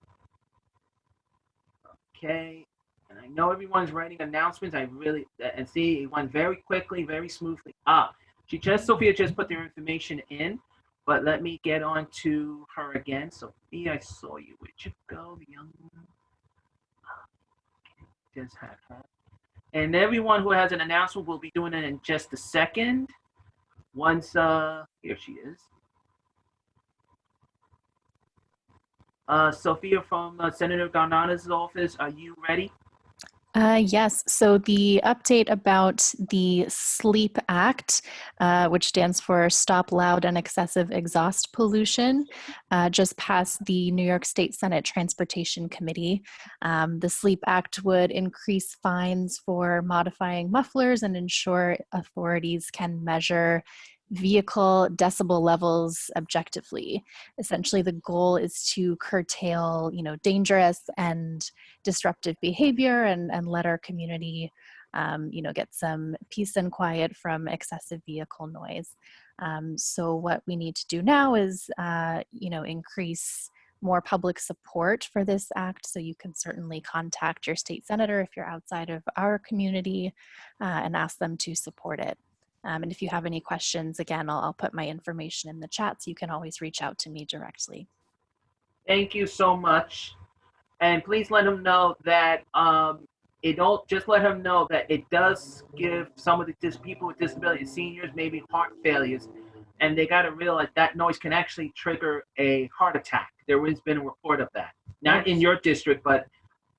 Okay. And I know everyone's writing announcements. And see, it went very quickly, very smoothly. Sophia just put their information in, but let me get on to her again. Sophia, I saw you. Where'd you go, the young woman? Just have her. And everyone who has an announcement will be doing it in just a second. Once, here she is. Sophia from Senator Gonzalez's office, are you ready? Yes, so the update about the SLEEP Act, which stands for Stop Loud and Excessive Exhaust Pollution, just passed the New York State Senate Transportation Committee. The SLEEP Act would increase fines for modifying mufflers and ensure authorities can measure vehicle decibel levels objectively. Essentially, the goal is to curtail, dangerous and disruptive behavior and let our community, get some peace and quiet from excessive vehicle noise. So what we need to do now is, increase more public support for this act. So you can certainly contact your state senator if you're outside of our community and ask them to support it. And if you have any questions, again, I'll put my information in the chat so you can always reach out to me directly. Thank you so much. And please let him know that just let him know that it does give some of the people with disabilities, seniors, maybe heart failures, and they got to realize that noise can actually trigger a heart attack. There has been a report of that, not in your district, but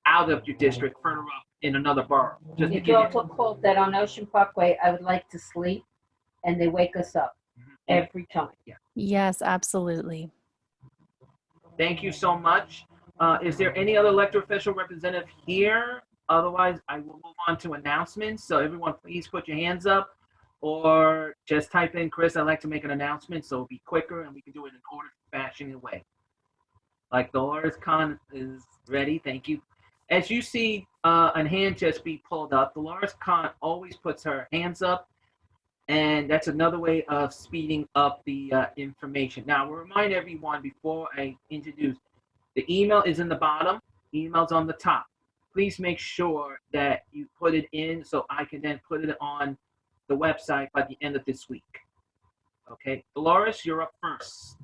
out of your district, further up in another borough. Just If you also called that on Ocean Parkway, I would like to sleep, and they wake us up every time. Yeah. Yes, absolutely. Thank you so much. Is there any other elected official representative here? Otherwise, I will move on to announcements. So everyone, please put your hands up or just type in, Chris, I'd like to make an announcement, so it'll be quicker and we can do it in order, fashion, and way. Like Dolores Kahn is ready. Thank you. As you see a hand just be pulled up, Dolores Kahn always puts her hands up, and that's another way of speeding up the information. Now, we'll remind everyone before I introduce, the email is in the bottom, email's on the top. Please make sure that you put it in so I can then put it on the website by the end of this week. Okay, Dolores, you're up first.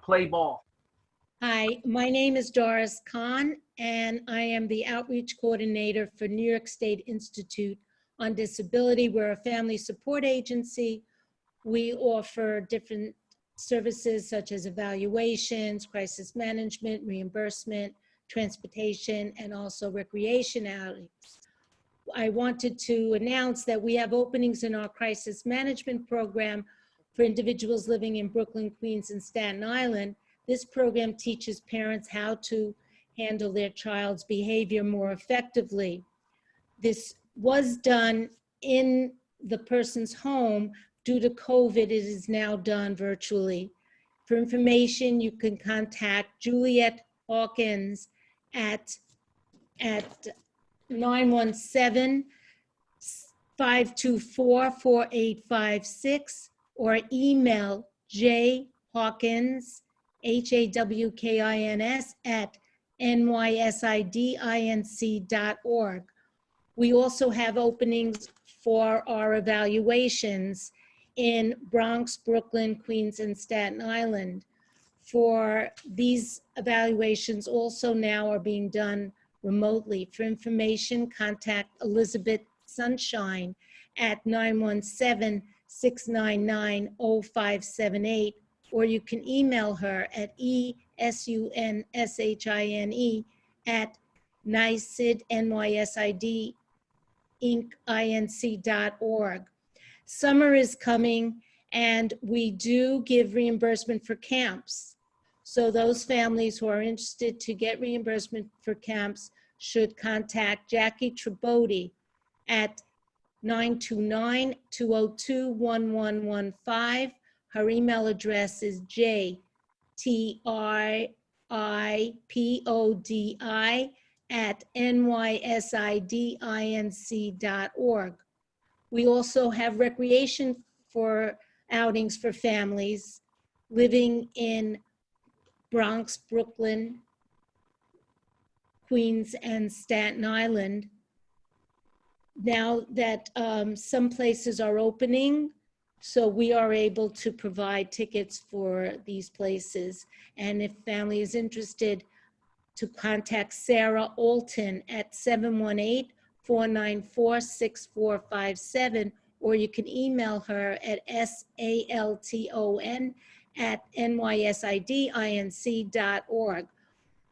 Play ball. Hi, my name is Doris Kahn, and I am the Outreach Coordinator for New York State Institute on Disability. We're a family support agency. We offer different services such as evaluations, crisis management, reimbursement, transportation, and also recreation outings. I wanted to announce that we have openings in our crisis management program for individuals living in Brooklyn, Queens, and Staten Island. This program teaches parents how to handle their child's behavior more effectively. This was done in the person's home. Due to COVID, it is now done virtually. For information, you can contact Juliet Hawkins at 917-524-4856 or email jhawkins, HAWKINS at nysidinc.org. We also have openings for our evaluations in Bronx, Brooklyn, Queens, and Staten Island. For these evaluations also now are being done remotely. For information, contact Elizabeth Sunshine at 917-699-0578, or you can email her at ESUNSHINE at nysidinc.org. Summer is coming, and we do give reimbursement for camps. So those families who are interested to get reimbursement for camps should contact Jackie Tribodi at 929-202-1115. Her email address is jtripodi@nysidinc.org. We also have recreation for outings for families living in Bronx, Brooklyn, Queens, and Staten Island. Now that some places are opening, so we are able to provide tickets for these places. And if family is interested, to contact Sarah Alton at 718-494-6457, or you can email her at salton@nysidinc.org.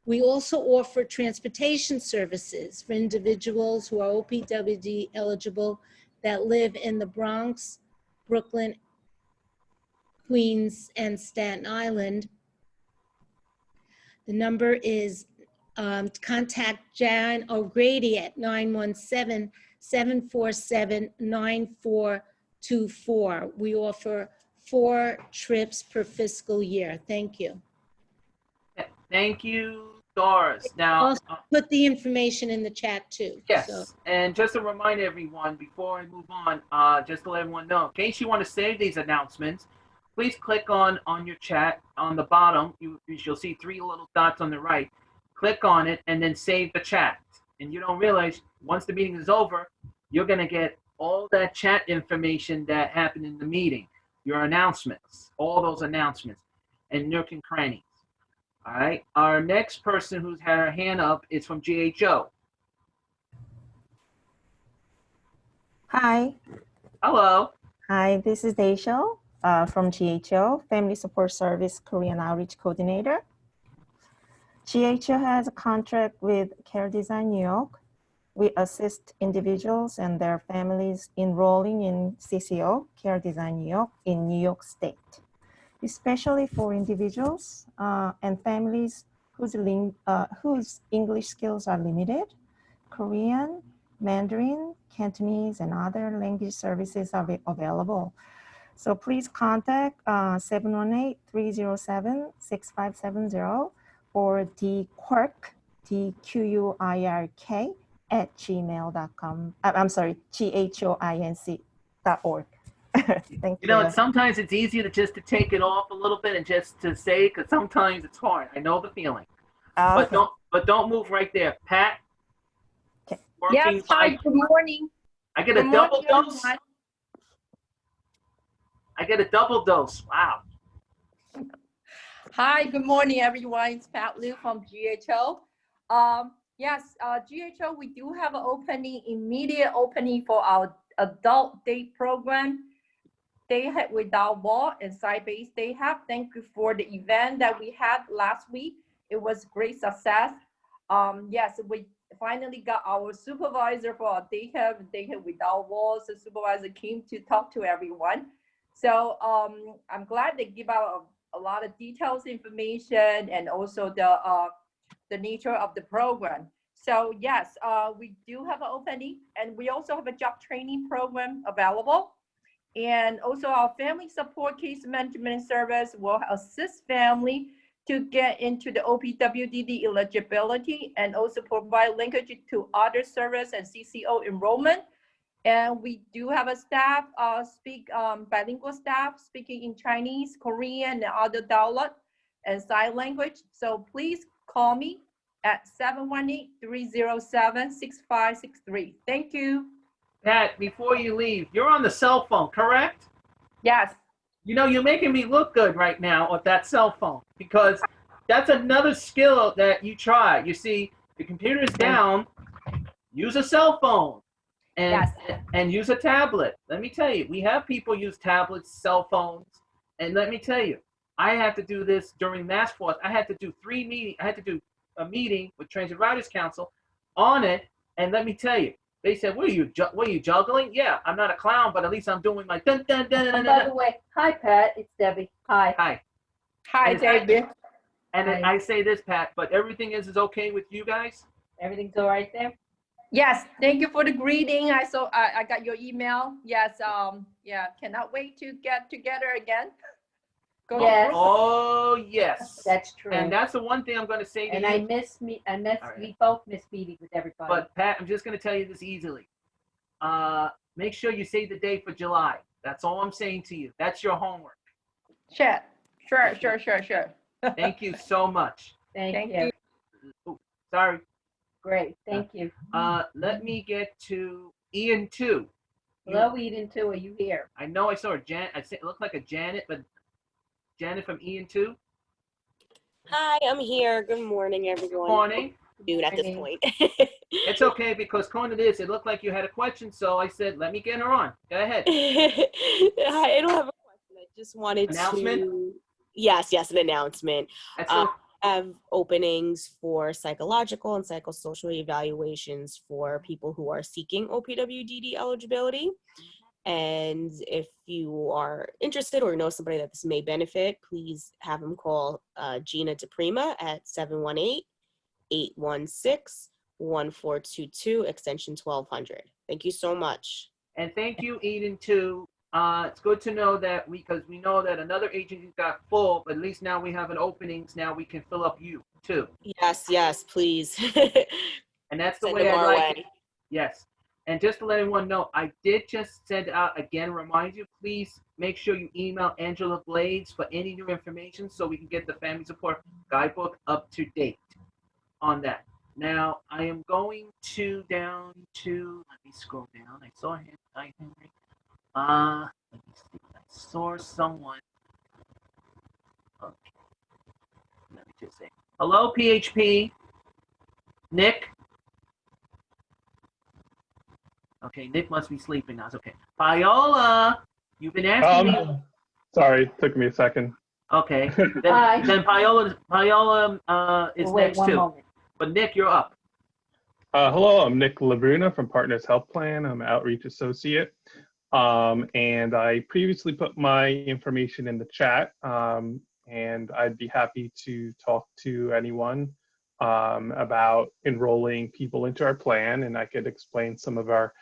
We also offer transportation services for individuals who are OPWD eligible that live in the Bronx, Brooklyn, Queens, and Staten Island. The number is contact Jan O'Grady at 917-747-9424. We offer 4 trips per fiscal year. Thank you. Thank you, Doris. Now, Also put the information in the chat too. yes, So, and just to remind everyone before I move on, just to let everyone know, in case you want to save these announcements, please click on your chat on the bottom. You'll see 3 little dots on the right. Click on it and then save the chat. And you don't realize once the meeting is over, you're going to get all that chat information that happened in the meeting, your announcements, all those announcements, and nook and crannies. All right. Our next person who's had her hand up is from GHO. Hi. Hello. Hi, this is Daisho from GHO, Family Support Service Korean Outreach Coordinator. GHO has a contract with Care Design New York. We assist individuals and their families enrolling in CCO, Care Design New York, in New York State, especially for individuals and families whose English skills are limited. Korean, Mandarin, Cantonese, and other language services are available. So please contact 718-307-6570 or dquirk, DQUIRK, @gmail.com. I'm sorry, GHOINC.org. Thank you. You know, sometimes it's easier to take it off a little bit and just to say, because sometimes it's hard. I know the feeling. But don't move right there. Pat? Okay. Yes, hi, good morning. I get a double dose. I get a double dose. Wow. Hi, good morning, everyone. It's Pat Liu from GHO. Yes, GHO, we do have an opening, immediate opening for our adult day program. Day Ahead Without Wall and Site-Based Day Have. Thank you for the event that we had last week. It was great success. Yes, we finally got our supervisor for our Day Ahead Without Walls. The supervisor came to talk to everyone. So I'm glad they give out a lot of details, information, and also the nature of the program. So yes, we do have an opening, and we also have a job training program available. And also our family support case management service will assist family to get into the OPWDD eligibility and also provide linkage to other service and CCO enrollment. And we do have a staff, bilingual staff speaking in Chinese, Korean, and other dialect and sign language. So please call me at 718-307-6563. Thank you. Pat, before you leave, you're on the cell phone, correct? Yes. You know, you're making me look good right now with that cell phone, because that's another skill that you try. You see, the computer is down, use a cell phone and use a tablet. Let me tell you, we have people use tablets, cell phones, and let me tell you, I had to do this during Mask Force. I had to do 3 meetings. I had to do a meeting with Transit Riders Council on it, and let me tell you, they said, what are you juggling? Yeah, I'm not a clown, but at least I'm doing my dun dun dun dun. By the way, hi Pat, it's Debbie. Hi. Hi. Hi, Debbie. And I say this, Pat, but everything is okay with you guys? Everything's all right there? Yes, thank you for the greeting. I got your email. Yes, yeah, cannot wait to get together again. Yes. Oh, yes. That's true. And that's the one thing I'm going to say to you. And we both miss meeting with everybody. But Pat, I'm just going to tell you this easily. Make sure you save the day for July. That's all I'm saying to you. That's your homework. Sure. Thank you so much. Thank you. Ooh, sorry. Great. Thank you. Let me get to Ian 2. Hello, Ian 2. Are you here? I know I saw a Janet. It looked like a Janet, but Janet from Ian 2. Hi, I'm here. Good morning, everyone. Good morning. Dude, at this point. It's okay, because according to this, it looked like you had a question, so I said, let me get her on. Go ahead. I don't have a question. I just wanted Announcement? to... Yes, an announcement. have openings for psychological and psychosocial evaluations for people who are seeking OPWDD eligibility. And if you are interested or know somebody that this may benefit, please have them call Gina DePrima at 718-816-1422, extension 1200. Thank you so much. And thank you, Eden, too. It's good to know that because we know that another agency got full, but at least now we have an openings. Now we can fill up you, too. Yes, please. And that's the Send way them I our like way. it. Yes. And just to let everyone know, I did just send out, again, remind you, please make sure you email Angela Blades for any new information so we can get the Family Support Guidebook up to date on that. Now, I am going down to, let me scroll down. I saw him, hi, Henry. Let me see. I saw someone. Okay. Let me just say, hello, PHP. Nick. Okay, Nick must be sleeping now. It's okay. Viola, you've been asking me. Sorry, took me a second. Okay. Then Viola is Wait next one too. moment. But Nick, you're up. Hello, I'm Nick Labruna from Partners Health Plan. I'm an outreach associate. And I previously put my information in the chat, and I'd be happy to talk to anyone about enrolling people into our plan, and I could explain some of our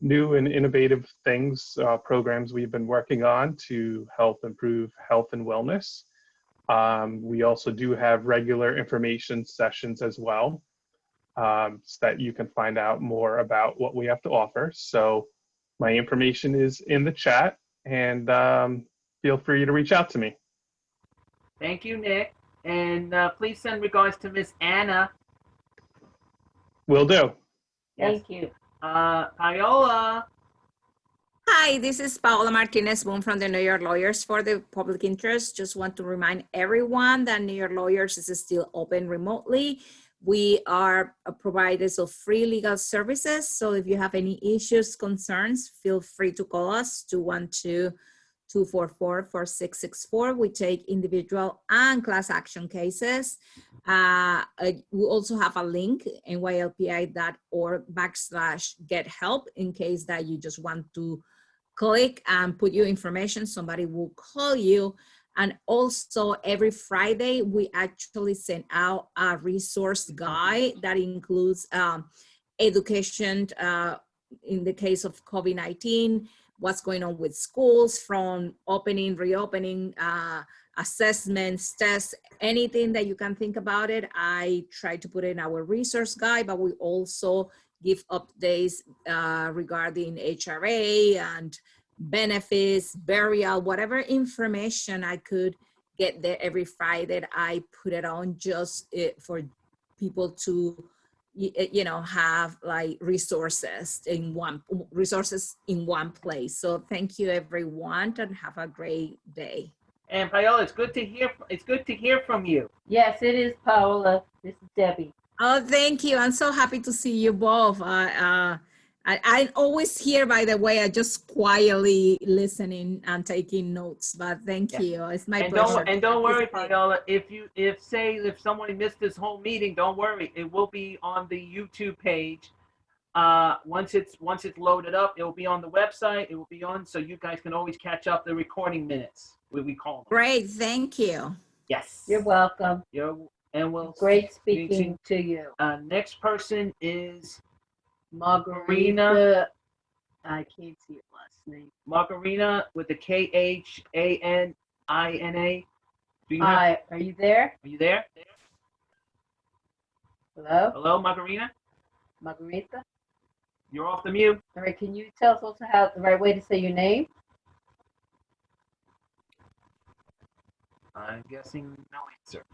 new and innovative things, programs we've been working on to help improve health and wellness. We also do have regular information sessions as well, so that you can find out more about what we have to offer. So my information is in the chat, and feel free to reach out to me. Thank you, Nick. And please send regards to Miss Anna. Will do. Thank you. Viola. Hi, this is Paola Martinez-Boone from the New York Lawyers for the Public Interest. Just want to remind everyone that New York Lawyers is still open remotely. We are providers of free legal services. So if you have any issues, concerns, feel free to call us 212-244-4664. We take individual and class action cases. We also have a link, nylpi.org/get-help, in case that you just want to click and put your information. Somebody will call you. And also every Friday, we actually send out a resource guide that includes education in the case of COVID-19, what's going on with schools, from opening, reopening, assessments, tests, anything that you can think about it. I try to put in our resource guide, but we also give updates regarding HRA and benefits, burial, whatever information I could get there every Friday. I put it on just for people to, have like resources in one place. So thank you, everyone, and have a great day. And Viola, it's good to hear from you. Yes, it is, Paola. This is Debbie. Oh, thank you. I'm so happy to see you both. I'm always here, by the way. I just quietly listening and taking notes, but thank you. It's my pleasure. Don't worry, Viola. If someone missed this whole meeting, don't worry. It will be on the YouTube page. Once it's loaded up, it will be on the website. It will be on, so you guys can always catch up the recording minutes. We call them. Great, thank you. Yes. You're welcome. Great speaking to you. Next person is Margarita. I can't see your last name. Margarita with the Khana. Hi, are you there? Are you there? Hello? Hello, Margarita? Margarita? You're off the mute. All right, can you tell us also how the right way to say your name? I'm guessing no answer.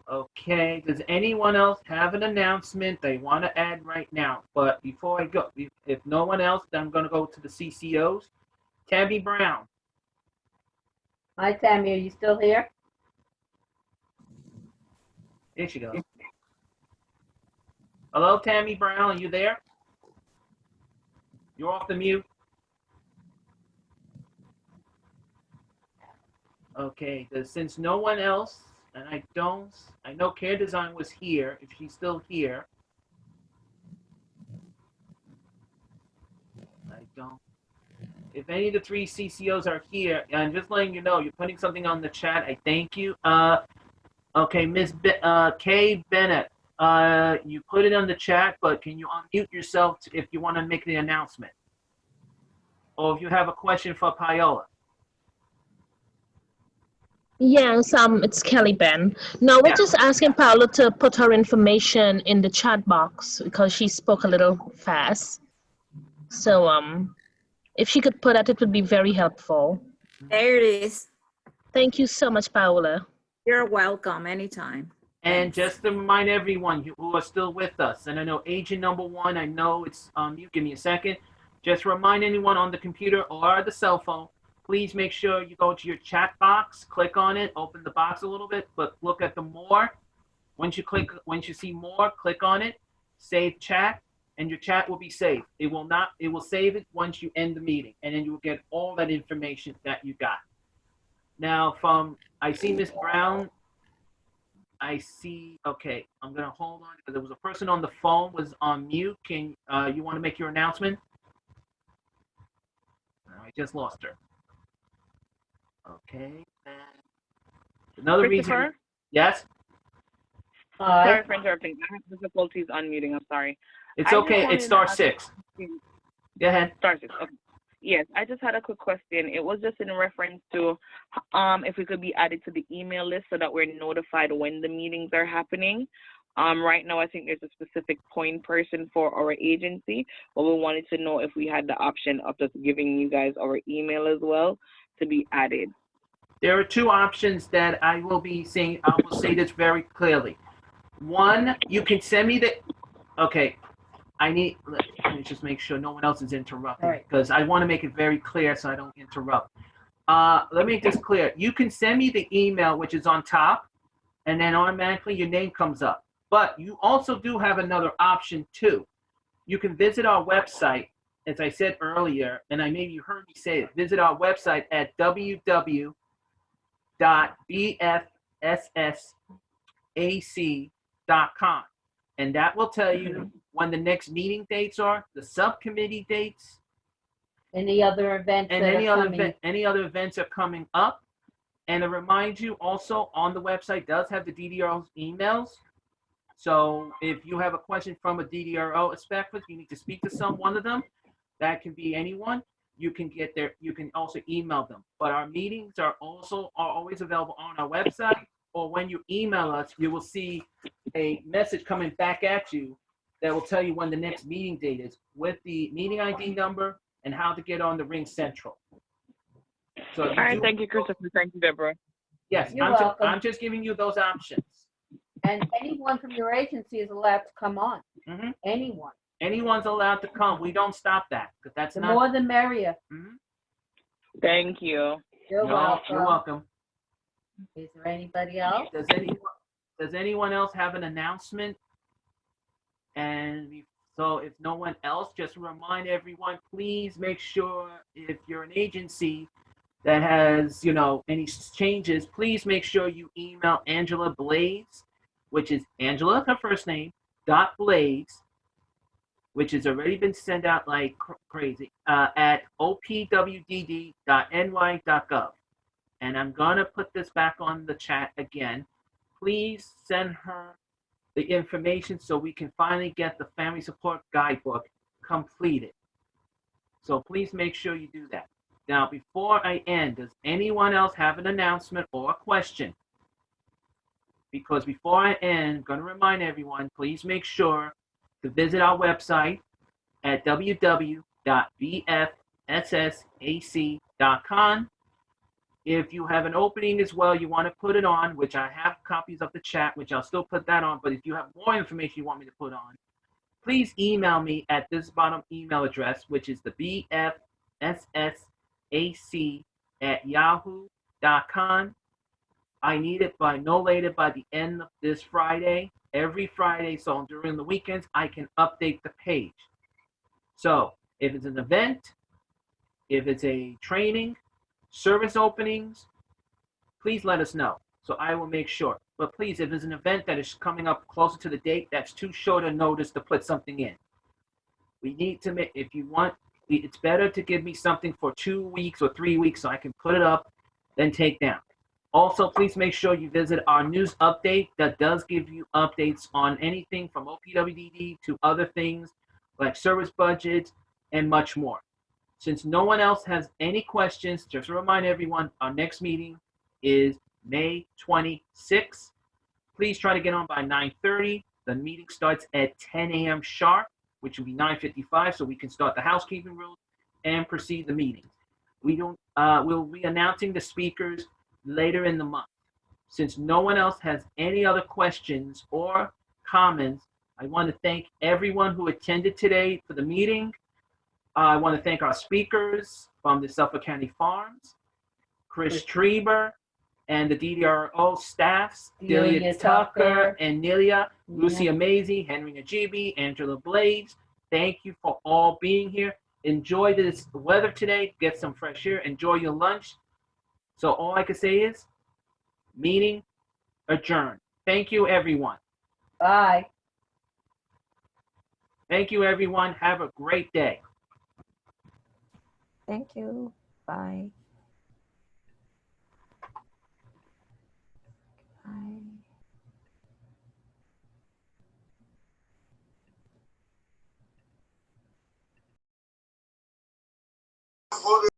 Okay, does anyone else have an announcement they want to add right now? But before I go, if no one else, then I'm going to go to the CCOs. Tammy Brown. Hi, Tammy, are you still here? There she goes. Hello, Tammy Brown, are you there? You're off the mute. Okay, since no one else And I know Care Design was here, if she's still here. I don't. If any of the 3 CCOs are here, and just letting you know, you're putting something on the chat, I thank you. Okay, Ms. Kay Bennett, you put it on the chat, but can you unmute yourself if you want to make the announcement? Or if you have a question for Paola. Yes, it's Kelly Ben. No, we're just asking Paola to put her information in the chat box because she spoke a little fast. So, if she could put that, it would be very helpful. There it is. Thank you so much, Paola. You're welcome anytime. And just to remind everyone who are still with us, and I know agent number 1, I know it's you. Give me a second. Just remind anyone on the computer or the cell phone, please make sure you go to your chat box, click on it, open the box a little bit, but look at the more. Once you see more, click on it, save chat, and your chat will be saved. It will save it once you end the meeting, and then you will get all that information that you got. Now I see Miss Brown. Okay, I'm gonna hold on because there was a person on the phone was on mute. Can you want to make your announcement? I just lost her. Okay. Another reason. Yes. Sorry for interrupting. I have difficulties unmuting. I'm sorry. It's okay. It's star 6. Go ahead. Star 6. Okay. Yes, I just had a quick question. It was just in reference to if we could be added to the email list so that we're notified when the meetings are happening. Right now, I think there's a specific point person for our agency, but we wanted to know if we had the option of just giving you guys our email as well to be added. There are 2 options that I will be saying. I will say this very clearly. One, you can send me the. Okay, let me just make sure no one else is interrupting because I want to make it very clear so I don't interrupt. Let me make this clear. You can send me the email, which is on top, and then automatically your name comes up. But you also do have another option too. You can visit our website, as I said earlier, and maybe you heard me say it. Visit our website at www.bfssac.com, and that will tell you when the next meeting dates are, the subcommittee dates, any other events, and any other events are coming up. And to remind you, also on the website does have the DDRO's emails. So if you have a question from a DDRO specialist, you need to speak to one of them. That can be anyone. You can get there. You can also email them. But our meetings are always available on our website. Or when you email us, you will see a message coming back at you that will tell you when the next meeting date is with the meeting ID number and how to get on the Ring Central. So all right, thank you, Christopher. Thank you, Deborah. Yes, You're welcome. I'm just giving you those options. And anyone from your agency is allowed to come on. Mm-hmm. Anyone. Anyone's allowed to come. We don't stop that because that's The not. more the merrier. Mm-hmm. Thank you. You're welcome. You're welcome. Is there anybody else? Does anyone else have an announcement? And so if no one else, just remind everyone, please make sure if you're an agency that has, any changes, please make sure you email Angela Blades, which is Angela, her first name, .Blades, which has already been sent out like crazy, at opwdd.ny.gov. And I'm going to put this back on the chat again. Please send her the information so we can finally get the Family Support Guidebook completed. So please make sure you do that. Now, before I end, does anyone else have an announcement or a question? Because before I end, I'm going to remind everyone, please make sure to visit our website at www.bfssac.com. If you have an opening as well, you want to put it on, which I have copies of the chat, which I'll still put that on. But if you have more information you want me to put on, please email me at this bottom email address, which is the bfssac@yahoo.com. I need it by no later by the end of this Friday, every Friday. So during the weekends, I can update the page. So if it's an event, if it's a training, service openings, please let us know. So I will make sure. But please, if there's an event that is coming up closer to the date, that's too short a notice to put something in. We need to make, if you want, it's better to give me something for 2 weeks or 3 weeks so I can put it up, then take down. Also, please make sure you visit our news update that does give you updates on anything from OPWDD to other things like service budgets and much more. Since no one else has any questions, just to remind everyone, our next meeting is May 26th. Please try to get on by 9:30. The meeting starts at 10 a.m. sharp, which will be 9:55, so we can start the housekeeping rules and proceed the meeting. We'll be announcing the speakers later in the month. Since no one else has any other questions or comments, I want to thank everyone who attended today for the meeting. I want to thank our speakers from the Suffolk County Farms, Chris Trieber, and the DDRO staffs, Delia Tucker and Nelia, Lucy Amazy, Henry Najibi, Angela Blades. Thank you for all being here. Enjoy this weather today. Get some fresh air. Enjoy your lunch. So all I can say is, meeting adjourned. Thank you, everyone. Bye. Thank you, everyone. Have a great day. Thank you. Bye. Bye.